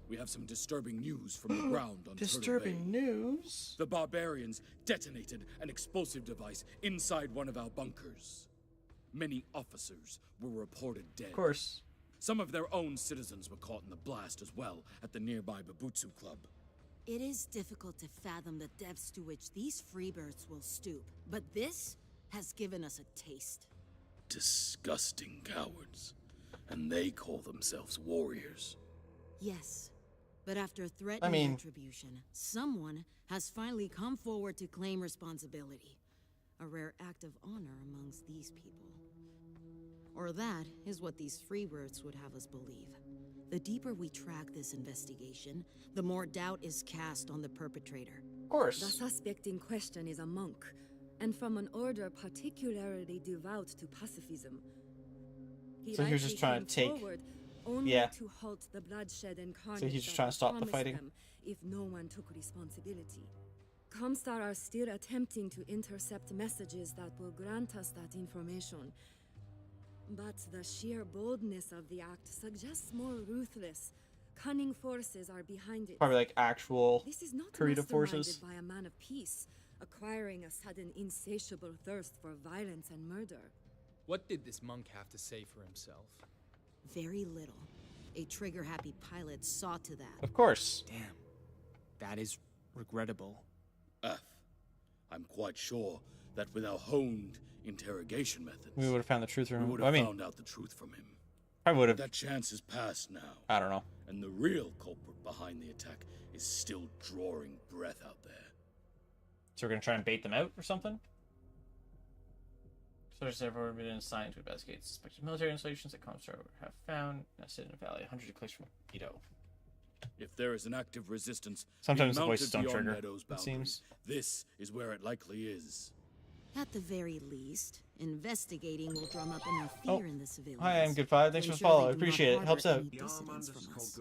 we have some disturbing news from the ground on Disturbing Turtle Bay. news? The barbarians detonated an explosive device inside one of our bunkers. Many officers were reported dead. Of course. Some of their own citizens were caught in the blast as well at the nearby Babutsu Club. It is difficult to fathom the depths to which these freebirds will stoop, but this has given us a taste. Disgusting cowards. And they call themselves warriors. Yes, but after threatening retribution, someone has finally come forward to claim responsibility. A rare act of honor amongst these people. Or that is what these Freebirds would have us believe. The deeper we track this investigation, the more doubt is cast on the perpetrator. Of course. The suspect in question is a monk, and from an order particularly devout to pacifism. So he was just trying to take... only Yeah. to halt the bloodshed and carnage So he's just that trying to was stop the promised fighting? them if no one took responsibility. Comstar are still attempting to intercept messages that will grant us that information. But the sheer boldness of the act suggests more ruthless, cunning forces are behind it. Probably like actual This is not creative forces. by a man of peace, acquiring a sudden insatiable thirst for violence and murder. What did this monk have to say for himself? Very little. A trigger-happy pilot saw to that. Of course. Damn. That is regrettable. I'm quite sure that with our honed interrogation methods, We would have found the truth from we him. would I have mean, found out the truth from him. I would have. That chance is past now. I don't know. And the real culprit behind the attack is still drawing breath out there. So we're gonna try and bait them out or something? Searchers have already been assigned to investigate suspected military installations that Comstar have found nested in a valley 100 clicks from Ito. If there is an active resistance Sometimes being the voices mounted don't beyond trigger, Meadows' it boundaries, seems. this is where it likely is. At the very least, investigating will drum up enough fear in the civilians. Hi, I'm Good Five. Thanks to for the ensure follow. they I do not appreciate it. harbor Helps out. any dissidents from us.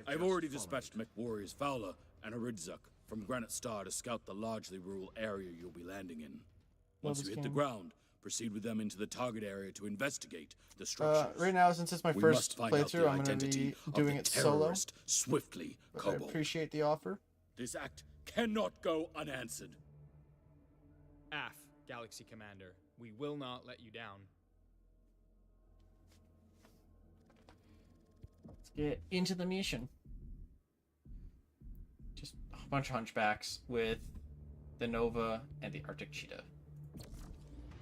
I've already dispatched Mech warriors Fowler and Aridzuk from Granite Star to scout the largely rural area you'll be landing in. Once you hit the ground, proceed with them into the target area to investigate the structures. Right now, since it's my We first must find out playthrough, the I'm going to identity be of doing the it solo. terrorist swiftly, But I Kobold. appreciate the offer. This act cannot go unanswered. AF, Galaxy Commander. We will not let you down. Let's get into the mission. Just a bunch of hunchbacks with the Nova and the Arctic Cheetah.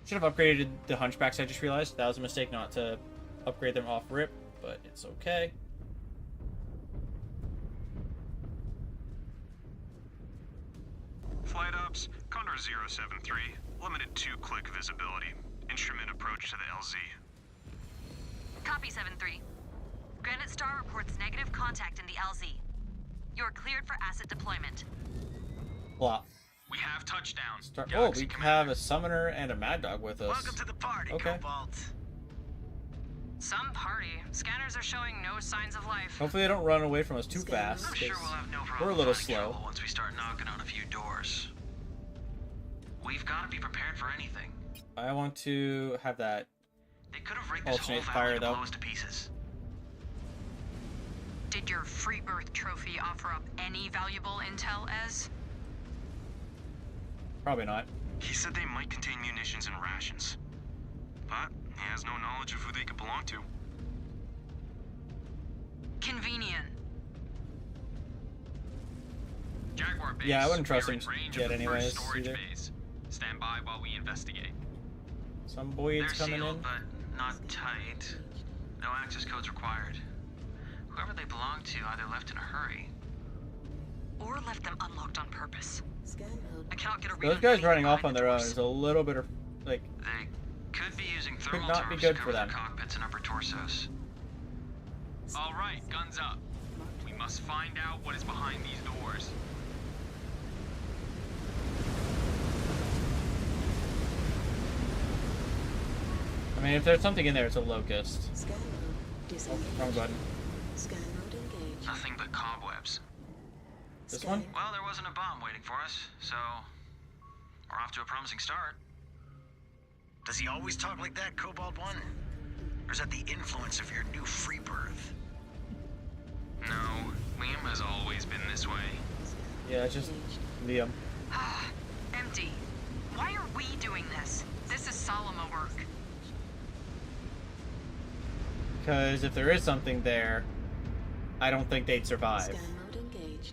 Should have upgraded the hunchbacks, I just realized. That was a mistake not to upgrade them off rip, but it's okay. Flight ops, Condor 073, limited 2-click visibility. Instrument approach to the LZ. Copy 7-3. Granite Star reports negative contact in the LZ. You are cleared for asset deployment. Blah. We have touchdown. Oh, we have a summoner and a mad dog with us. Welcome to the party, Okay. Cobalt. Some party. Scanners are showing no signs of life. Hopefully they don't run away from us too fast. I'm sure 'cause we'll have no we're a problem little finding slow. trouble once we start knocking on a few doors. We've got to be prepared for anything. I want to have that They could have rigged this whole alternate valley fire to though. blow us to pieces. Did your free birth trophy offer up any valuable intel, Ez? Probably not. He said they might contain munitions and rations. But he has no knowledge of who they could belong to. Convenient. Jaguar base. Yeah, I wouldn't trust we are him in range yet of the anyways, first storage either. base. Stand by while we investigate. Some boys They're coming sealed, in. but not tight. No access codes required. Whoever they belong to either left in a hurry. Or left them unlocked on purpose. Scan mode. I cannot get a read Those on guys anything running off behind on the their own doors. is a little bit of like. They could be using Could thermal not be turrets good to for cover their them. cockpits and upper torsos. All right, guns up. We must find out what is behind these doors. I mean, if there's something in there, it's a locust. Scan mode. Oh, Disengage. wrong button. Scan mode engaged. Nothing but cobwebs. This one? Well, there wasn't a bomb waiting for us, so we're off to a promising start. Does he always talk like that, Cobalt One? Or is that the influence of your new free birth? No, Liam has always been this way. Yeah, it's just Liam. Empty. Why are we doing this? This is Solomon work. Because if there is something there, I don't think they'd survive. Scan mode engaged.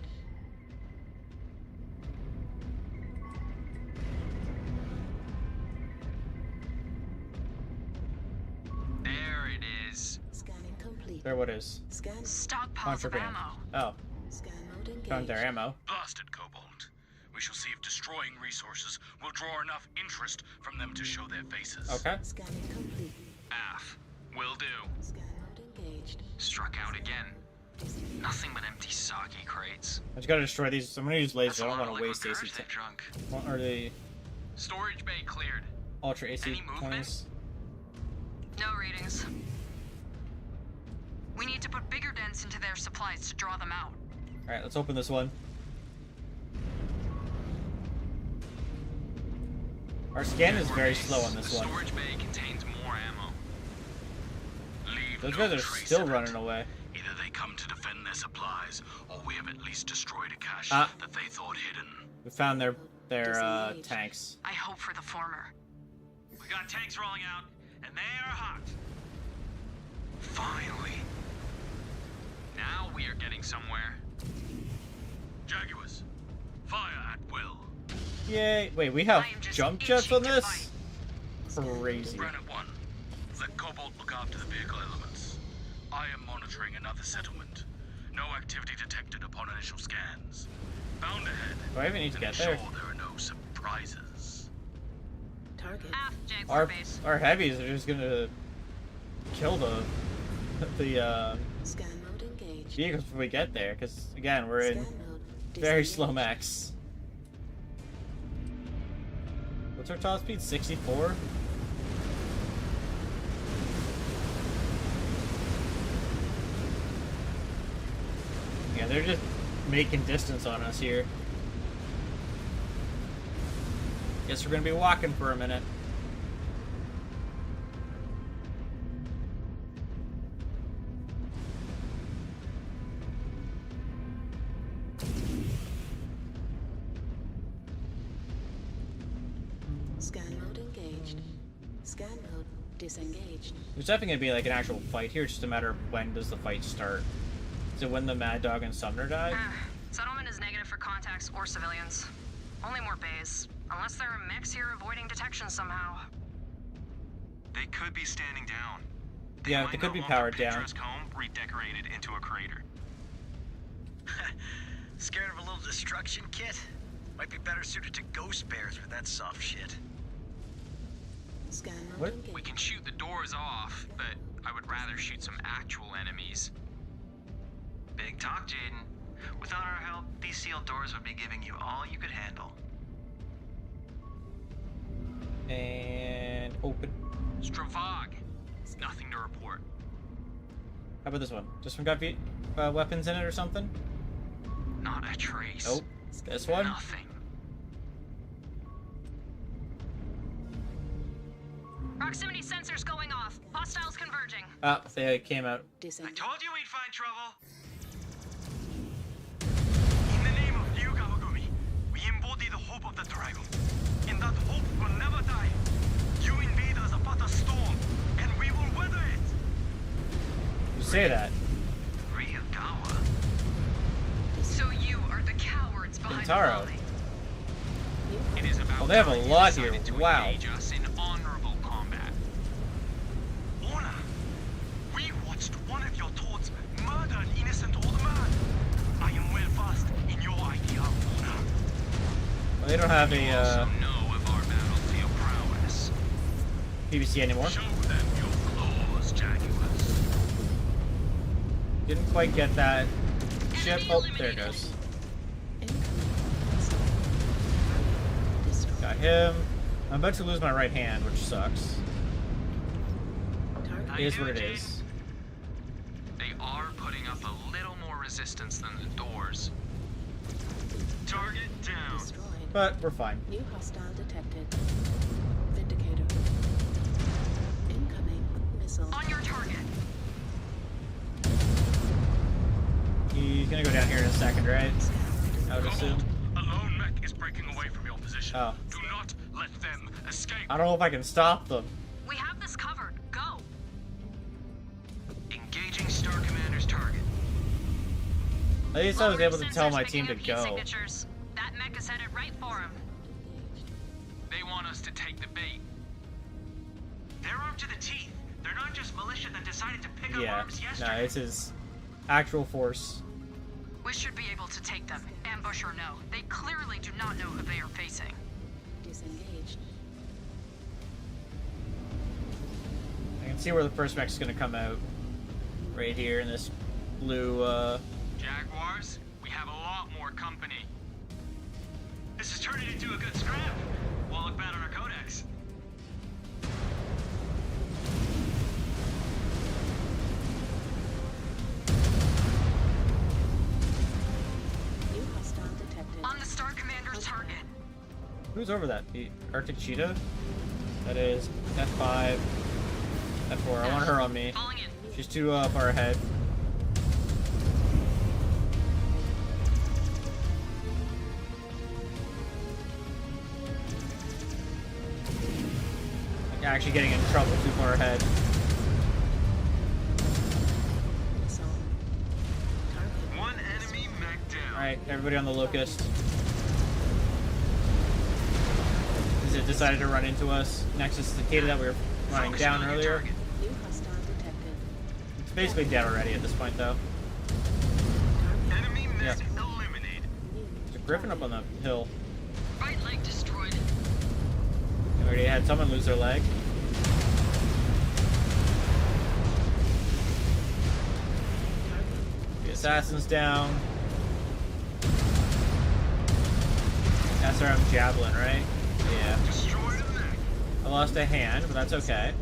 There it is. Scanning complete. There, what is? Scan. Stockpiles of Contraband. ammo. Oh, Scan mode engaged. found their ammo. Blasted, Cobalt. We shall see if destroying resources will draw enough interest from them to show their faces. Okay. Scanning complete. AF. Will do. Scan mode engaged. Struck out again. Nothing but empty sake crates. I just gotta destroy these. I'm gonna use lasers. That's a I don't lot want of to waste liquid AC. courage they've drunk. Are they Storage bay cleared. ultra AC Any movement? 20s? No readings. We need to put bigger dents into their supplies to draw them out. All right, let's open this one. Our scan is very slow on this one. Storage bay contains more ammo. Leave Those no guys are trace still of it. running away. Either they come to defend their supplies, or we have at least destroyed a cache Ah. that they thought hidden. We found their tanks. I hope for the former. We got tanks rolling out, and they are hot. Finally. Now we are getting somewhere. Jaguars, fire at will. Yay! Wait, we have I am just jump jets on itching to this? Crazy. Granite 1, let Cobalt look after the vehicle elements. I am monitoring another settlement. No activity detected upon initial scans. Bound ahead. Do I even need to and get there? ensure there are no surprises. Target. Aft Jaguar base. Our heavies are just gonna kill the Scan mode engaged. vehicles before we get there, because again we're in Scan mode very disengaged. slow max. What's our top speed? 64? Yeah, they're just making distance on us here. Guess we're gonna be walking for a minute. Scan mode engaged. Scan mode disengaged. There's definitely gonna be like an actual fight here, just a matter of when does the fight start. Is it when the Mad Dog and Sumner die? Settlement is negative for contacts or civilians. Only more bays. Unless there are mechs here avoiding detection somehow. They could be standing down. Yeah, might they could not be want their powered down. picturesque home redecorated into a crater. Scared of a little destruction, kit? Might be better suited to ghost bears with that soft shit. Scan mode What? engaged. We can shoot the doors off, but I would rather shoot some actual enemies. Big talk, Jaden. Without our help, these sealed doors would be giving you all you could handle. And open. Stravog. Nothing to report. How about this one? This one got weapons in it or something? Not a trace. Nope. This one? Nothing. Proximity sensors going off. Hostiles converging. Ah, they came out. I told you we'd find trouble. In the name of Liu Kawagumi, we embody the hope of the dragon. And that hope will never die. You invaders are but a storm, and we will weather it. You say that. Ryugawa. So you are the cowards behind Bintaro. the volley. It is about Oh, they have a time you lot here. decided to Wow. engage us in honorable combat. Honor. We watched one of your toads murder an innocent old man. I am well versed in your idea of honor. Well, they don't have You a also know of our battlefield prowess. PVC anymore. Show them your claws, Jaguars. Didn't quite get that ship. Oh, there it goes. Got him. I'm about to lose my right hand, which sucks. It is what it is. They are putting up a little more resistance than the doors. Target down. Destroyed. But we're fine. New hostile detected. Vindicator. Incoming missile. On your target. He's gonna go down here in a second, right? I would assume. A lone mech is breaking away from your position. Oh. Do not let them escape. I don't know if I can stop them. We have this covered. Go. Engaging Star Commander's target. At least I was Lowering able to tell sensors my team to picking up heat go. signatures. That mech is headed right for him. They want us to take the bait. They're armed to the teeth. They're not just militia that decided to pick up Yeah. arms No, yesterday. it's his actual force. We should be able to take them, ambush or no. They clearly do not know who they are facing. Disengaged. I can can see where the first mech's gonna come out. Right here in this blue, Jaguars, we have a lot more company. This is turning into a good scrap. Won't look bad on our codex. New hostile detected. On the Star Commander's target. Who's over that? The Arctic Cheetah? That is F5, F4. I want her on me. She's too far ahead. I'm actually getting in trouble too far ahead. One enemy mech down. Alright, everybody on the Locust. It decided to run into us. Next is the cicada that we were running down earlier. New hostile detected. It's basically dead already at this point, though. Enemy mech Yeah. eliminated. There's a griffin up on the hill. Right leg destroyed. We already had someone lose their leg. The assassin's down. SRM javelin, right? Yeah. I lost a hand, but that's okay.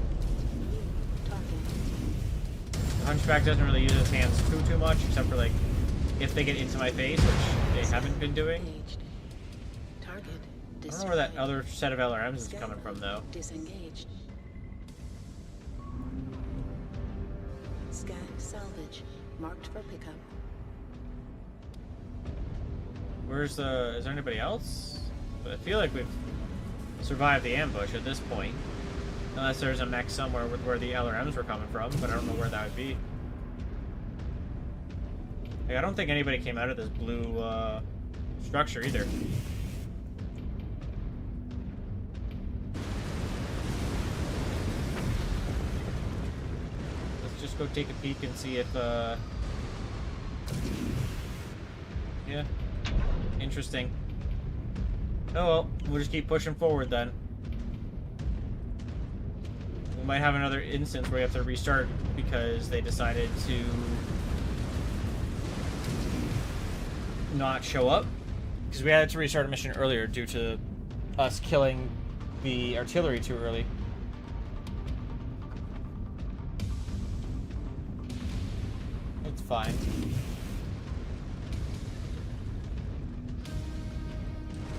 The Hunchback doesn't really use his hands too much, except for like if they get into my face, which they haven't been doing. Target I don't know where that other set of LRMs is coming from, though. disengaged. Scan salvage marked for pickup. Where's the... is there anybody else? But I feel like we've survived the ambush at this point. Unless there's a mech somewhere with where the LRMs were coming from, but I don't know where that would be. Like, I don't think anybody came out of this blue structure either. Let's just go take a peek and see if yeah. Interesting. Oh well, we'll just keep pushing forward then. We might have another instance where we have to restart because they decided to not show up. Because we had to restart a mission earlier due to us killing the artillery too early. It's fine.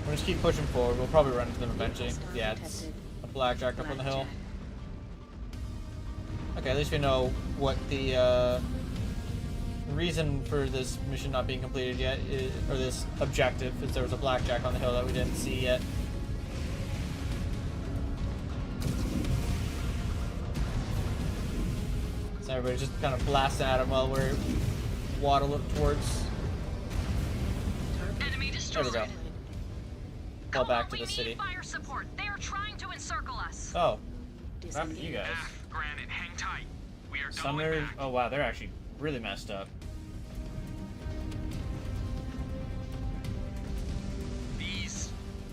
We'll just keep pushing forward. We'll probably run into them eventually. Yeah, it's a blackjack up on the hill. Okay, at least we know what the reason for this mission not being completed yet, is, or this objective, is there was a blackjack on the hill that we didn't see yet. So everybody's just kind of blasting at him while we're waddling towards. Enemy There we destroyed. go. Fall back to the city. Fire support. They are trying to encircle us. Oh, what happened to you guys? Granite, hang tight. We are Sumner. Oh wow, they're actually really messed up. These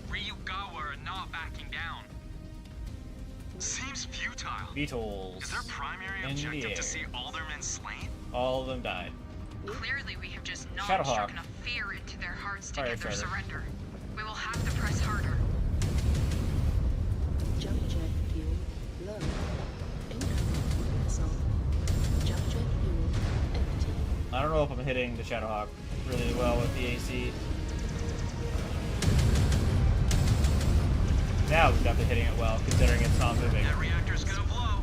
Ryugawa are not backing down. Seems futile. Beetles. Is their primary in the objective air. to see all their men slain? All of them died. Clearly, we have just not Shadowhawk. struck enough fear into their hearts to Fire get their Strider. surrender. We will have to press harder. Jump jet fuel low. Incoming missile. Jump jet fuel empty. I don't know if I'm hitting the Shadowhawk really well with the AC. Now we've got to hitting it well, considering it's not moving. That reactor's gonna blow.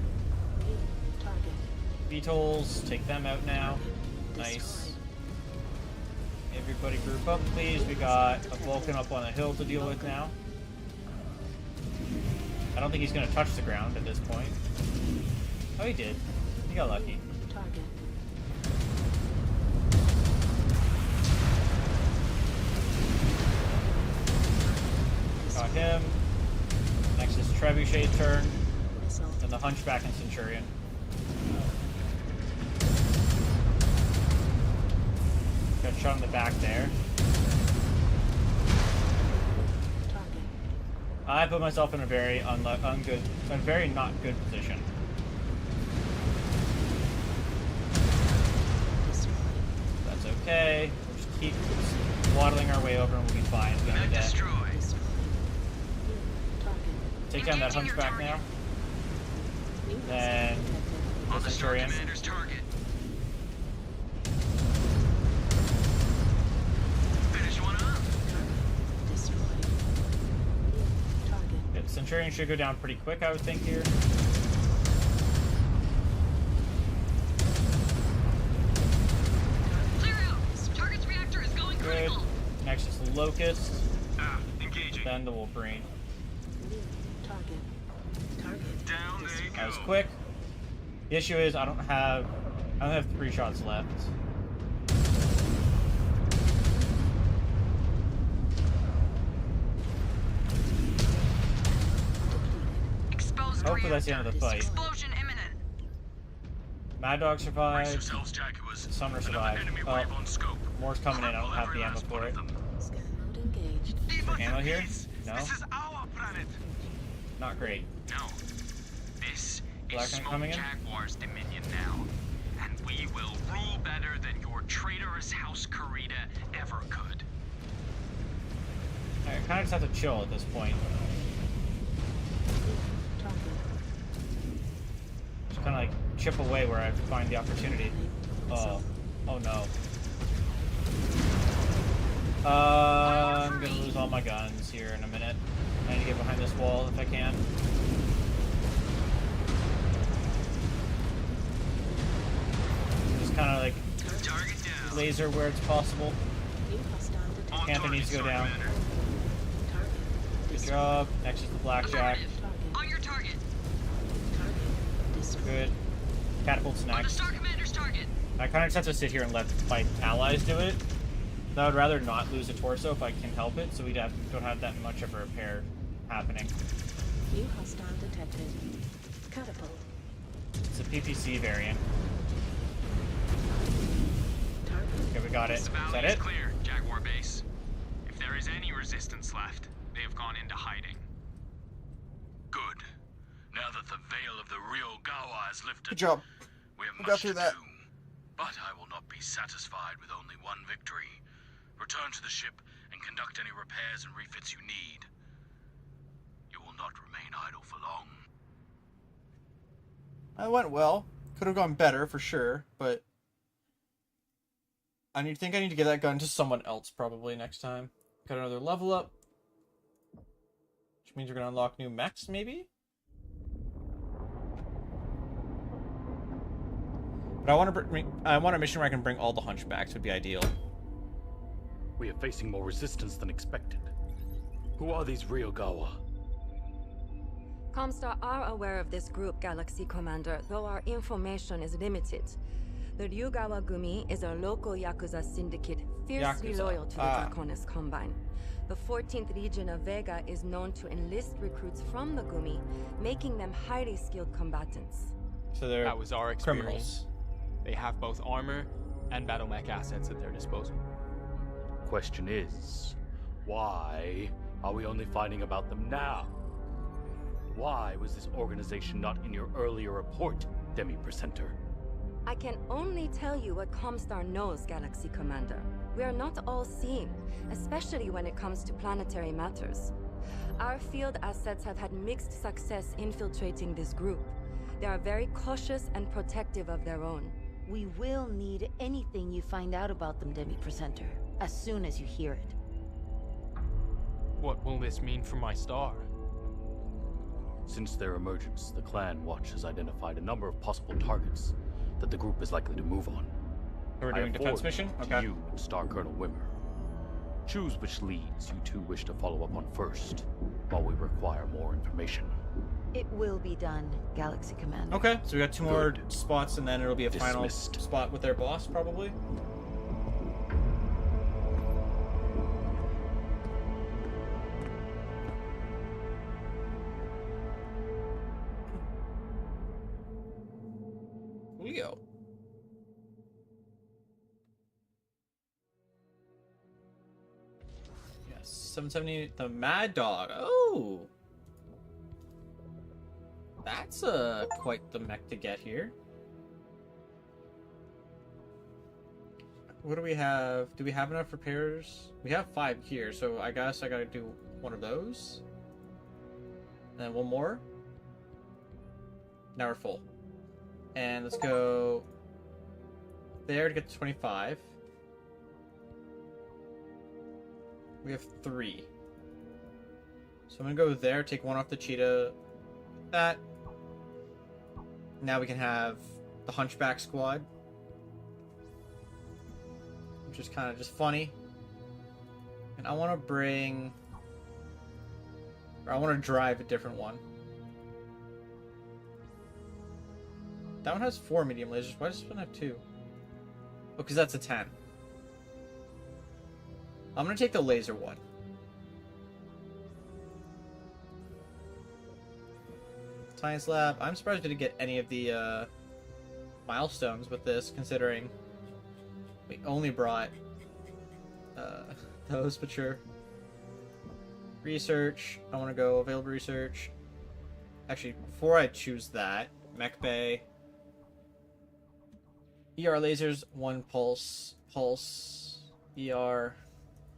Target. Beetles, take them out now. Nice. Everybody group up, please. We got a Vulcan up on a hill to deal with now. I don't think he's going to touch the ground at this point. Oh, he did. He got lucky. Target. Got him. Next is Trebuchet's turn. Missile. Then the Hunchback and Centurion. Got shot in the back there. Target. I put myself in a very very not good position. okay. We'll just keep waddling our way over and we'll be fine at the end of the day. Take down that hunchback now. Then the Centurion. Commander's target. Finish one up. Yeah, the Centurion should go down pretty quick, I would think, here. Clear out. Target's reactor is going Good. critical. Next is the Locust. Engaging. Then the Wolverine. Down they That was go. quick. The issue is I only have 3 shots left. Exposed Hopefully that's the end of the fight. Explosion imminent. Mad Dog Brace survived. yourselves, Jaguars. Summer Another survived. enemy Oh, wave on scope. more's coming in. I don't have the ammo for it. Is there ammo here? No. This is our planet. Not great. No. This Black is Knight Smoke coming in? Jaguar's dominion now. And we will rule better than your traitorous House Karita ever could. I kind of just have to chill at this point. Just kind of like chip away where I find the opportunity. Oh. Oh no. I'm gonna lose all my guns here in a minute. I need to get behind this wall if I can. Just kind of like laser where it's possible. Panther needs to go down. Good job. Next is the Blackjack. On your target. Good. Catapult's On the next. Star Commander's target. I kind of just have to sit here and let my allies do it. I would rather not lose a torso if I can help it, so we don't have that much of a repair happening. New hostile detected. Catapult. It's a PPC variant. Okay, we got it. This Is valley that is it? clear, Jaguar base. If there is any resistance left, they have gone into hiding. Good. Now that the veil of the real Gawa is lifted, Good job. we have We much got through to that. do. But I will not be satisfied with only one victory. Return to the ship and conduct any repairs and refits you need. You will not remain idle for long. That went well. Could have gone better for sure, but I need to give that gun to someone else probably next time. Got another level up, which means we're gonna unlock new mechs maybe. But I want a mission where I can bring all the hunchbacks. Would be ideal. We are facing more resistance than expected. Who are these real Gawa? Comstar are aware of this group, Galaxy Commander, though our information is limited. The Ryugawa Gumi is a local Yakuza syndicate fiercely loyal to the Draconis Combine. The 14th Legion of Vega is known to enlist recruits from the Gumi, making them highly skilled combatants. So they're That was our experience. criminals. They have both armor and battle mech assets at their disposal. Question is, why are we only finding about them now? Why was this organization not in your earlier report, Demi-Presenter? I can only tell you what Comstar knows, Galaxy Commander. We are not all-seeing, especially when it comes to planetary matters. Our field assets have had mixed success infiltrating this group. They are very cautious and protective of their own. We will need anything you find out about them, Demi-Presenter, as soon as you hear it. What will this mean for my star? Since their emergence, the Clan Watch has identified a number of possible targets that the group is likely to move on. We're I doing have defense forwarded mission? them to Okay. you and Star Colonel Wimmer. Choose which leads you two wish to follow up on first, while we require more information. It will be done, Galaxy Commander. Okay, so we got 2 more spots, and then it'll be a final spot with their boss, probably. Leo. Yes, 770. The Mad Dog. Oh. That's quite the mech to get here. What do we have? Do we have enough repairs? We have 5 here, so I guess I gotta do one of those. And then one more. Now we're full. And let's go there to get to 25. We have 3. So I'm gonna go there, take one off the cheetah. That. Now we can have the Hunchback squad. Which is kind of just funny. And I want to bring... Or I want to drive a different one. That one has 4 medium lasers. Why does this one have 2? Oh, because that's a 10. I'm going to take the laser one. Science lab. I'm surprised we didn't get any of the milestones with this, considering we only brought those, but sure. Research. I want to go available research. Actually, before I choose that, Mech Bay. ER lasers, 1 pulse. Pulse. ER.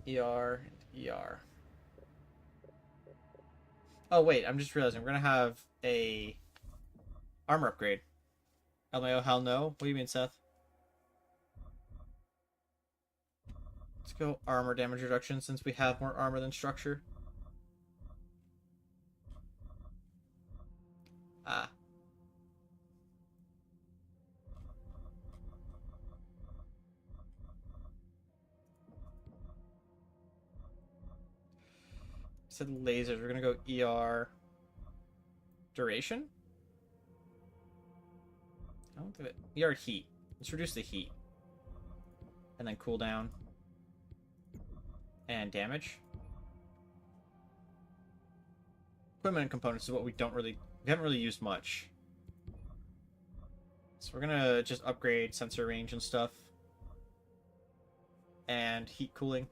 ER. ER. Oh, wait. I'm just realizing we're going to have a armor upgrade. LMAO, hell no. What do you mean, Seth? Let's go armor damage reduction since we have more armor than structure. Ah. Said lasers. We're gonna go ER duration. I don't think that ER heat. Let's reduce the heat, and then cooldown and damage. Equipment and components is what we haven't really used much. So we're gonna just upgrade sensor range and stuff, and heat cooling.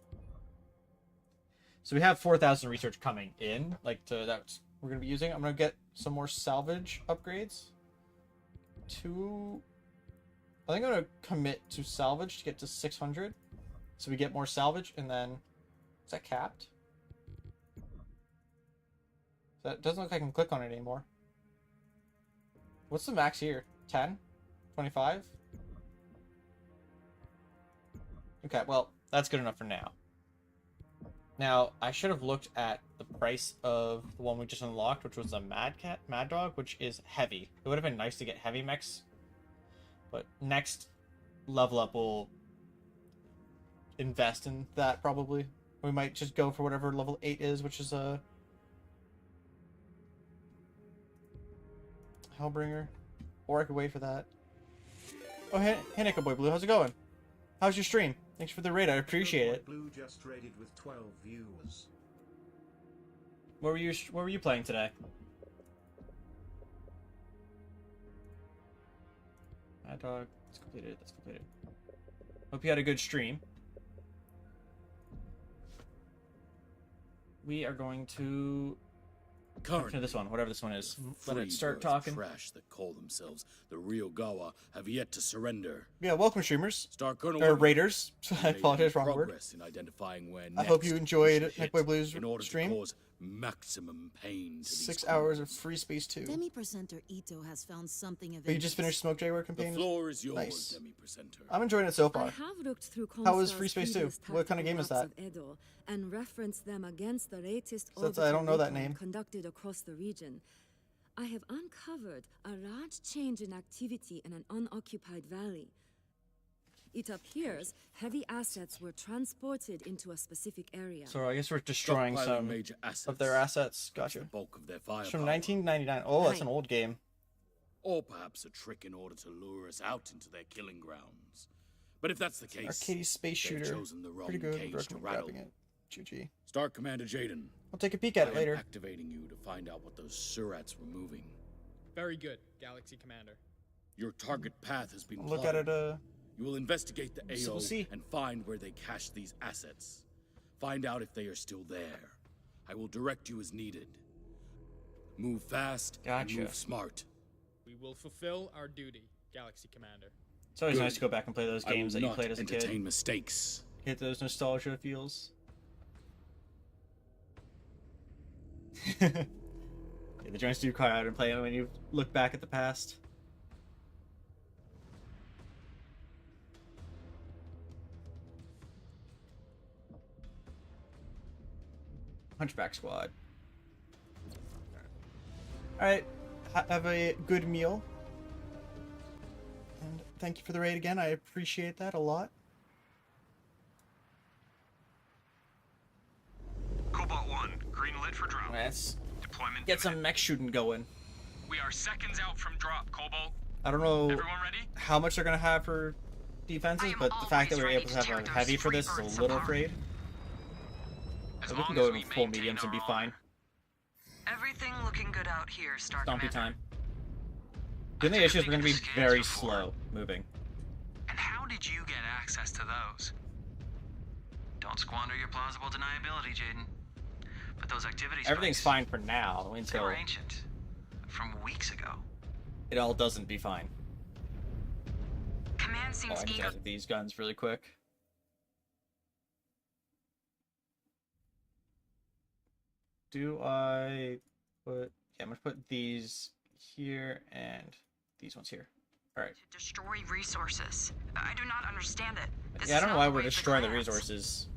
So we have 4,000 research coming in, like that we're gonna be using. I'm gonna get some more salvage upgrades. I think I'm gonna commit to salvage to get to 600, so we get more salvage, and then is that capped? That doesn't look like I can click on it anymore. What's the max here? 10? 25? Okay, well, that's good enough for now. Now, I should have looked at the price of the one we just unlocked, which was a Mad Dog, which is heavy. It would have been nice to get heavy mechs, but next level up will invest in that probably. We might just go for whatever level 8 is, which is a Hellbringer, or I could wait for that. Oh, hey Nickel Boy Blue, how's it going? How's your stream? Thanks for the raid, I appreciate it. Blue just raided with 12 viewers. What were you playing today? Mad Dog, that's completed. That's completed. Hope you had a good stream. We are going to this one, whatever this one is. Let it start talking. Trash that call themselves the real Gawa have yet to surrender. Yeah, welcome streamers. Star Colonel or Raiders. I apologize, wrong word. In identifying where I hope you enjoyed Neckboy Blue's in order stream. To cause maximum pain to 6 hours of free space 2. Demi-Presenter Ito has found something of You just finished Smoke Jaguar campaign? The floor is yours, nice. Demi-Presenter. I'm enjoying it so far. I have looked through How was Free Space 2? What kind of game is that? Of Edo and referenced them against the latest So I don't know that name. Conducted across the region. I have uncovered a large change in activity in an unoccupied valley. It appears heavy assets were transported into a specific area. So I guess we're destroying some major assets. of their assets. Gotcha. The bulk of their firepower. It's from 1999. Oh, that's an old game. Or perhaps a trick in order to lure us out into their killing grounds. But if that's the case, Arcade space shooter. Chosen the wrong Pretty good. cage to rattle. Grabbing it. GG. Star Commander Jaden. I'll take a peek at it later. Activating you to find out what those surats were moving. Very good, Galaxy Commander. Your target path has been Look at it. You will investigate the AO we'll and find where they cache these assets. Find out if they are still there. I will direct you as needed. Move fast and move smart. We will fulfill our duty, Galaxy Commander. It's always Good. nice to go back and play those I games will that you not played as a kid. entertain mistakes. Hit those nostalgia feels. Yeah, the joints do cry out and play when you look back at the past. Hunchback Squad. Alright, have a good meal. And thank you for the raid again, I appreciate that a lot. Cobalt 1, green lit for drop. Let's Deployment get some mech shooting going. We are seconds out from drop, Cobalt. I don't know Everyone ready? how much they're going to have for defenses, but the fact that we're able to have a heavy for this is a little afraid. But we can go in with full mediums and be fine. Everything looking good out here, Star Stompy Commander. time. The only issue is we're going to be very slow moving. And how did you get access to those? Don't squander your plausible deniability, Jaden. But those activities. Everything's fine for now They until were ancient. From weeks ago. it all doesn't be fine. Command Oh, seems I need to eager. edit these guns really quick. Do I put... Yeah, I'm going to put these here and these ones here. Alright. Destroy resources. I do not understand it. This Yeah, I is don't know not why the we're way of the destroying the clans. resources.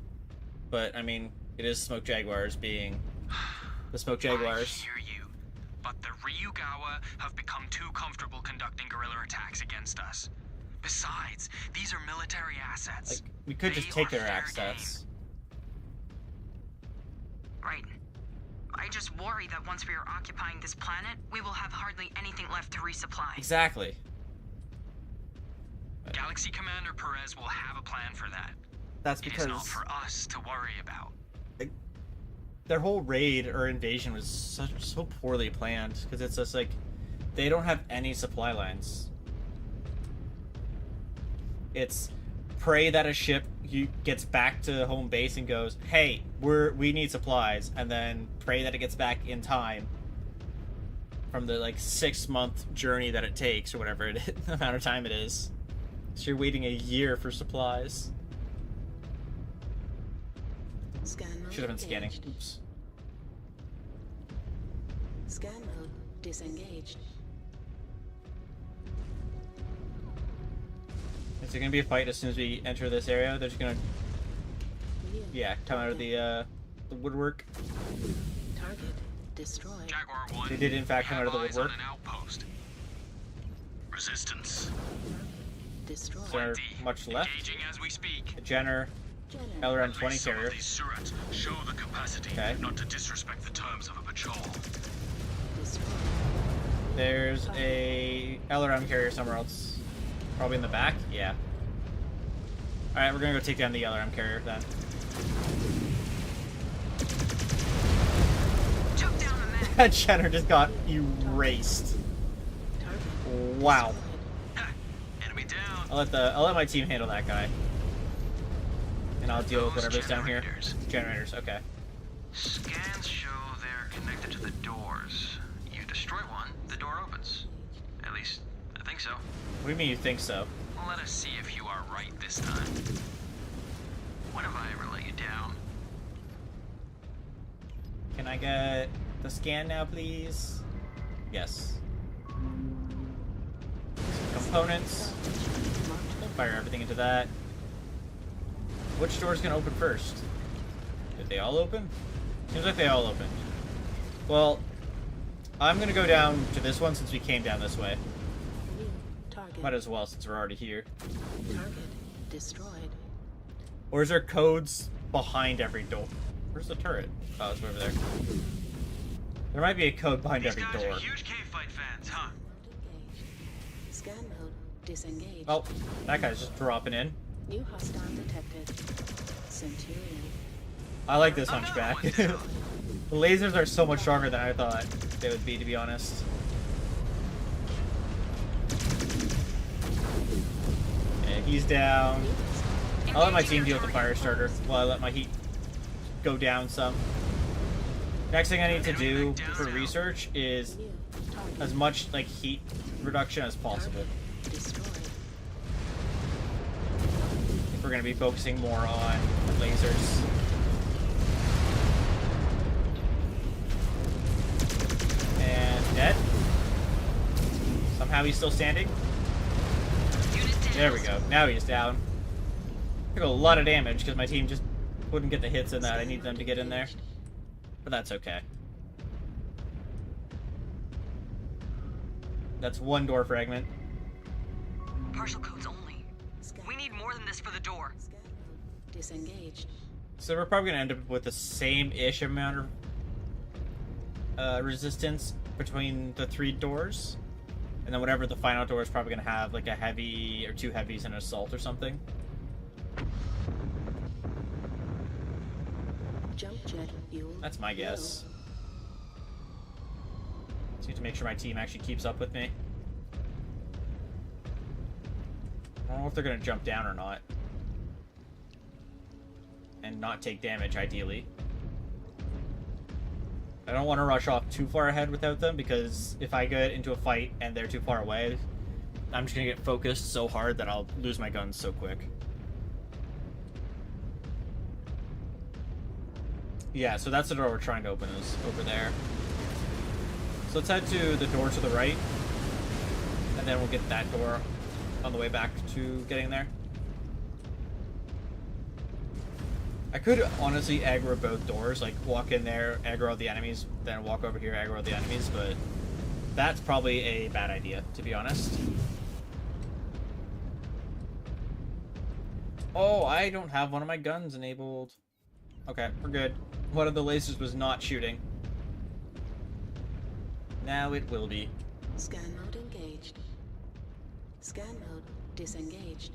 But, I mean, it is Smoke Jaguars being... the Smoke Jaguars. I hear you. But the Ryugawa have become too comfortable conducting guerrilla attacks against us. Besides, these are military assets. Like, we could just They take are their fair access. Right. I just worry that once we are occupying this planet, we will have hardly anything left to resupply. Exactly. Galaxy Commander Perez will have a plan for that. That's It is not because for us to worry about. their whole raid or invasion was so poorly planned. Because it's just like, they don't have any supply lines. It's pray that a ship gets back to home base and goes, hey, we need supplies, and then pray that it gets back in time from the like 6-month journey that it takes or whatever it is, the amount of time it is. So you're waiting a year for supplies. Scan mode Should have been scanning. engaged. Oops. Scan mode disengaged. Is there gonna be a fight as soon as we enter this area? They're just gonna, yeah, come out of the woodwork. Target destroyed. Jaguar 1, They did in fact come out of the eyes on woodwork. an outpost. Resistance. Destroyed. Is there much left? Engaging as we speak. A Jenner, LRM 20 Some carrier. of these surats show the capacity Okay. not to disrespect the terms of a patrol. There's a LRM carrier somewhere else. Probably in the back? Yeah. Alright, we're gonna go take down the LRM carrier then. Took down the mech. That Jenner just got erased. Wow. Enemy down. I'll let my team handle that guy. And I'll deal with whatever's down here. Generators, okay. Scans show they're connected to the doors. You destroy one, the door opens. At least, I think so. What do you mean you think so? Well, let us see if you are right this time. When have I ever let you down? Can I get the scan now, please? Yes. Components. Fire everything into that. Which door's gonna open first? Did they all open? Seems like they all opened. Well, I'm gonna go down to this one since we came down this way. Target. Might as well since we're already here. Target destroyed. Or is there codes behind every door? Where's the turret? Oh, it's over there. There might be a code behind every door. Huge cave fight fans, huh? Scan mode disengaged. Oh, that guy's just dropping in. New hostile detected. Centurion. I like this hunchback. The lasers are so much stronger than I thought they would be, to be honest. Yeah, he's down. I'll let my team deal with the fire starter while I let my heat go down some. Next thing I need to do for research is as much like heat reduction as possible. Destroyed. we're going to be focusing more on lasers. And dead. Somehow he's still standing. There we go. Now he's down. Took a lot of damage because my team just wouldn't get the hits in that. I need them to get in there. But that's okay. That's one door fragment. Partial codes only. We need more than this for the door. Disengaged. So we're probably going to end up with the same-ish amount of resistance between the 3 doors. And then whatever the final door is probably going to have, like a heavy or 2 heavies and an assault or something. Jump jet fuel. That's my guess. Just need to make sure my team actually keeps up with me. I don't know if they're going to jump down or not. And not take damage, ideally. I don't want to rush off too far ahead without them, because if I get into a fight and they're too far away, I'm just going to get focused so hard that I'll lose my guns so quick. Yeah, so that's the door we're trying to open, is over there. So let's head to the door to the right, and then we'll get that door on the way back to getting there. I could honestly aggro both doors, like walk in there, aggro the enemies, then walk over here, aggro the enemies, but that's probably a bad idea, to be honest. Oh, I don't have one of my guns enabled. Okay, we're good. One of the lasers was not shooting. Now it will be. Scan mode engaged. Scan mode disengaged.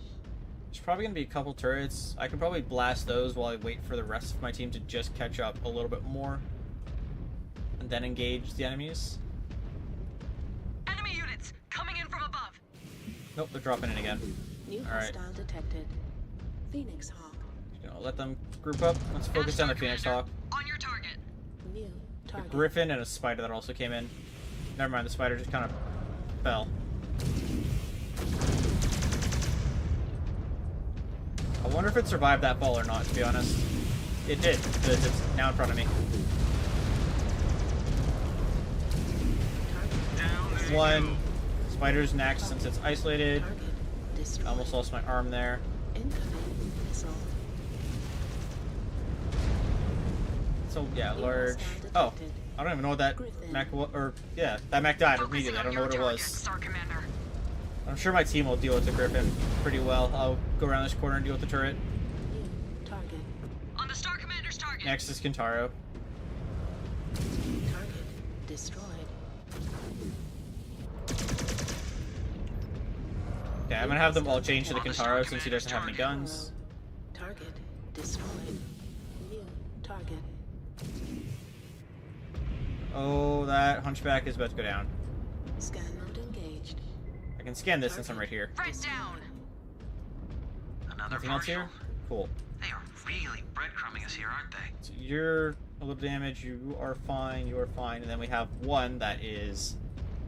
There's probably going to be a couple turrets. I can probably blast those while I wait for the rest of my team to just catch up a little bit more. And then engage the enemies. Enemy units coming in from above. Nope, they're dropping in again. New hostile detected. Phoenix Hawk. You know, let them group up. Let's focus on the Phoenix Hawk. On your target. New A target. Griffin and a spider that also came in. Never mind, the spider just kind of fell. I wonder if it survived that fall or not, to be honest. It did, because it's now in front of me. One. Spider's next since it's isolated. I almost lost my arm there. So, yeah, large. Oh, I don't even know what that mech was. Or, yeah, that mech died immediately. I don't know what it was. I'm sure my team will deal with the Griffin pretty well. I'll go around this corner and deal with the turret. Target. On the Star Commander's target. Next is Kintaro. Target destroyed. Okay, I'm gonna have them all change to the Kintaro since he doesn't have any guns. Target destroyed. New target. Oh, that Hunchback is about to go down. Scan mode engaged. I can scan this since I'm right here. Right down. Another Anything else here? Cool. They are really breadcrumbing us here, aren't they? So you're a little damaged, you are fine, you are fine, and then we have one that is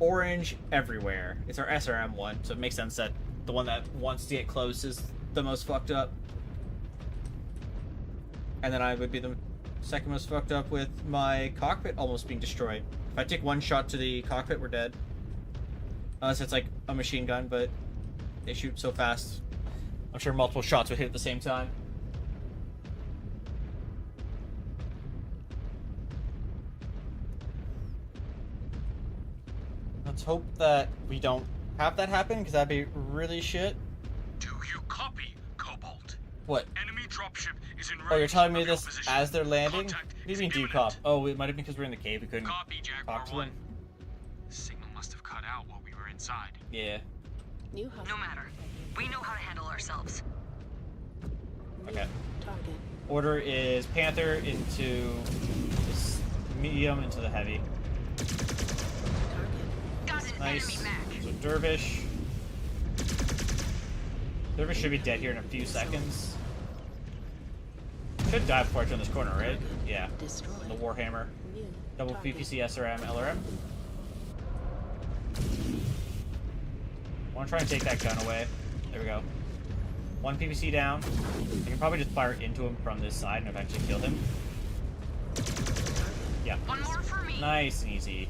orange everywhere. It's our SRM one, so it makes sense that the one that wants to get close is the most fucked up. And then I would be the second most fucked up with my cockpit almost being destroyed. If I take one shot to the cockpit, we're dead. Unless it's like a machine gun, but they shoot so fast. I'm sure multiple shots would hit at the same time. Let's hope that we don't have that happen, because that'd be really shit. Do you copy, Cobalt? What? Enemy dropship is in range. Oh, you're telling me of your this position. as they're landing? Contact What do you is mean, do you imminent. cop? Oh, it might have been because we're in the cave. We couldn't Copy, Jaguar talk to 1. them. The signal must have cut out while we were inside. Yeah. New No matter. We know how to handle ourselves. Okay. target. Order is Panther into this medium into the heavy. Got an Nice. enemy Mech. So Dervish. Dervish should be dead here in a few seconds. Should die before I turn this corner, right? Yeah. The Warhammer. Double PPC, SRM, LRM. I want to try and take that gun away. There we go. One PVC down. I can probably just fire into him from this side and eventually kill him. Yeah. One more for me. Nice and easy.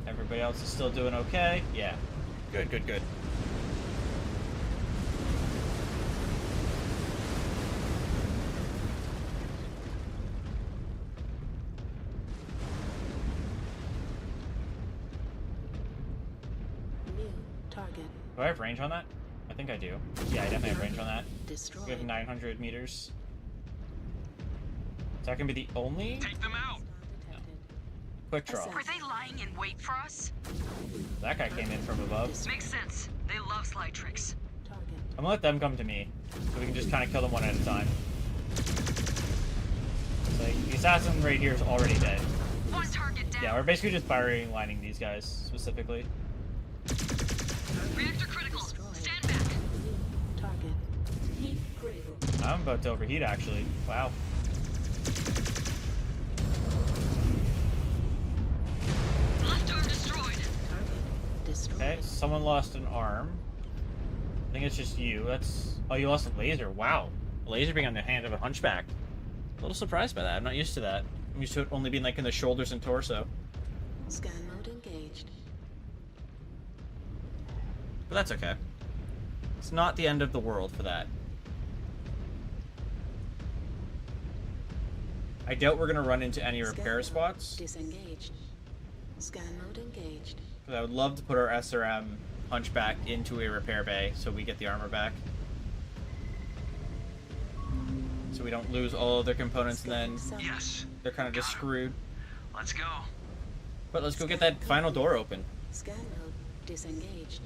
Everybody else is still doing okay. Yeah. Good, good, good. New target. Do I have range on that? I think I do. Yeah, I definitely have range on that. Destroyed. We have 900 meters. Is that gonna be the only? Take them out. Quick draw. Were they lying in wait for us? That guy came in from above. Makes sense. They love slide tricks. I'm gonna let them come to me, so we can just kind of kill them one at a time. Like, the assassin right here is already dead. One target down. Yeah, we're basically just firing lining these guys specifically. Reactor critical. Stand back. Target. Heat critical. I'm about to overheat, actually. Wow. Left arm destroyed. Okay, someone lost an arm. I think it's just you. That's... Oh, you lost a laser. Wow. A laser being on the hand of a hunchback. A little surprised by that. I'm not used to that. I'm used to it only being like in the shoulders and torso. Scan mode engaged. But that's okay. It's not the end of the world for that. I doubt we're going to run into any repair spots. Disengaged. Scan mode engaged. But I would love to put our SRM hunchback into a repair bay so we get the armor back. So we don't lose all of their components and then they're kind of just screwed. Let's go. But let's go get that final door open. Scan mode disengaged.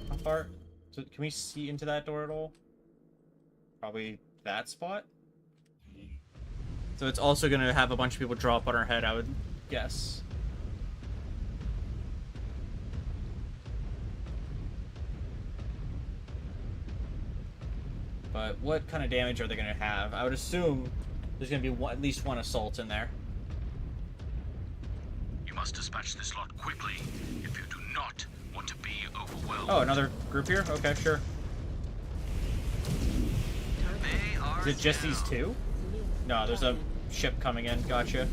How far? So can we see into that door at all? Probably that spot? So it's also going to have a bunch of people drop on our head, I would guess. But what kind of damage are they going to have? I would assume there's going to be at least one assault in there. You must dispatch this lot quickly if you do not want to be overwhelmed. Oh, another group here? Okay, sure. Is it just these two? No, there's a ship coming in. Gotcha.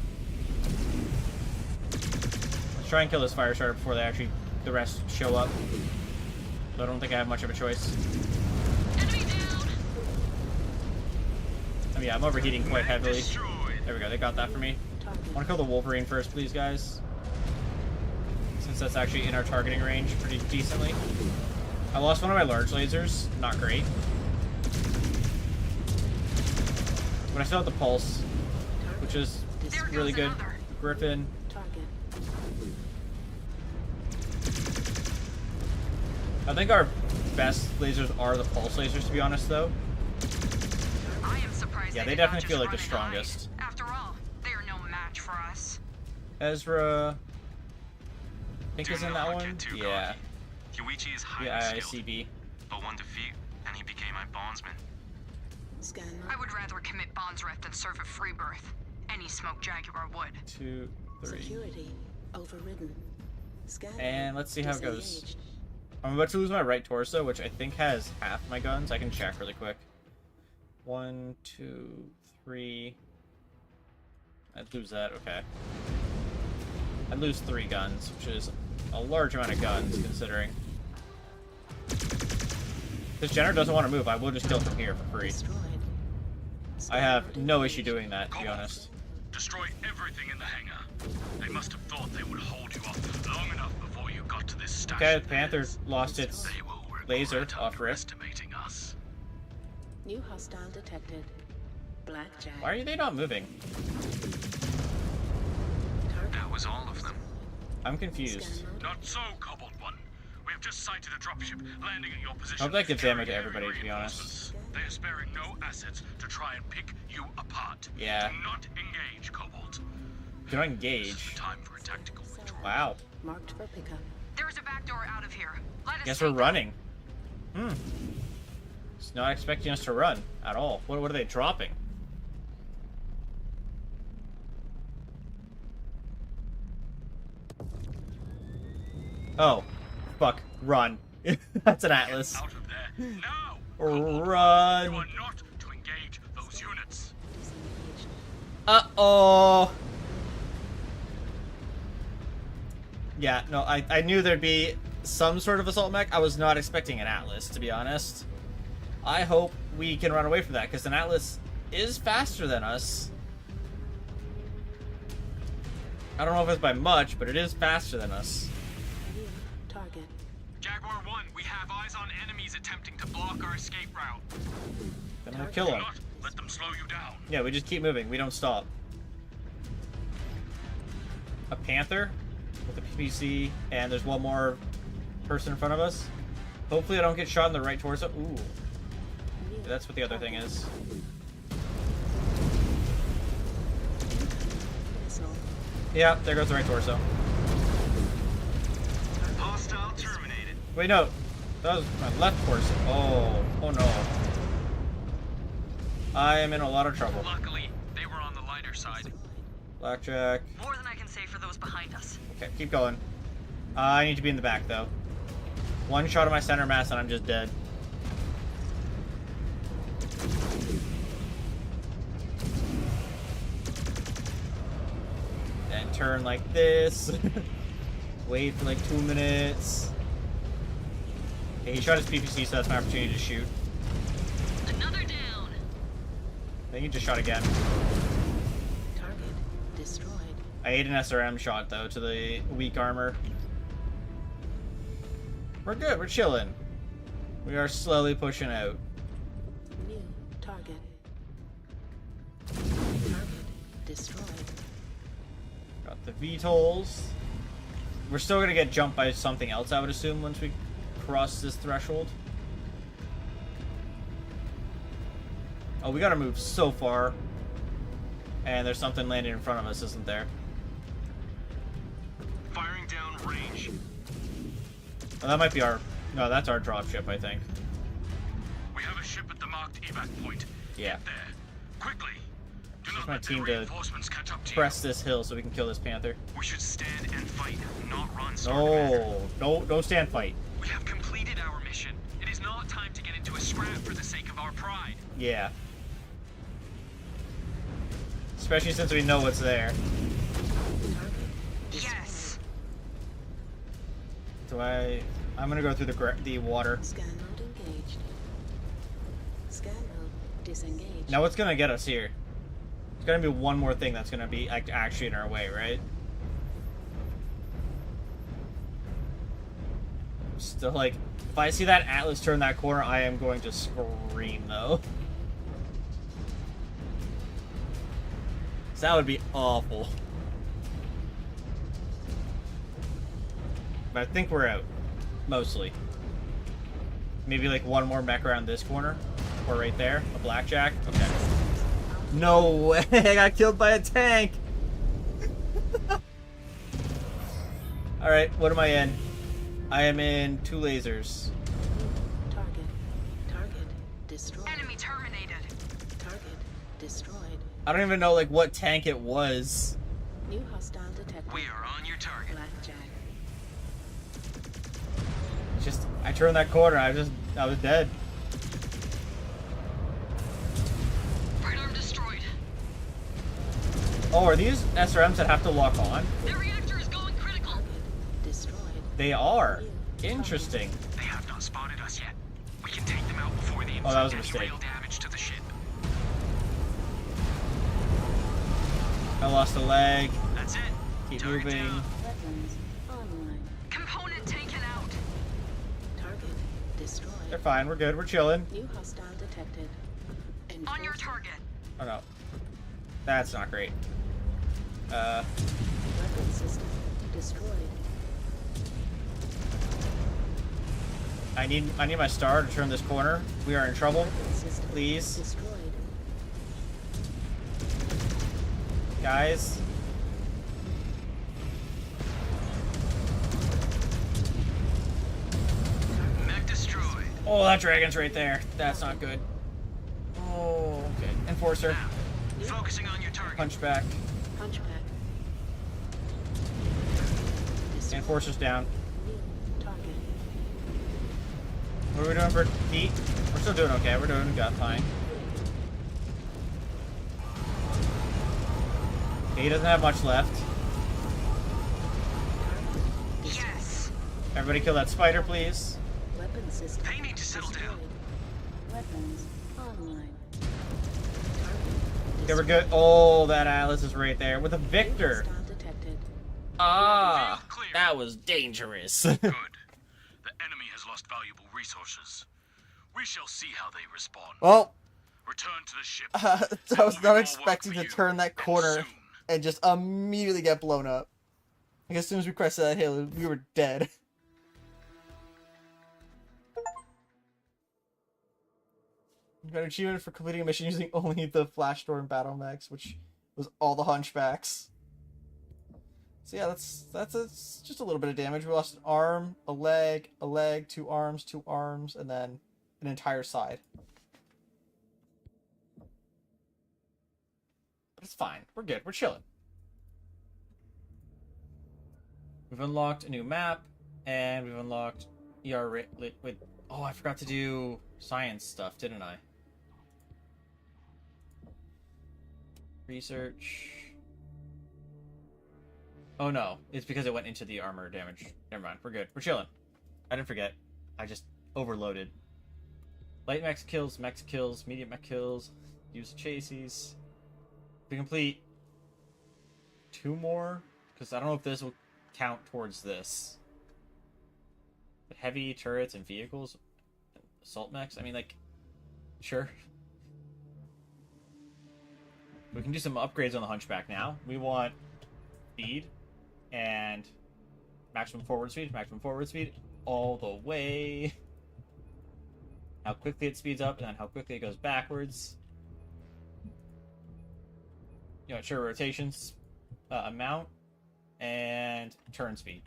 Let's try and kill this fire starter before the rest show up. So I don't think I have much of a choice. Oh yeah, I'm overheating quite heavily. There we go, they got that for me. I want to kill the Wolverine first, please, guys. Since that's actually in our targeting range pretty decently. I lost one of my large lasers. Not great. But I still have the pulse, which is really good. Griffin. I think our best lasers are the pulse lasers, to be honest, though. I am surprised. Yeah, they definitely feel like the strongest. After all, they are no match for us. Ezra, I think is in that one. Yeah. Yuichi is highly Yeah, skilled, ICB. but one defeat, and he became my bondsman. I would rather commit Bondsreth than serve a free birth. Any smoke Jaguar would. 2, 3. Security overridden. Scan And let's see how it goes. disengaged. I'm about to lose my right torso, which I think has half my guns. I can check really quick. 1, 2, 3. I'd lose that. Okay. I'd lose 3 guns, which is a large amount of guns, considering. This Jenner doesn't want to move. I will just kill from here for free. I have no issue doing that, to be honest. Destroy everything in the hangar. They must have thought they would hold you up long enough before you got to this station. Okay, the Panther lost its laser off rip. Underestimating us. New hostile detected. Blackjack. Why are they not moving? That was all of them. I'm confused. Not so, Cobalt One. We have just sighted a dropship landing at your position. I hope that gives damage to everybody, to be honest. They are sparing no assets to try and pick you apart. Yeah. Do not engage, Cobalt. Do not engage. Time for a tactical withdrawal. Wow. Marked for pickup. There's a back door out of here. Let us Guess we're take running. It's not expecting us to run at all. What are they dropping? Oh, fuck. Run. That's an Atlas. Out of there. Now! Run. You are not to engage those units. Uh-oh. Yeah, no, I knew there'd be some sort of assault mech. I was not expecting an Atlas, to be honest. I hope we can run away from that, because an Atlas is faster than us. I don't know if it's by much, but it is faster than us. Target. Jaguar 1, we have eyes on enemies attempting to block our escape route. Then we'll kill them. Let them slow you down. Yeah, we just keep moving. We don't stop. A Panther with a PPC, and there's one more person in front of us. Hopefully I don't get shot in the right torso. Ooh. That's what the other thing is. Yeah, there goes the right torso. Hostile terminated. Wait, no. That was my left torso. Oh no. I am in a lot of trouble. Luckily, they were on the lighter side. Blackjack. More than I can say for those behind us. Okay, keep going. I need to be in the back, though. One shot of my center mass and I'm just dead. And turn like this. Wait for like 2 minutes. Okay, he shot his PPC, so that's my opportunity to shoot. Another down. I think he just shot again. Target destroyed. I ate an SRM shot, though, to the weak armor. We're good. We're chilling. We are slowly pushing out. New target. Target destroyed. Got the VTOLs. We're still going to get jumped by something else, I would assume, once we cross this threshold. Oh, we got to move so far. And there's something landing in front of us, isn't there? Firing down range. Oh, that might be our... No, that's our dropship, I think. We have a ship at the marked evac point. Yeah. Get there. Quickly. Do Just not my let the team to reinforcements catch up to press this hill so we can kill this Panther. We should stand and fight, not run. No, don't stand fight. We have completed our mission. It is not time to get into a scrap for the sake of our pride. Yeah. Especially since we know what's there. Yes. So I'm gonna go through the water. Scan mode engaged. Scan mode disengaged. Now what's gonna get us here? There's gonna be one more thing that's gonna be actually in our way, right? Still, like, if I see that Atlas turn that corner, I am going to scream, though. That would be awful. But I think we're out. Mostly. Maybe like one more mech around this corner. Or right there. A blackjack. Okay. No way! I got killed by a tank! Alright, what am I in? I am in 2 lasers. Target destroyed. Enemy terminated. Target destroyed. I don't even know like what tank it was. New hostile detected. We are on your target. Blackjack. Just I turned that corner, I was dead. Right arm destroyed. Oh, are these SRMs that have to lock on? Their reactor is going critical. Destroyed. They are. Interesting. They have not spotted us yet. We can take them out before they Oh, that was a inflict mistake. any real damage to the ship. I lost a leg. That's it. Keep Target moving. down. Weapons online. Component taken out. Target destroyed. They're fine, we're good, we're chilling. New hostile detected. On your target. Oh no. That's not great. Weapon system destroyed. I need my star to turn this corner. We are in trouble. Please. Destroyed. Guys. Mech destroyed. Oh, that dragon's right there. That's not good. Oh, okay. Enforcer. Focusing on your target. Punchback. Punchback. Enforcer's down. What are we doing for heat? We're still doing okay. We're doing got fine. Okay, he doesn't have much left. Yes. Everybody kill that spider, please. Weapon system. They need to settle down. Weapons online. Okay, we're good. Oh, that Atlas is right there with a Victor. Detected. Ah, that was dangerous. Good. The enemy has lost valuable resources. We shall see how they respond. Well, Return to the ship. I was not expecting to turn that corner and just immediately get blown up. Like as soon as we crested that hill, we were dead. We got an achievement for completing a mission using only the Flash Storm battle mechs, which was all the hunchbacks. So yeah, that's just a little bit of damage. We lost an arm, a leg, 2 arms, and then an entire side. But it's fine. We're good. We're chilling. We've unlocked a new map, and we've unlocked ER. Wait, oh, I forgot to do science stuff, didn't I? Research. Oh no, it's because it went into the armor damage. Never mind, we're good. We're chilling. I didn't forget. I just overloaded. Light mech kills, medium mech kills, use chassis. We complete 2 more, because I don't know if this will count towards this. But heavy turrets and vehicles, assault mechs, I mean, like, sure. We can do some upgrades on the Hunchback now. We want speed and maximum forward speed all the way. How quickly it speeds up and then how quickly it goes backwards. You know, sure, rotations, amount, and turn speed.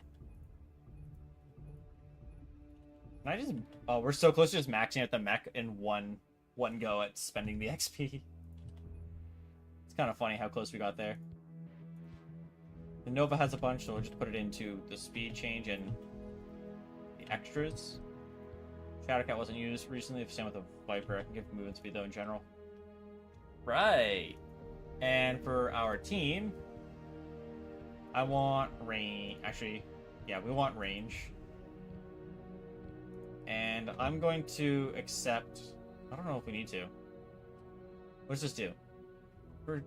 Can I just... Oh, we're so close to just maxing out the mech in one go at spending the XP. It's kind of funny how close we got there. The Nova has a bunch, so we'll just put it into the speed change and the extras. Shadowcat wasn't used recently, same with the Viper. I can give movement speed though in general. Right. And for our team, I want range. Actually, yeah, we want range. And I'm going to accept... I don't know if we need to. Let's just do. For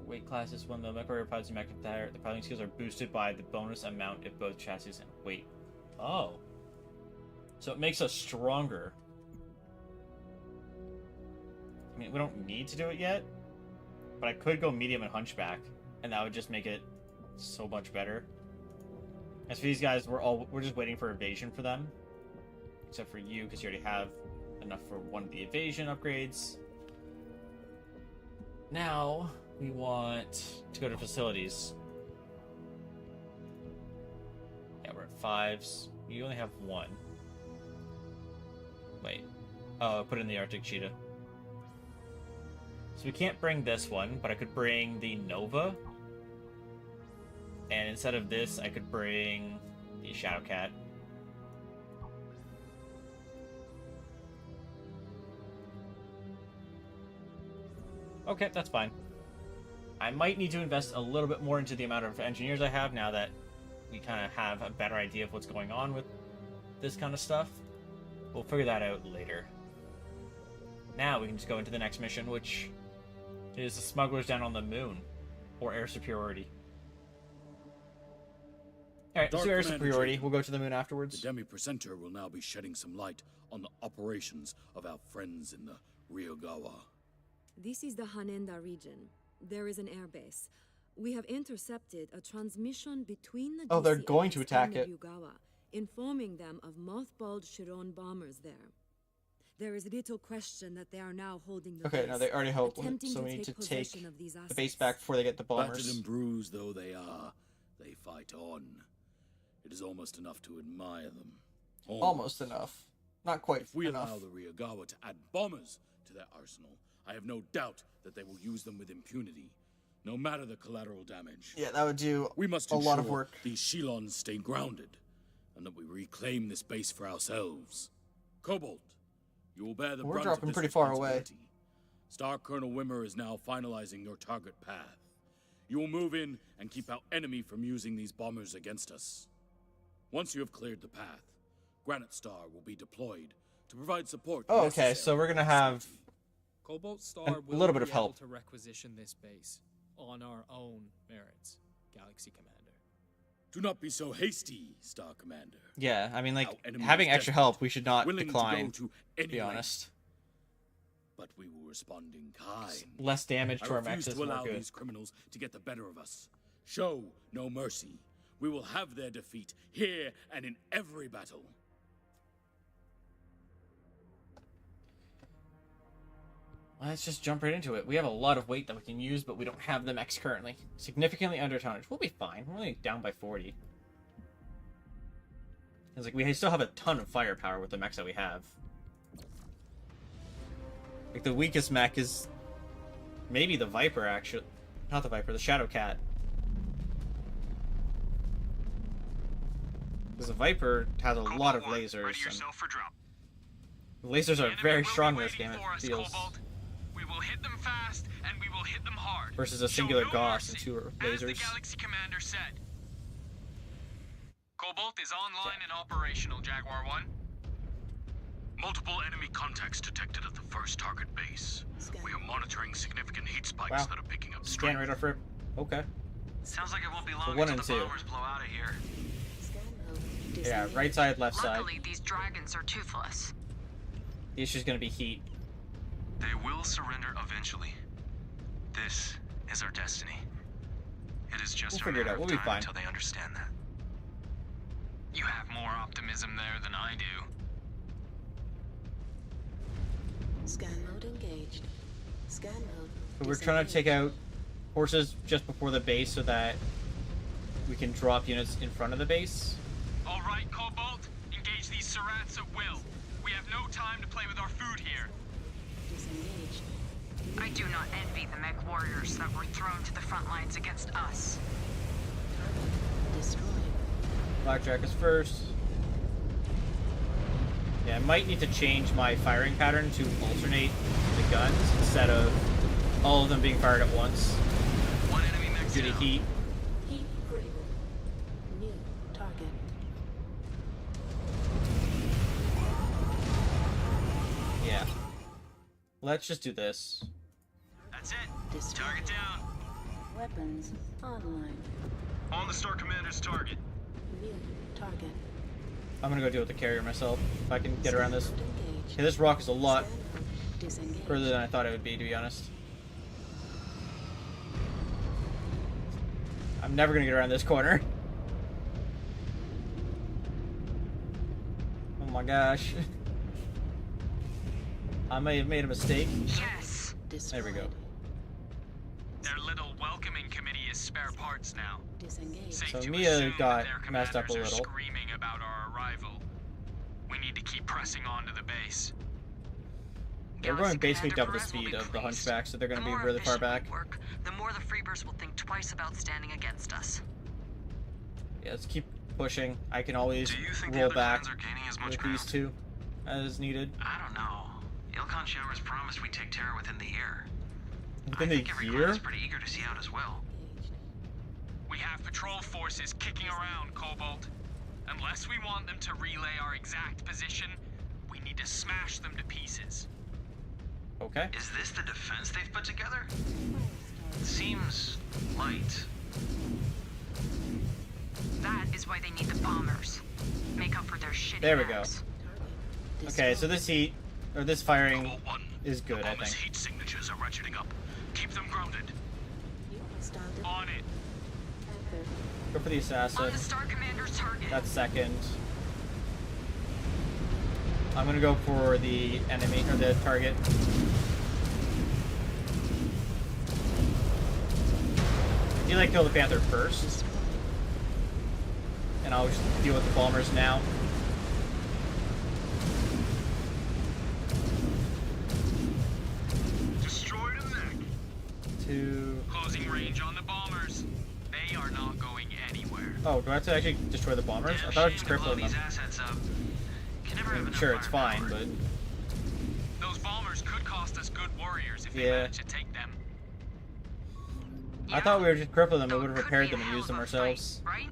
weight classes, when the mech warrior pilots and mech entire, the piloting skills are boosted by the bonus amount if both chassis and weight. Oh. So it makes us stronger. I mean, we don't need to do it yet, but I could go medium and hunchback, and that would just make it so much better. As for these guys, we're just waiting for evasion for them. Except for you, because you already have enough for one of the evasion upgrades. Now, we want to go to facilities. Yeah, we're at 5s. You only have 1. Wait. Oh, put in the Arctic Cheetah. So we can't bring this one, but I could bring the Nova. And instead of this, I could bring the Shadowcat. Okay, that's fine. I might need to invest a little bit more into the amount of engineers I have now that we kind of have a better idea of what's going on with this kind of stuff. We'll figure that out later. Now we can just go into the next mission, which is the smugglers down on the moon, or air superiority. Alright, let's do air superiority. We'll go to the moon afterwards. The Demi-Presenter will now be shedding some light on the operations of our friends in the Ryugawa. This is the Hanenda region. There is an airbase. We have intercepted a transmission between the Oh, they're DCS going to attack and the it. Ryugawa, informing them of mothballed Chiron bombers there. There is little question that they are now holding the Okay, base, no, they already held, attempting so we need to take possession of these the base assets. back before they get the Battered bombers. and bruised though they are, they fight on. It is almost enough to admire them. Almost enough. Not quite If we enough. allow the Ryugawa to add bombers to their arsenal, I have no doubt that they will use them with impunity, no matter the collateral damage. Yeah, that would do we must a lot of ensure work. These Shilons stay grounded, and that we reclaim this base for ourselves. Cobalt, you will bear the We're brunt dropping of this pretty far away. responsibility. Star Colonel Wimmer is now finalizing your target path. You will move in and keep our enemy from using these bombers against us. Once you have cleared the path, Granite Star will be deployed to provide support. Oh, okay, so we're gonna have Cobalt Star a will little bit be of help. able to requisition this base on our own merits, Galaxy Commander. Do not be so hasty, Star Commander. Yeah, I mean, like, Our enemy having is extra desperate, help, we should not willing decline, to go to to any be length. honest. But we will respond in kind. Less damage to I our mechs refuse is to more allow good. these criminals to get the better of us. Show no mercy. We will have their defeat here and in every battle. Let's just jump right into it. We have a lot of weight that we can use, but we don't have the mechs currently. Significantly under tonnage. We'll be fine. We're only down by 40. It's like we still have a ton of firepower with the mechs that we have. Like the weakest mech is maybe the Viper, actually. Not the Viper, the Shadow Cat. Because the Viper has a lot of lasers. Ready yourself for drop. The lasers are very strong in this game, it For us, feels. Cobalt. We will hit them fast, and we will hit them hard. Versus a singular Gauss and 2 As the lasers. Galaxy Commander said. Cobalt is online and operational, Jaguar 1. Multiple enemy contacts detected at the first target base. We are monitoring significant heat spikes Wow. that are picking up Scan strength. radar for... Okay. Sounds like it won't be So long 1 until and the 2. bombers blow out of here. Yeah, right side, left side. Luckily, these dragons are toothless. The issue's gonna be heat. They will surrender eventually. This is our destiny. It is just We'll a figure it matter out. of We'll be time fine. until they understand that. You have more optimism there than I do. Scan mode engaged. Scan mode. So we're trying to take out horses just before the base so that we can drop units in front of the base. All right, Cobalt. Engage these Surats at will. We have no time to play with our food here. Disengaged. I do not envy the mech warriors that were thrown to the front lines against us. Destroyed. Blackjack is first. Yeah, I might need to change my firing pattern to alternate the guns instead of all of them being fired at once. One enemy mech Due to down. heat. Heat critical. New target. Yeah. Let's just do this. That's it. Destroyed. Target down. Weapons online. On the Star Commander's target. New target. I'm gonna go deal with the carrier myself, if I can get around this. Engaged. Okay, this rock is a lot Scan mode. Disengaged. further than I thought it would be, to be honest. I'm never gonna get around this corner. Oh my gosh. I may have made a mistake. Yes. There we go. Their little welcoming committee is spare parts now. Disengaged. Safe So to Mia assume got that their messed up a commanders are little. screaming about our arrival. We need to keep pressing on to the base. They're Galaxy going basically Commander double the Perez will speed be of the pleased. Hunchback, so they're gonna The be more really far efficient we back. work, the more the Freebirds will think twice about standing against us. Yeah, let's keep pushing. I can always Do you think the roll other back clans are gaining as much with ground? these two as needed. I don't know. Ilkhan Showers promised we'd take Terra within the year. Within I think the every year? clan is pretty eager to see out as well. We have patrol forces kicking around, Cobalt. Unless we want them to relay our exact position, we need to smash them to pieces. Okay. Is this the defense they've put together? It seems light. That is why they need the bombers. Make up for their shitty There we go. mechs. Okay, so this heat, or this firing Cobalt 1. is good, the I bomber's think. heat signatures are ratcheting up. Keep them grounded. Started. On it. Anchor. Go for the On assassin. the Star Commander's target. That's second. I'm gonna go for the enemy, or the target. I feel like kill the Panther first. And I'll just deal with the bombers now. Destroyed a mech. Two. Closing range on the bombers. They are not going anywhere. Oh, do I have to actually destroy the bombers? I thought I was just Shame to blow crippling them. these assets up. Sure, it's fine, but Those bombers could cost us good warriors if they yeah. manage to take them. I thought we were just cripple them. We would have repaired them and used them ourselves. Right?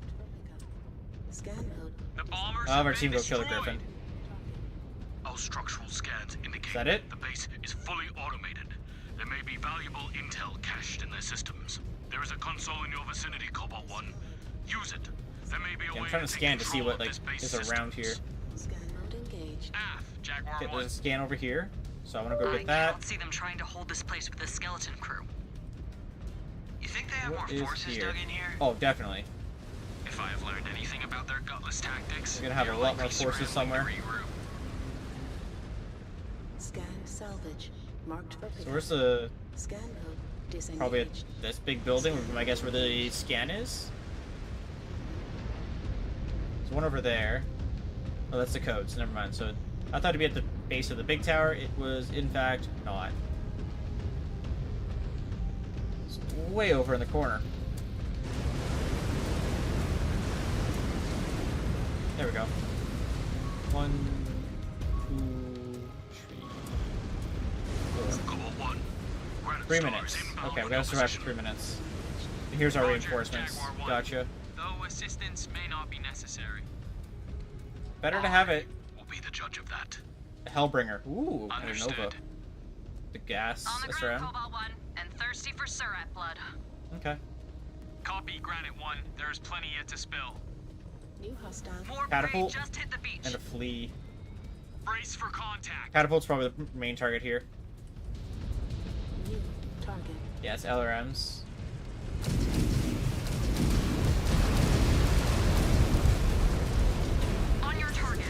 Scan mode. The bombers I'll have our have team been go kill the destroyed. Griffin. Our structural scans indicate that it? the base is fully automated. There may be valuable intel cached in their systems. There is a console in your vicinity, Cobalt 1. Use it. There may be a Yeah, way I'm trying to take scan to see control what of like this base is around here. Scan mode engaged. Jaguar Okay, 1. there's a scan over here, so I want to go I get that. cannot see them trying to hold this place with a skeleton crew. You think they have What more is forces here? dug in here? Oh, definitely. If I have learned anything about their gutless tactics, We're gonna have a they're lot more likely forces scrambling somewhere. to regroup. Scan salvage. Marked for So pickup. where's the Scan mode. Disengaged. probably at this big building? I guess where the scan is. There's one over there. Oh, that's the codes. Never mind. So I thought it'd be at the base of the big tower. It was in fact not. It's way over in the corner. There we go. 1, 2, 3, 4. Cobalt 1. Granite 3 Star minutes. is inbound Okay, on we gotta your survive for position. 3 minutes. Here's our Roger, reinforcements. Jaguar 1. Gotcha. Though assistance may not be necessary. Better to have it. We'll be the judge of that. Hellbringer. Ooh, and a Understood. Nova. The gas. On the That's ground, around. Cobalt 1, and thirsty for Surat blood. Okay. Copy, Granite 1. There is plenty yet to spill. New hostile. More Catapult prey just hit the beach. and a flea. Brace for contact. Catapult's probably the main target here. New target. Yeah, it's LRMs. On your target.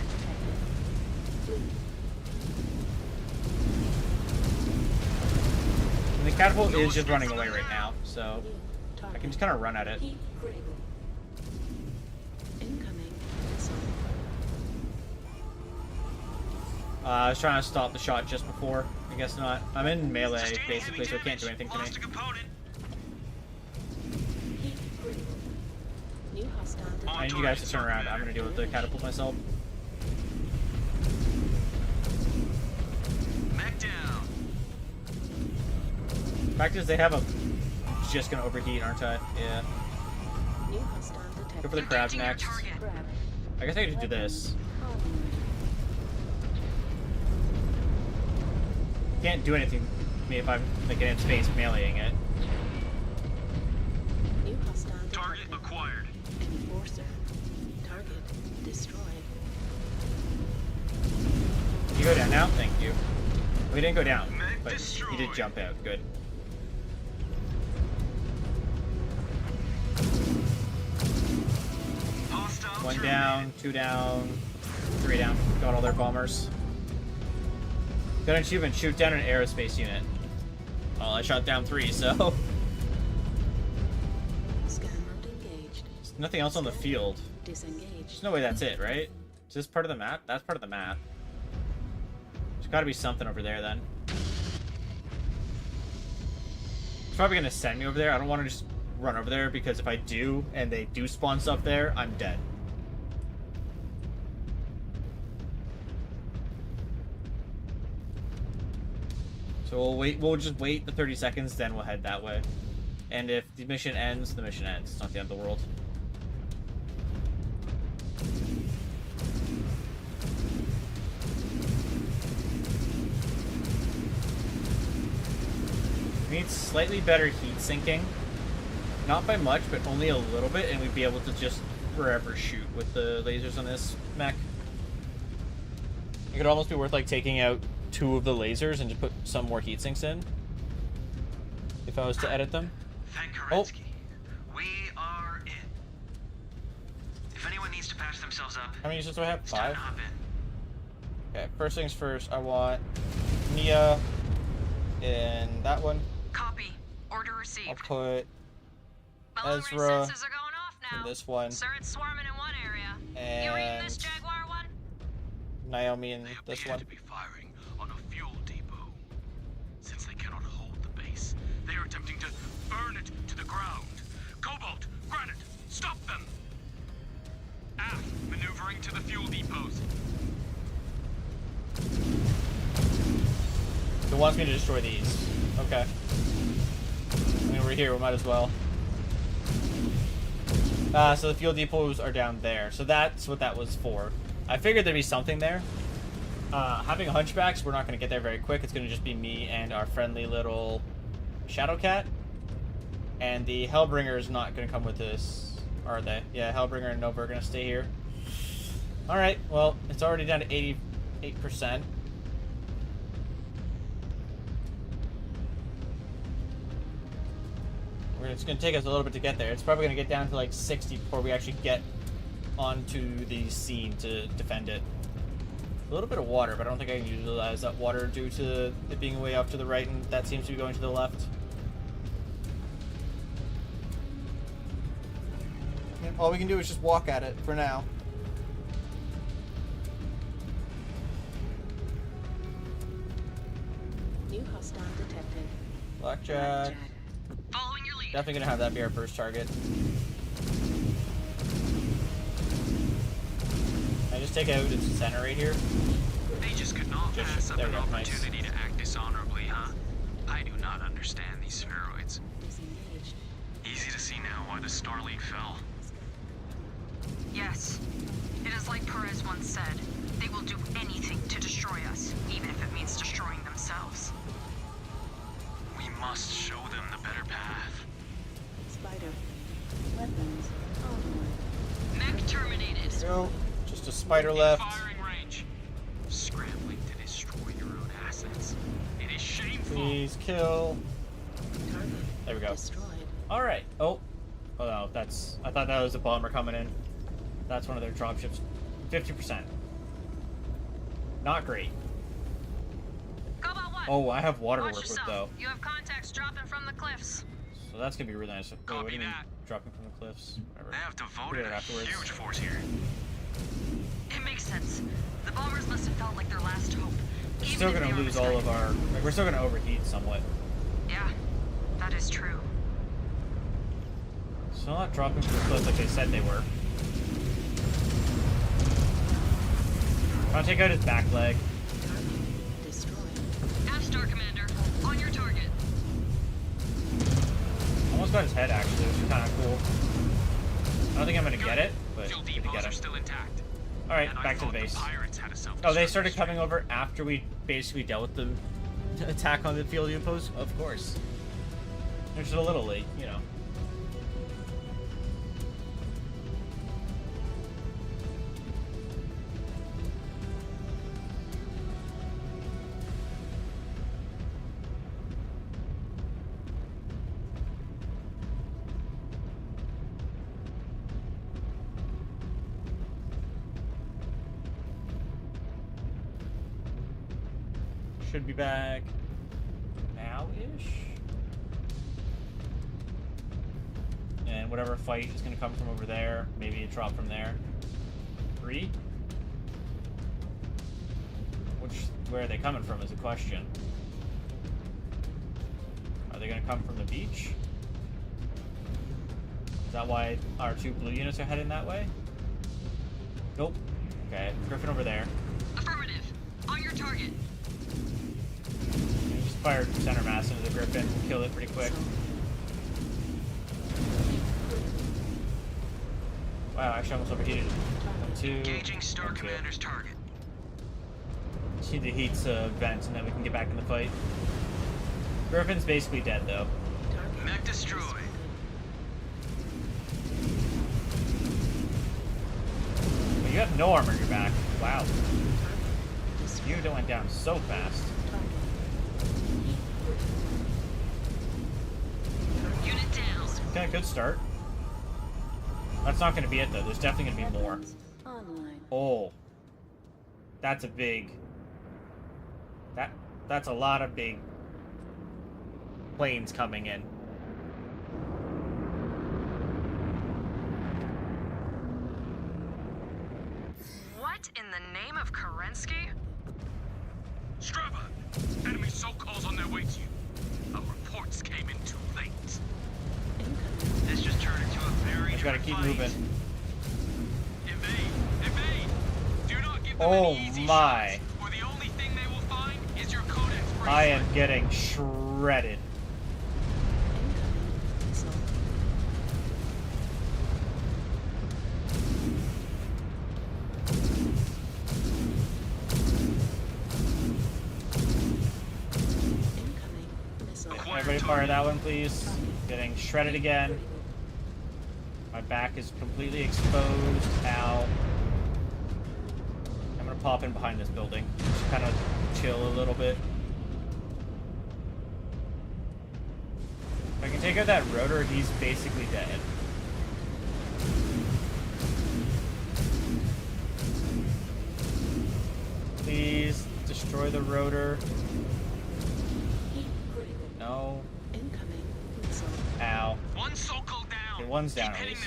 And the catapult is just running away right now, so I Target. can just kind of run at it. Heat critical. Incoming missile. I was trying to stop the shot just before. I guess not. I'm in melee, basically, so it can't do anything to me. Lost a component. Heat critical. New hostile. I need you guys to turn around. I'm gonna deal with the catapult myself. Mech down. Fact is, they have a... Just gonna overheat, aren't I? Yeah. New hostile detected. Go for the crabs Engaging your next. target. Crab. I guess I could do this. Can't do anything to me if I'm like in space meleeing it. New hostile Target detected. acquired. Enforcer. Target destroyed. You go down now? Thank you. We didn't go down, Mech but you did destroyed. jump out. Good. Hostile 1 terminated. down, 2 down, 3 down. Got all their bombers. Got an achievement, shoot down an aerospace unit. Well, I shot down 3, so... Scan mode engaged. There's nothing else on the field. Disengaged. There's no way that's it, right? Is this part of the map? That's part of the map. There's gotta be something over there, then. It's probably gonna send me over there. I don't want to just run over there, because if I do, and they do spawn stuff there, I'm dead. So we'll wait. We'll just wait the 30 seconds, then we'll head that way. And if the mission ends, the mission ends. It's not the end of the world. We need slightly better heat sinking. Not by much, but only a little bit, and we'd be able to just forever shoot with the lasers on this mech. It could almost be worth like taking out 2 of the lasers and just put some more heat sinks in. If I was to edit them. Thank Oh, Kerensky. We are in. If anyone needs to patch themselves up, how many users do I have? it's time 5? to hop in. Okay, first things first, I want Nia in that one. Copy. Order I'll received. put Bellow Ezra sensors are going off now. in this one, Sir, it's swarming in one area. You reading this, and Jaguar 1? Naomi in this Appear one. to be firing on a fuel depot. Since they cannot hold the base, they are attempting to burn it to the ground. Cobalt, Granite, stop them! Aft, maneuvering to the fuel depots. wants me to destroy these. Okay. I mean, we're here. We might as well. So the fuel depots are down there. So that's what that was for. I figured there'd be something there. Having hunchbacks, we're not going to get there very quick. It's going to just be me and our friendly little shadow cat. And the Hellbringer is not going to come with us, are they? Yeah, Hellbringer and Nova are going to stay here. Alright, well, it's already down to 88%. It's going to take us a little bit to get there. It's probably going to get down to like 60 before we actually get onto the scene to defend it. A little bit of water, but I don't think I can utilize that water due to it being way off to the right, and that seems to be going to the left. Yep, all we can do is just walk at it for now. New hostile detected. Blackjack. Following your lead. Definitely gonna have that be our first target. I just take out its center right here. They just could not pass up there an we go, nice. opportunity to act dishonorably, huh? I do not understand these spheroids. Easy to see now why the Starleague fell. Yes. It is like Perez once said. They will do anything to destroy us, even if it means destroying themselves. We must show them the better path. Spider. Weapons. Onward. Mech terminated. Go. Just a spider left. Firing range. Scrambling to destroy your own assets. It is shameful. Please kill. Target There we go. destroyed. Alright. Oh. Oh no, that's... I thought that was a bomber coming in. That's one of their dropships. 50%. Not great. Cobalt 1. Oh, I have water to Watch work with, yourself. though. You have contacts dropping from the cliffs. So that's gonna be really nice. Wait, what do you mean, that. dropping from the cliffs? Whatever. They have We'll devoted do it a afterwards. huge force here. It makes sense. The bombers must have felt like their last hope. We're even still if gonna they were lose all of our... Like, we're still gonna overheat somewhat. Yeah, that is true. So not dropping from the cliffs like they said they were. I'll take out his back leg. Destroyed. Star Commander, on your target. Almost got his head, actually, which is kind of cool. I don't think I'm gonna get it, but Fuel good to depots get are him. still intact. Alright, And I back to the thought base. Pirates had a Oh, self-destruct they started streak. coming over after we basically dealt with the attack on the field depots? Of course. They're just a little late, you know. Should be back now-ish. And whatever fight is going to come from over there, maybe a drop from there. 3? Where are they coming from is a question. Are they going to come from the beach? Is that why our 2 blue units are heading that way? Nope. Okay, Griffin over there. Affirmative. On your target. Just fire center mass into the Griffin, kill it pretty quick. Wow, actually almost overheated. 1, 2. Engaging Star 1, 2. Commander's target. Just need the heat's vent and then we can get back in the fight. Griffin's basically dead though. Mech destroyed. But you have no armor in your back. Wow. You went down so fast. Unit down. Okay, good start. That's not going to be it though. There's definitely going to be more. Online. Oh. That's a big... That's a lot of big planes coming in. What in the name of Kerensky? Strava! Enemy so-calls on their way to you. Our reports came in too late. This just turned into a very Just gotta keep fight. moving. Evade! Evade! Do not give them Oh any easy my. shots, or the only thing they will find is your codex I am getting shredded. Everybody fire that one, please. Getting shredded again. My back is completely exposed. Ow. I'm gonna pop in behind this building. Just kind of chill a little bit. If I can take out that rotor, he's basically dead. Please destroy the rotor. No. Incoming. Ow. One Sokol down. Okay, one's down at least.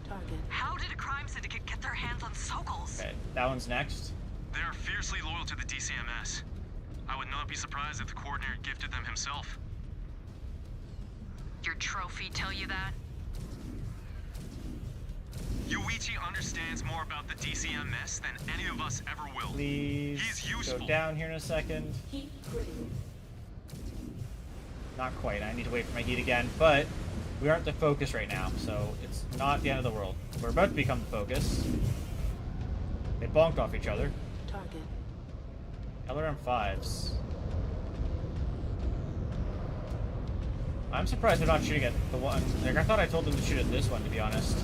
Target. How did a crime syndicate get their hands on Sokols? Okay, that one's next. They are fiercely loyal to the DCMS. I would not be surprised if the coordinator gifted them himself. Your trophy tell you that? Yuichi understands more about the DCMS than any of us ever will. Please He's useful. go down here in a second. Heat critical. Not quite. I need to wait for my heat again, but we aren't the focus right now, so it's not the end of the world. We're about to become the focus. They bonked off each other. Target. LRM-5s. I'm surprised they're not shooting at the one. Like, I thought I told them to shoot at this one, to be honest.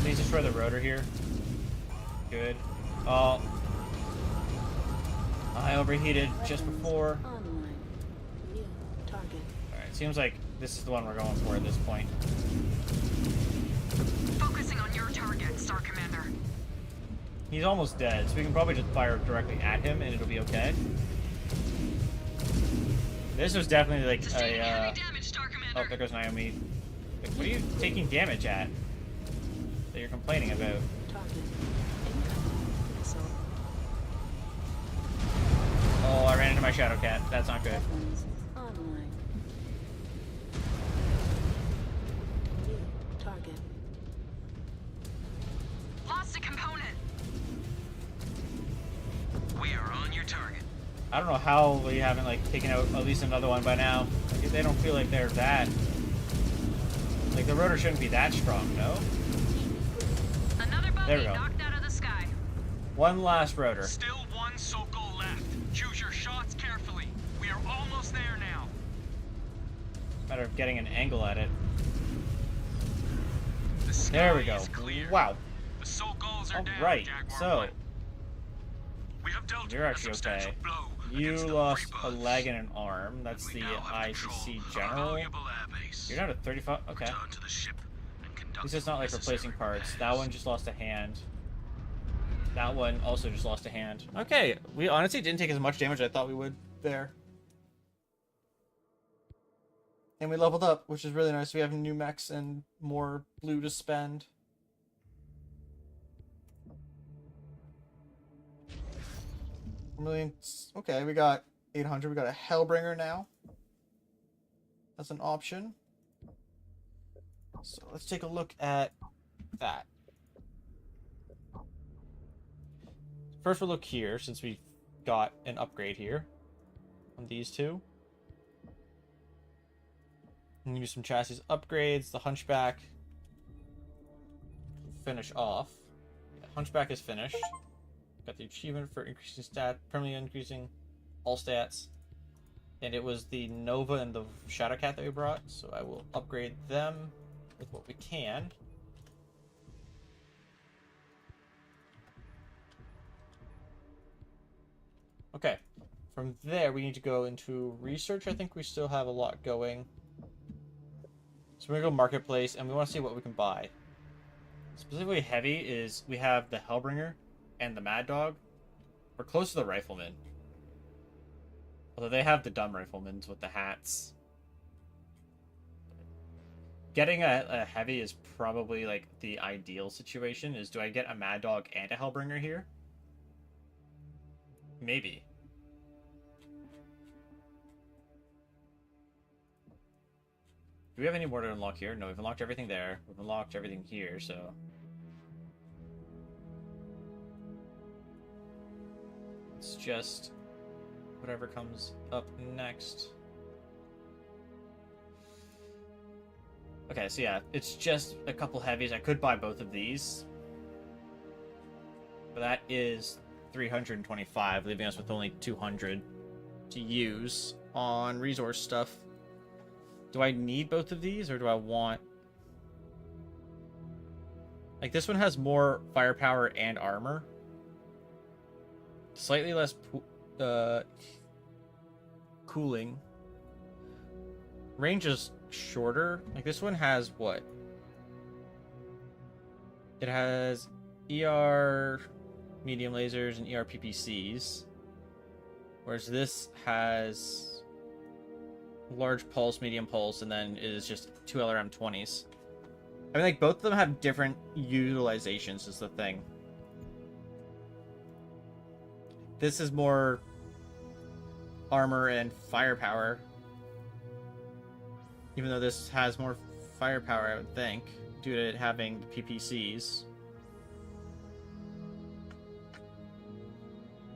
Please destroy the rotor here. Good. Oh. I overheated just before. Online. New target. Alright, seems like this is the one we're going for at this point. Focusing on your target, Star Commander. He's almost dead, so we can probably just fire directly at him and it'll be okay. This was definitely like a, oh, there goes Naomi. Like, what are you taking damage at? That you're complaining about? Target. Incoming. Missile. Oh, I ran into my Shadow Cat. That's not good. Weapons online. New target. Lost a component. We are on your target. I don't know how we haven't like taken out at least another one by now. Like, they don't feel like they're that. Like the rotor shouldn't be that strong, no? Another There we bogey go. knocked out of the sky. One last rotor. Still one Sokol left. Choose your shots carefully. We are almost there now. Matter of getting an angle at it. The sky There we go. is clear. Wow. The Sokols are down, Alright, Jaguar so 1. We have dealt you're a actually substantial okay. blow You against the lost a Freebirds. leg and an arm. That's the ICC General. You're down to 35. Okay. Return to the ship and conduct This is not like replacing parts. That one just lost a hand. That one also just lost a hand. Okay, we honestly didn't take as much damage as I thought we would there. And we leveled up, which is really nice. We have new mechs and more blue to spend. Millions. Okay, we got 800. We got a Hellbringer now. That's an option. So let's take a look at that. First we'll look here, since we got an upgrade here on these two. I'm gonna do some chassis upgrades. The Hunchback finish off. Yeah, Hunchback is finished. Got the achievement for increasing stat, permanently increasing all stats. And it was the Nova and the Shadow Cat that we brought, so I will upgrade them with what we can. Okay, from there we need to go into research. I think we still have a lot going. So we're gonna go marketplace and we want to see what we can buy. Specifically heavy is we have the Hellbringer and the Mad Dog. We're close to the Rifleman. Although they have the dumb Riflemans with the hats. Getting a heavy is probably like the ideal situation. Is do I get a Mad Dog and a Hellbringer here? Maybe. Do we have any more to unlock here? No, we've unlocked everything there. We've unlocked everything here, so... It's just whatever comes up next. Okay, so yeah, it's just a couple heavies. I could buy both of these. But that is 325, leaving us with only 200 to use on resource stuff. Do I need both of these, or do I want... Like, this one has more firepower and armor. Slightly less cooling. Range is shorter. Like, this one has what? It has ER medium lasers and ER PPCs. Whereas this has large pulse, medium pulse, and then it is just 2 LRM-20s. I mean, like, both of them have different utilizations is the thing. This is more armor and firepower. Even though this has more firepower, I would think, due to it having the PPCs.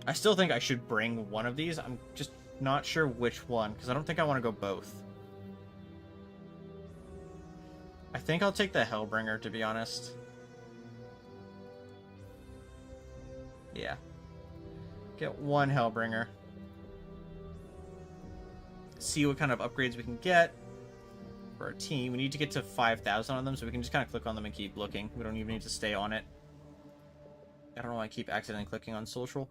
I still think I should bring one of these. I'm just not sure which one, because I don't think I want to go both. I think I'll take the Hellbringer, to be honest. Yeah. Get one Hellbringer. See what kind of upgrades we can get for our team. We need to get to 5,000 on them, so we can just kind of click on them and keep looking. We don't even need to stay on it. I don't know why I keep accidentally clicking on social.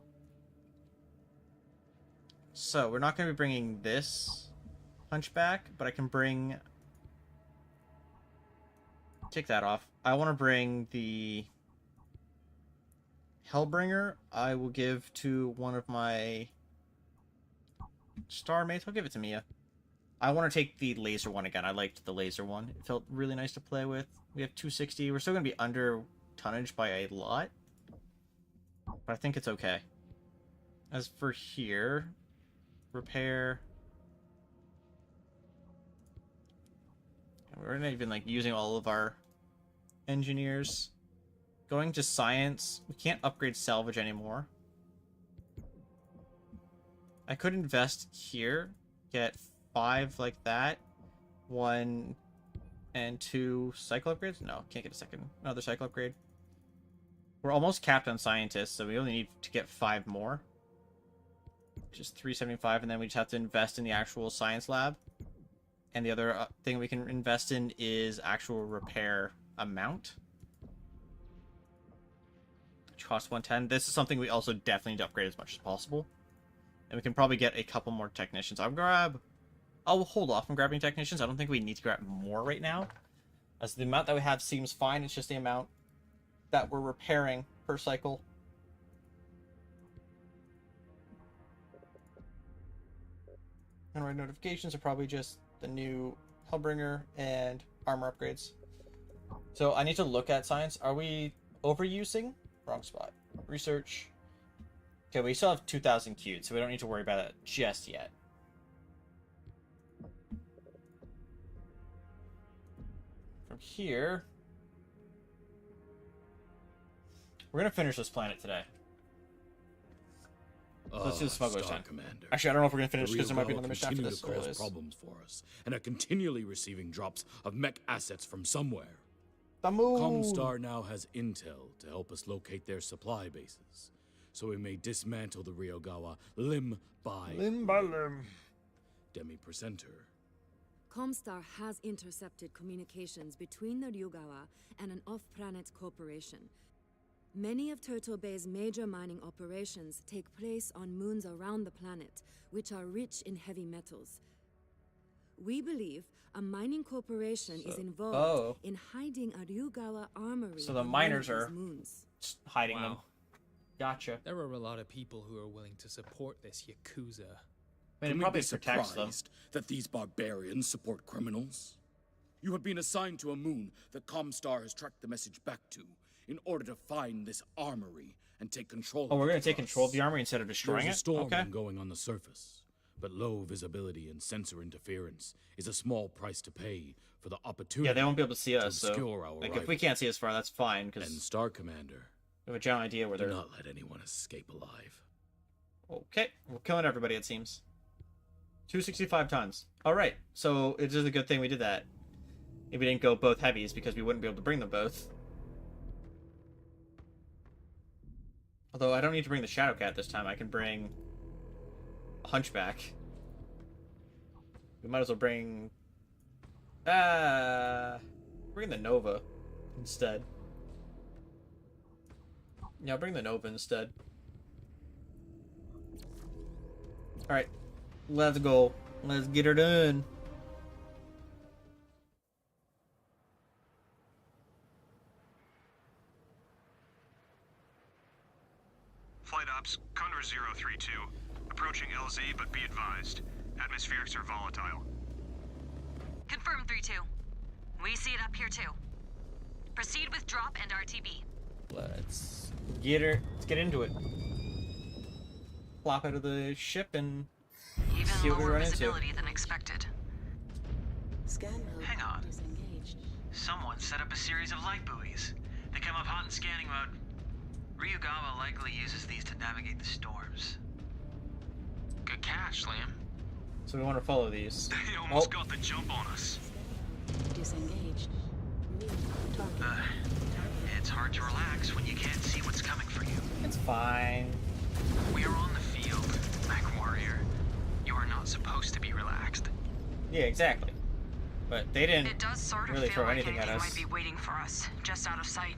So, we're not going to be bringing this Hunchback, but I can bring... Take that off. I want to bring the Hellbringer. I will give to one of my star mates. I'll give it to Mia. I want to take the laser one again. I liked the laser one. It felt really nice to play with. We have 260. We're still going to be under tonnage by a lot, but I think it's okay. As for here, repair. We're not even like using all of our engineers. Going to science. We can't upgrade salvage anymore. I could invest here. Get 5 like that. 1 and 2 cycle upgrades. No, can't get another cycle upgrade. We're almost capped on scientists, so we only need to get 5 more. Just 375, and then we just have to invest in the actual science lab. And the other thing we can invest in is actual repair amount, which costs 110. This is something we also definitely need to upgrade as much as possible. And we can probably get a couple more technicians. I'll hold off on grabbing technicians. I don't think we need to grab more right now, as the amount that we have seems fine. It's just the amount that we're repairing per cycle. And our notifications are probably just the new Hellbringer and armor upgrades. So I need to look at science. Are we overusing? Wrong spot. Research. Okay, we still have 2,000 queued, so we don't need to worry about it just yet. From here, we're gonna finish this planet today. Let's do the smuggler's Star time. Commander. Actually, I don't know if we're gonna finish because there might be Ryugawa another mission after continue this. to cause There is. problems for us, and are continually receiving drops of mech assets from somewhere. The moon. Comstar now has intel to help us locate their supply bases, so we may dismantle the Ryugawa limb by limb. Demi-Presenter. Comstar has intercepted communications between the Ryugawa and an off-planet corporation. Many of Turtle Bay's major mining operations take place on moons around the planet, which are rich in heavy metals. We believe a mining corporation is involved in hiding a Ryugawa armory. So the on miners one of are these moons. hiding them. Gotcha. There are a lot of people who are willing to support this Yakuza. I mean, Can it we probably be protects them. surprised that these barbarians support criminals? You have been assigned to a moon that Comstar has tracked the message back to in order to find this armory and take control of it. Oh, we're gonna for take us. control of the armory instead of destroying There's a it? storm Okay. going on the surface, but low visibility and sensor interference is a small price to pay for the opportunity. Yeah, they won't be able to see us, so obscure our like if we arrival. can't see as far, that's fine And because Star Commander, we have a general idea where do they're. not let anyone escape alive. Okay, we're killing everybody, it seems. 265 tons. Alright, so it is a good thing we did that. If we didn't go both heavies, because we wouldn't be able to bring them both. Although I don't need to bring the Shadowcat this time, I can bring a Hunchback. We might as well bring... bring the Nova instead. Yeah, I'll bring the Nova instead. Alright, let's go. Let's get her done. Flight ops, Condor 032. Approaching LZ, but be advised. Atmospherics are volatile. Confirm 3-2. We see it up here too. Proceed with drop and RTB. Let's get her. Let's get into it. Plop out of the ship and see what we Lower run into. visibility than expected. Scan mode Hang on. disengaged. Someone set up a series of light buoys. They come up hot in scanning mode. Ryugawa likely uses these to navigate the storms. Good catch, Liam. So we want to follow these. They almost got the jump on us. Disengaged. New target. It's hard to relax when you can't see what's coming for you. It's fine. We are on the field, Mech Warrior. You are not supposed to be relaxed. Yeah, exactly. But they didn't It does sort of really feel throw like anything at anything us. might be waiting for us, just out of sight.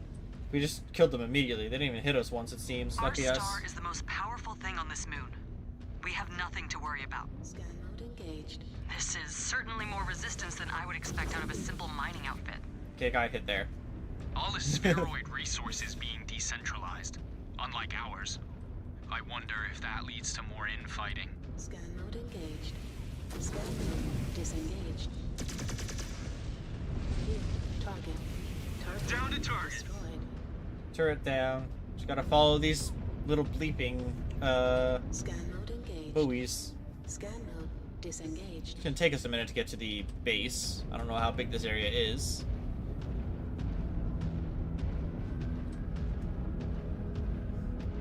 We just killed them immediately. They didn't even hit us once, it seems. Our Lucky us. star is the most powerful thing on this moon. We have nothing to worry about. Scan mode engaged. This is certainly more resistance than I would expect out of a simple mining outfit. Okay, got hit there. All the spheroid resources being decentralized, unlike ours. I wonder if that leads to more infighting. Scan mode engaged. Scan mode disengaged. New target. Target Down to target. destroyed. Turret down. Just gotta follow these little bleeping Scan mode engaged. buoys. Scan mode disengaged. It's gonna take us a minute to get to the base. I don't know how big this area is.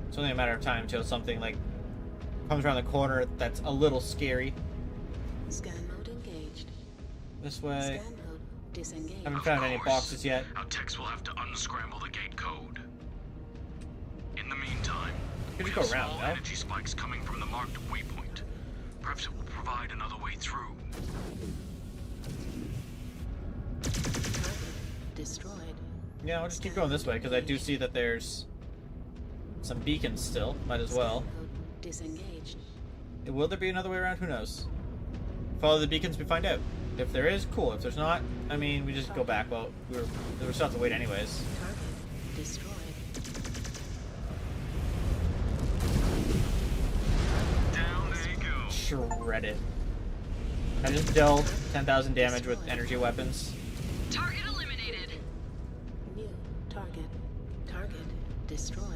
It's only a matter of time until something like comes around the corner that's a little scary. Scan mode engaged. This way. Scan mode disengaged. Haven't found any boxes yet. Our techs will have to unscramble the gate code. In the meantime, Could we you go have around, small no? energy spikes coming from the marked waypoint. Perhaps it will provide another way through. Target destroyed. Yeah, I'll just keep going this way because I do see that there's some beacons still. Might as well. Scan mode disengaged. Will there be another way around? Who knows? Follow the beacons, we find out. If there is, cool. If there's not, I mean, we just go back. Well, we still have to wait anyways. Target destroyed. Down they go. Shredded. I just dealt 10,000 damage with energy weapons. Target eliminated. New target. Target destroyed.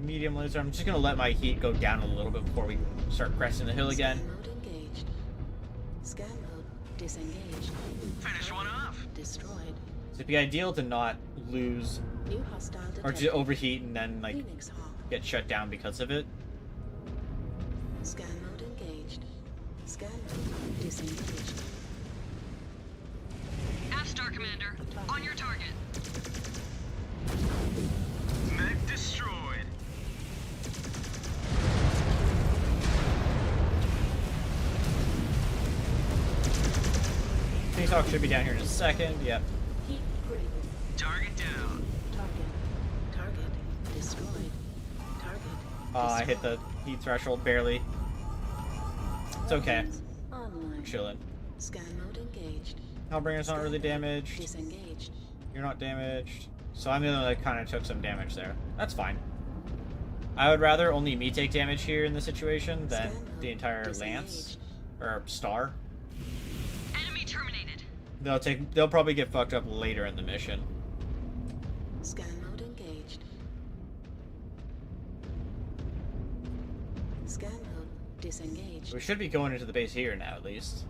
Medium laser. I'm just gonna let my heat go down a little bit before we start cresting the hill again. Scan mode engaged. Scan mode disengaged. Finish one off. Destroyed. So it'd be ideal to not lose New hostile or detected. just overheat and then like Phoenix Hawk. get shut down because of it. Scan mode engaged. Scan mode disengaged. Star Commander, on your target. Mech destroyed. Phoenix Hawk should be down here in a second. Yep. Heat critical. Target down. Target destroyed. Target I hit the heat threshold barely. It's okay. online. Chilling. Scan mode engaged. Hellbringer's not really damaged. Disengaged. You're not damaged. So I'm the only one that kind of took some damage there. That's fine. I would rather only me take damage here in this situation than the entire lance or star. Enemy terminated. They'll probably get fucked up later in the mission. Scan mode engaged. Scan mode disengaged. We should be going into the base here now, at least.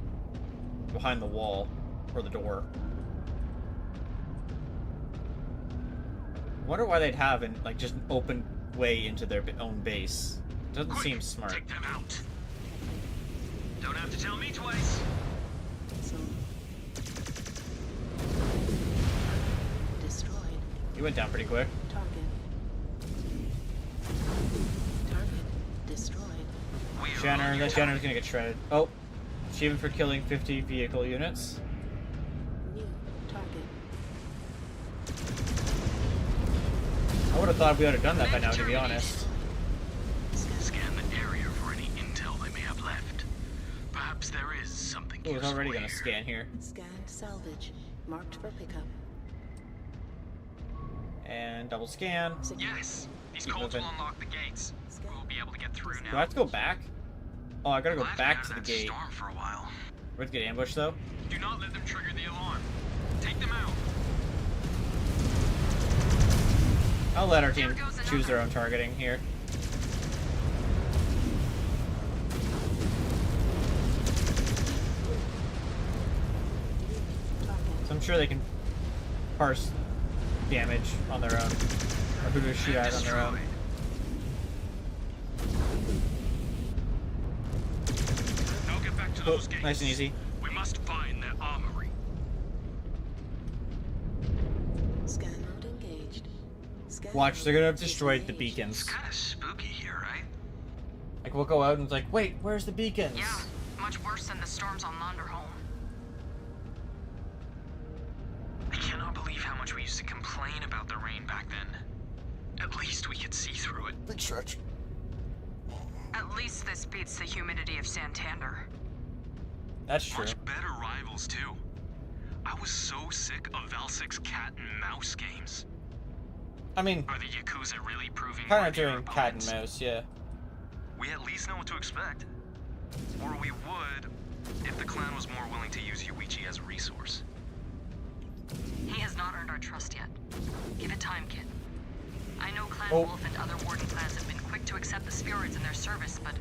Behind the wall. Or the door. Wonder why they'd have like just an open way into their own base. Doesn't seem smart. Take them out. Don't have to tell me twice. Destroyed. He went down pretty quick. Target. Target destroyed. Jenner, that Jenner's gonna get shredded. Oh, achievement for killing 50 vehicle units. New target. I would have thought we would have done that by now, to be honest. Scan the area for any intel they may have left. Perhaps there is something Oh, it's useful already gonna here. scan here. Scanned salvage. Marked for pickup. And double scan. Yes, these Keep codes moving. will unlock the gates. We'll be able to get through now. Do I have to go back? Oh, I gotta go Glad back we're to out the of that gate. storm for a while. We're to get ambushed though. Do not let them trigger the alarm. Take them out. I'll let our team choose their own targeting here. So I'm sure they can parse damage on their own, or who to shoot at on their own. Now get back to Oh, those gates. nice and easy. We must find their armory. Scan mode engaged. Scan Watch, they're gonna have mode destroyed the disengaged. beacons. Kind of spooky here, right? Like we'll go out and it's like, wait, where's the beacons? Yeah, much worse than the storms on Londerholm. I cannot believe how much we used to complain about the rain back then. At least we could see through it. Big stretch. At least this beats the humidity of Santander. That's true. Much better rivals too. I was so sick of Valsic's cat and mouse games. I mean, Are the Yakuza really proving kind worthy of doing our cat and opponents? mouse, yeah. We at least know what to expect. Or we would if the clan was more willing to use Yuichi as a resource. He has not earned our trust yet. Give it time, kid. I know Clan Oh. Wolf and other Warden clans have been quick to accept the spheroids in their service, but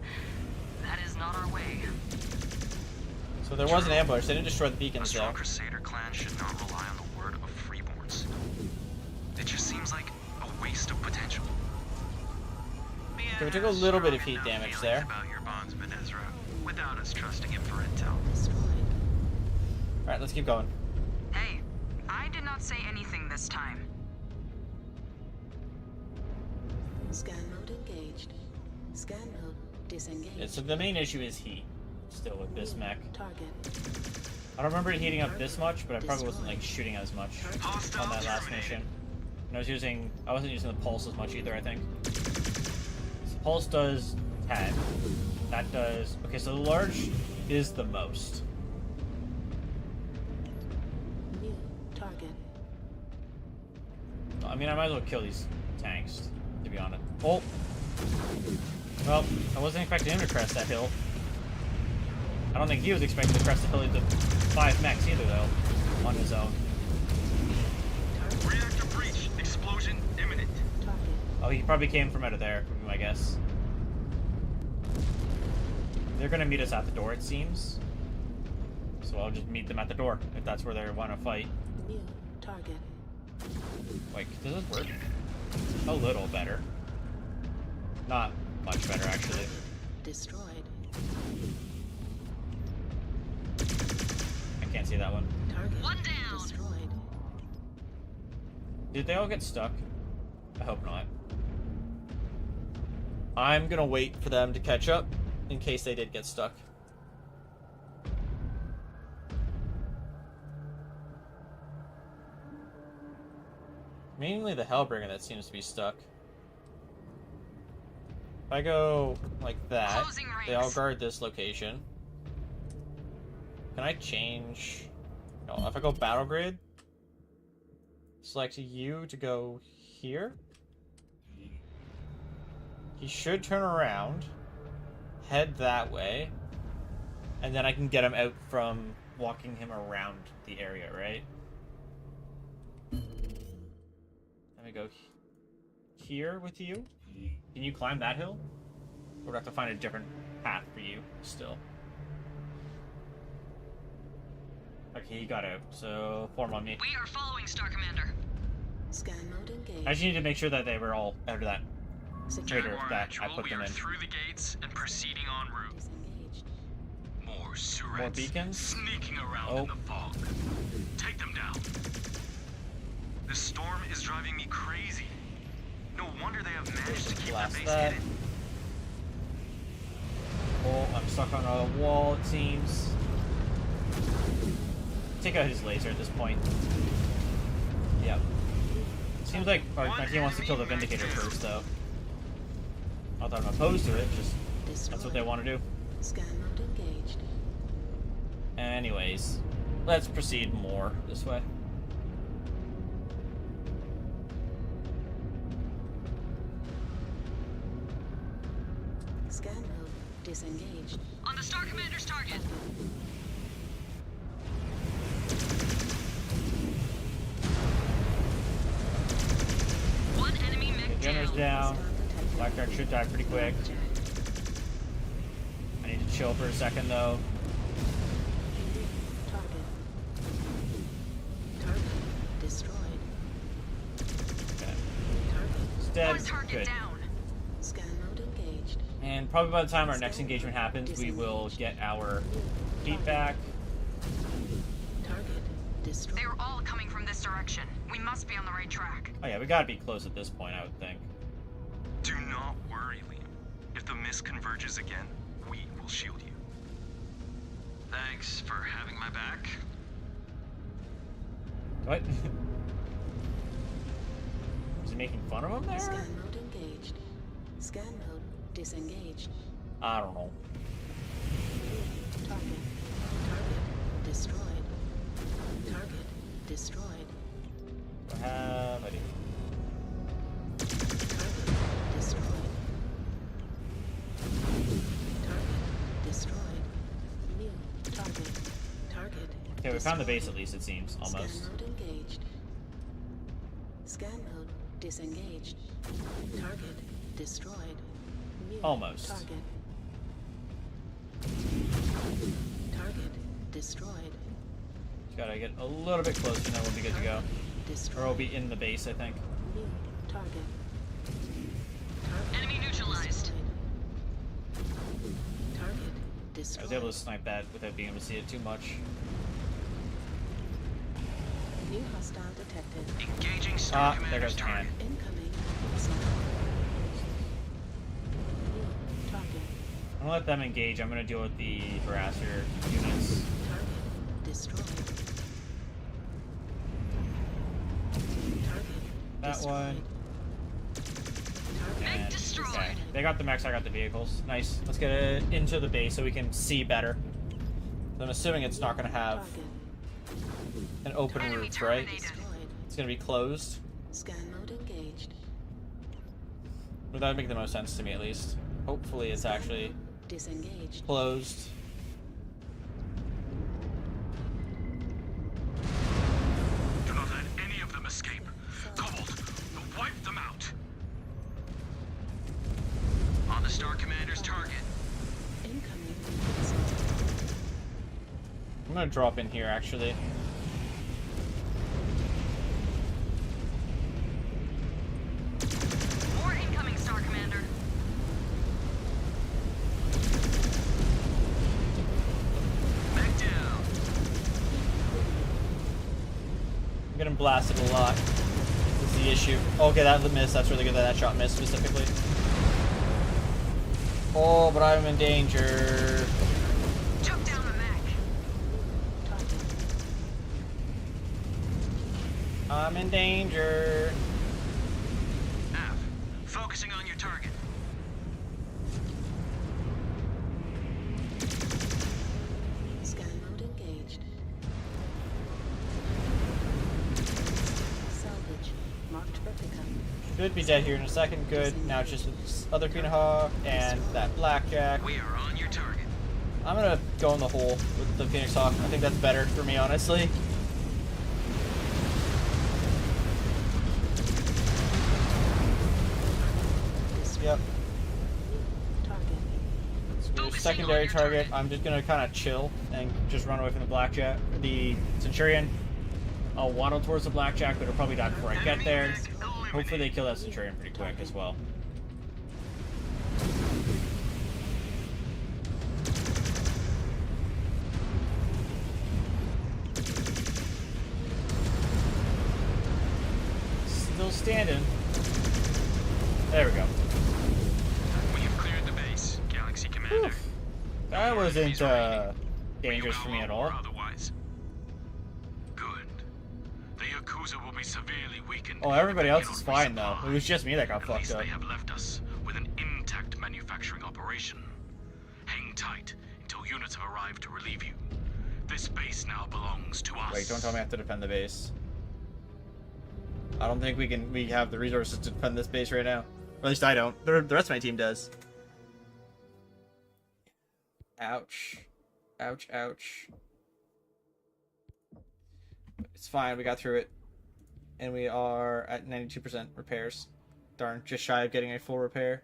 that is not our way. So there was an ambush. They didn't destroy the beacons A though. strong Crusader clan should not rely on the word of freeborns. It just seems like a waste of potential. Okay, we took a little bit of heat damage there. About your bondsman, Ezra, without us trusting him for intel. Alright, let's keep going. Hey, I did not say anything this time. Scan mode engaged. Scan mode disengaged. Yeah, so the main issue is heat. Still with this mech. Target. I don't remember it heating up this much, but I probably wasn't like shooting as much on that last mission. And I wasn't using the pulse as much either, I think. So pulse does 10. That does, okay, so the large is the most. New target. I mean, I might as well kill these tanks, to be honest. Oh! Well, I wasn't expecting him to crest that hill. I don't think he was expecting to crest the hill into 5 mechs either, though, on his own. Reactor breach. Explosion imminent. Oh, he probably came from out of there, would be my guess. They're gonna meet us at the door, it seems. So I'll just meet them at the door, if that's where they want to fight. New target. Wait, does this work? A little better. Not much better, actually. Destroyed. I can't see that one. Target. One down. Destroyed. Did they all get stuck? I hope not. I'm gonna wait for them to catch up, in case they did get stuck. Mainly the Hellbringer that seems to be stuck. If I go like that, they all guard this location. Can I change? No, if I go battle grid, select you to go here. He should turn around, head that way, and then I can get him out from walking him around the area, right? Let me go here with you. Can you climb that hill? Or do I have to find a different path for you still? Okay, he got out, so form on me. We are following, Star Commander. Scan mode engaged. I just need to make sure that they were all out of that trader Jaguar that Actual, I put we them are in. through the gates and proceeding en route. More Surats More beacons? sneaking around in the fog. Take them down. This storm is driving me crazy. No wonder they have managed to keep Blast the base that. hidden. Oh, I'm stuck on a wall, it seems. Take out his laser at this point. Yep. Seems like my team wants to kill the Vindicator first, though. Not that I'm opposed to it, just that's what they want to do. Scan mode engaged. Anyways, let's proceed more this way. Scan mode disengaged. On the Star Commander's target. One enemy mech Gunner's down. Blackguard should die pretty quick. I need to chill for a second, though. Target. Target destroyed. Okay. Target. It's dead. One target Good. down. Scan mode engaged. And probably by the time our next engagement happens, we will get our heat back. Target destroyed. They are all coming from this direction. We must be on the right track. Oh yeah, we gotta be close at this point, I would think. Do not worry, Liam. If the mist converges again, we will shield you. Thanks for having my back. What? Is he making fun of him there? Scan mode engaged. Scan mode disengaged. I don't know. Target. Target destroyed. Target destroyed. What have I do? Target destroyed. Target destroyed. New target. Target. Okay, we found the base at least, it seems, Scan almost. mode engaged. Scan mode disengaged. Target destroyed. New Almost. Target. Target destroyed. Just gotta get a little bit closer and then we'll be good to go. Destroyed. Or we'll be in the base, I think. New target. Enemy neutralized. Target I destroyed. was able to snipe that without being able to see it too much. New hostile detected. Engaging Star There Commander's goes the target. hand. Incoming. Missile. New target. I'm gonna let them engage. I'm gonna deal with the harasser units. Target destroyed. Target That destroyed. one. Mech And, destroyed. okay. They got the mechs, I got the vehicles. Nice. Let's get it into the base so we can see better. I'm assuming it's not gonna have Target an open Enemy roof, right? terminated. destroyed. It's gonna be closed. Scan mode engaged. Well, that would make the most sense to me, at least. Hopefully it's actually Disengaged. closed. Do not let any of them escape. Cobalt, wipe them out. On the Star Commander's target. Incoming. I'm gonna drop in here, actually. More incoming, Star Commander. Mech down. I'm getting blasted a lot. Is the issue. Okay, that missed. That's really good that that shot missed specifically. Oh, but I'm in danger. Took down the mech. I'm in danger. Av, focusing on your target. Scan mode engaged. Salvage. Marked replica. Should be dead here in a second. Good. Now it's just this other Phoenix and that Blackjack. We are on your target. I'm gonna go in the hole with the Phoenix Hawk. I think that's better for me, honestly. Yep. So secondary target. I'm just gonna kind of chill and just run away from the Blackjack. The Centurion. I'll waddle towards the Blackjack, but it'll probably die before I get there. Hopefully they kill that Centurion pretty quick as well. standing. There we go. We have cleared the base, Galaxy Commander. That wasn't dangerous for me at all. Otherwise. Good. The Yakuza will be severely weakened. Oh, everybody else is fine though. It was just me that got At fucked least up. they have left us with an intact manufacturing operation. Hang tight until units have arrived to relieve you. This base now belongs to us. Wait, don't tell me I have to defend the base. I don't think we have the resources to defend this base right now. Or at least I don't. The rest of my team does. Ouch. Ouch, ouch. It's fine, we got through it. And we are at 92% repairs. Darn, just shy of getting a full repair.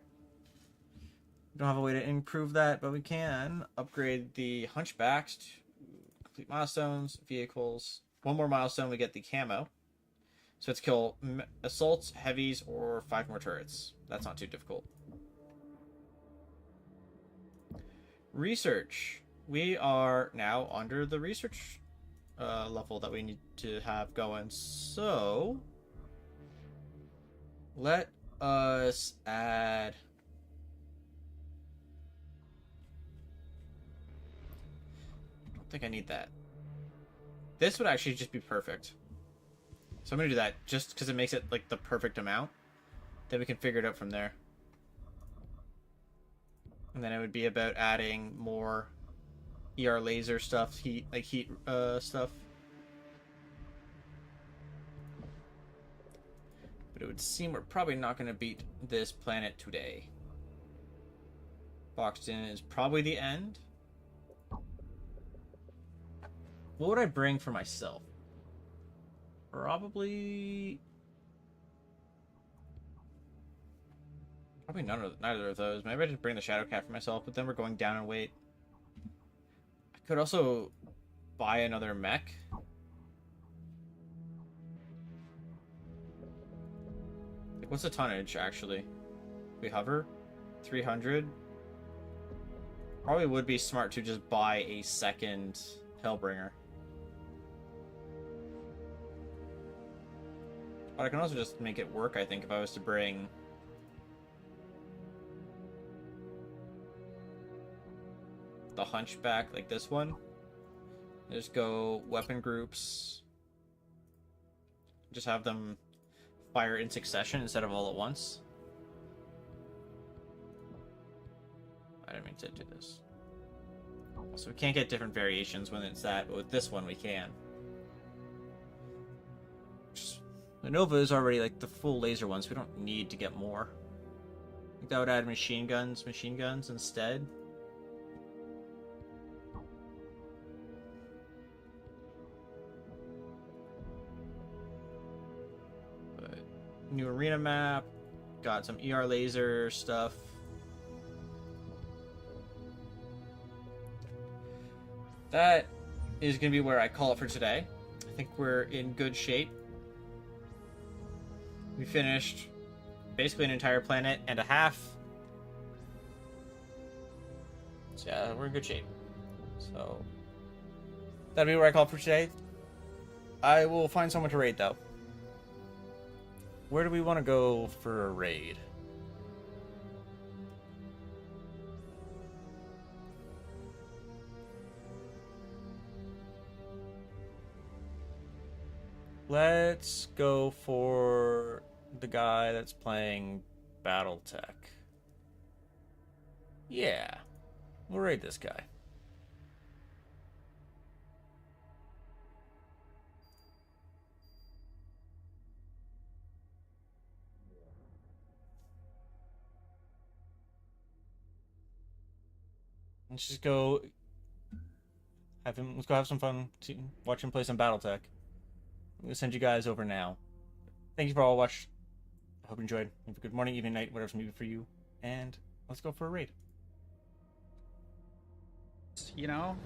We don't have a way to improve that, but we can upgrade the Hunchbacks to complete milestones, vehicles. One more milestone, we get the camo. So it's kill assaults, heavies, or 5 more turrets. That's not too difficult. Research. We are now under the research level that we need to have going. So let us add... I don't think I need that. This would actually just be perfect. So I'm going to do that just because it makes it like the perfect amount. Then we can figure it out from there. And then it would be about adding more ER laser stuff, heat stuff. But it would seem we're probably not going to beat this planet today. Boxton is probably the end. What would I bring for myself? Probably neither of those. Maybe I just bring the Shadow Cat for myself, but then we're going down in weight. I could also buy another mech. Like, what's the tonnage actually? We hover 300. Probably would be smart to just buy a second Hellbringer. But I can also just make it work, I think, if I was to bring... the Hunchback, like this one. Just go weapon groups. Just have them fire in succession instead of all at once. I didn't mean to do this. So we can't get different variations when it's that, but with this one we can. The Nova is already like the full laser one, so we don't need to get more. I think that would add machine guns instead. But new arena map, got some ER laser stuff. That is going to be where I call it for today. I think we're in good shape. We finished basically an entire planet and a half. So yeah, we're in good shape. So that'll be where I call it for today. I will find someone to raid though. Where do we want to go for a raid? Let's go for the guy that's playing Battletech. Yeah, we'll raid this guy. Let's just go have him. Let's go have some fun. Watch him play some Battletech. I'm gonna send you guys over now. Thank you for all watching. I hope you enjoyed. Have a good morning, evening, night, whatever's movie for you. And let's go for a raid. You know,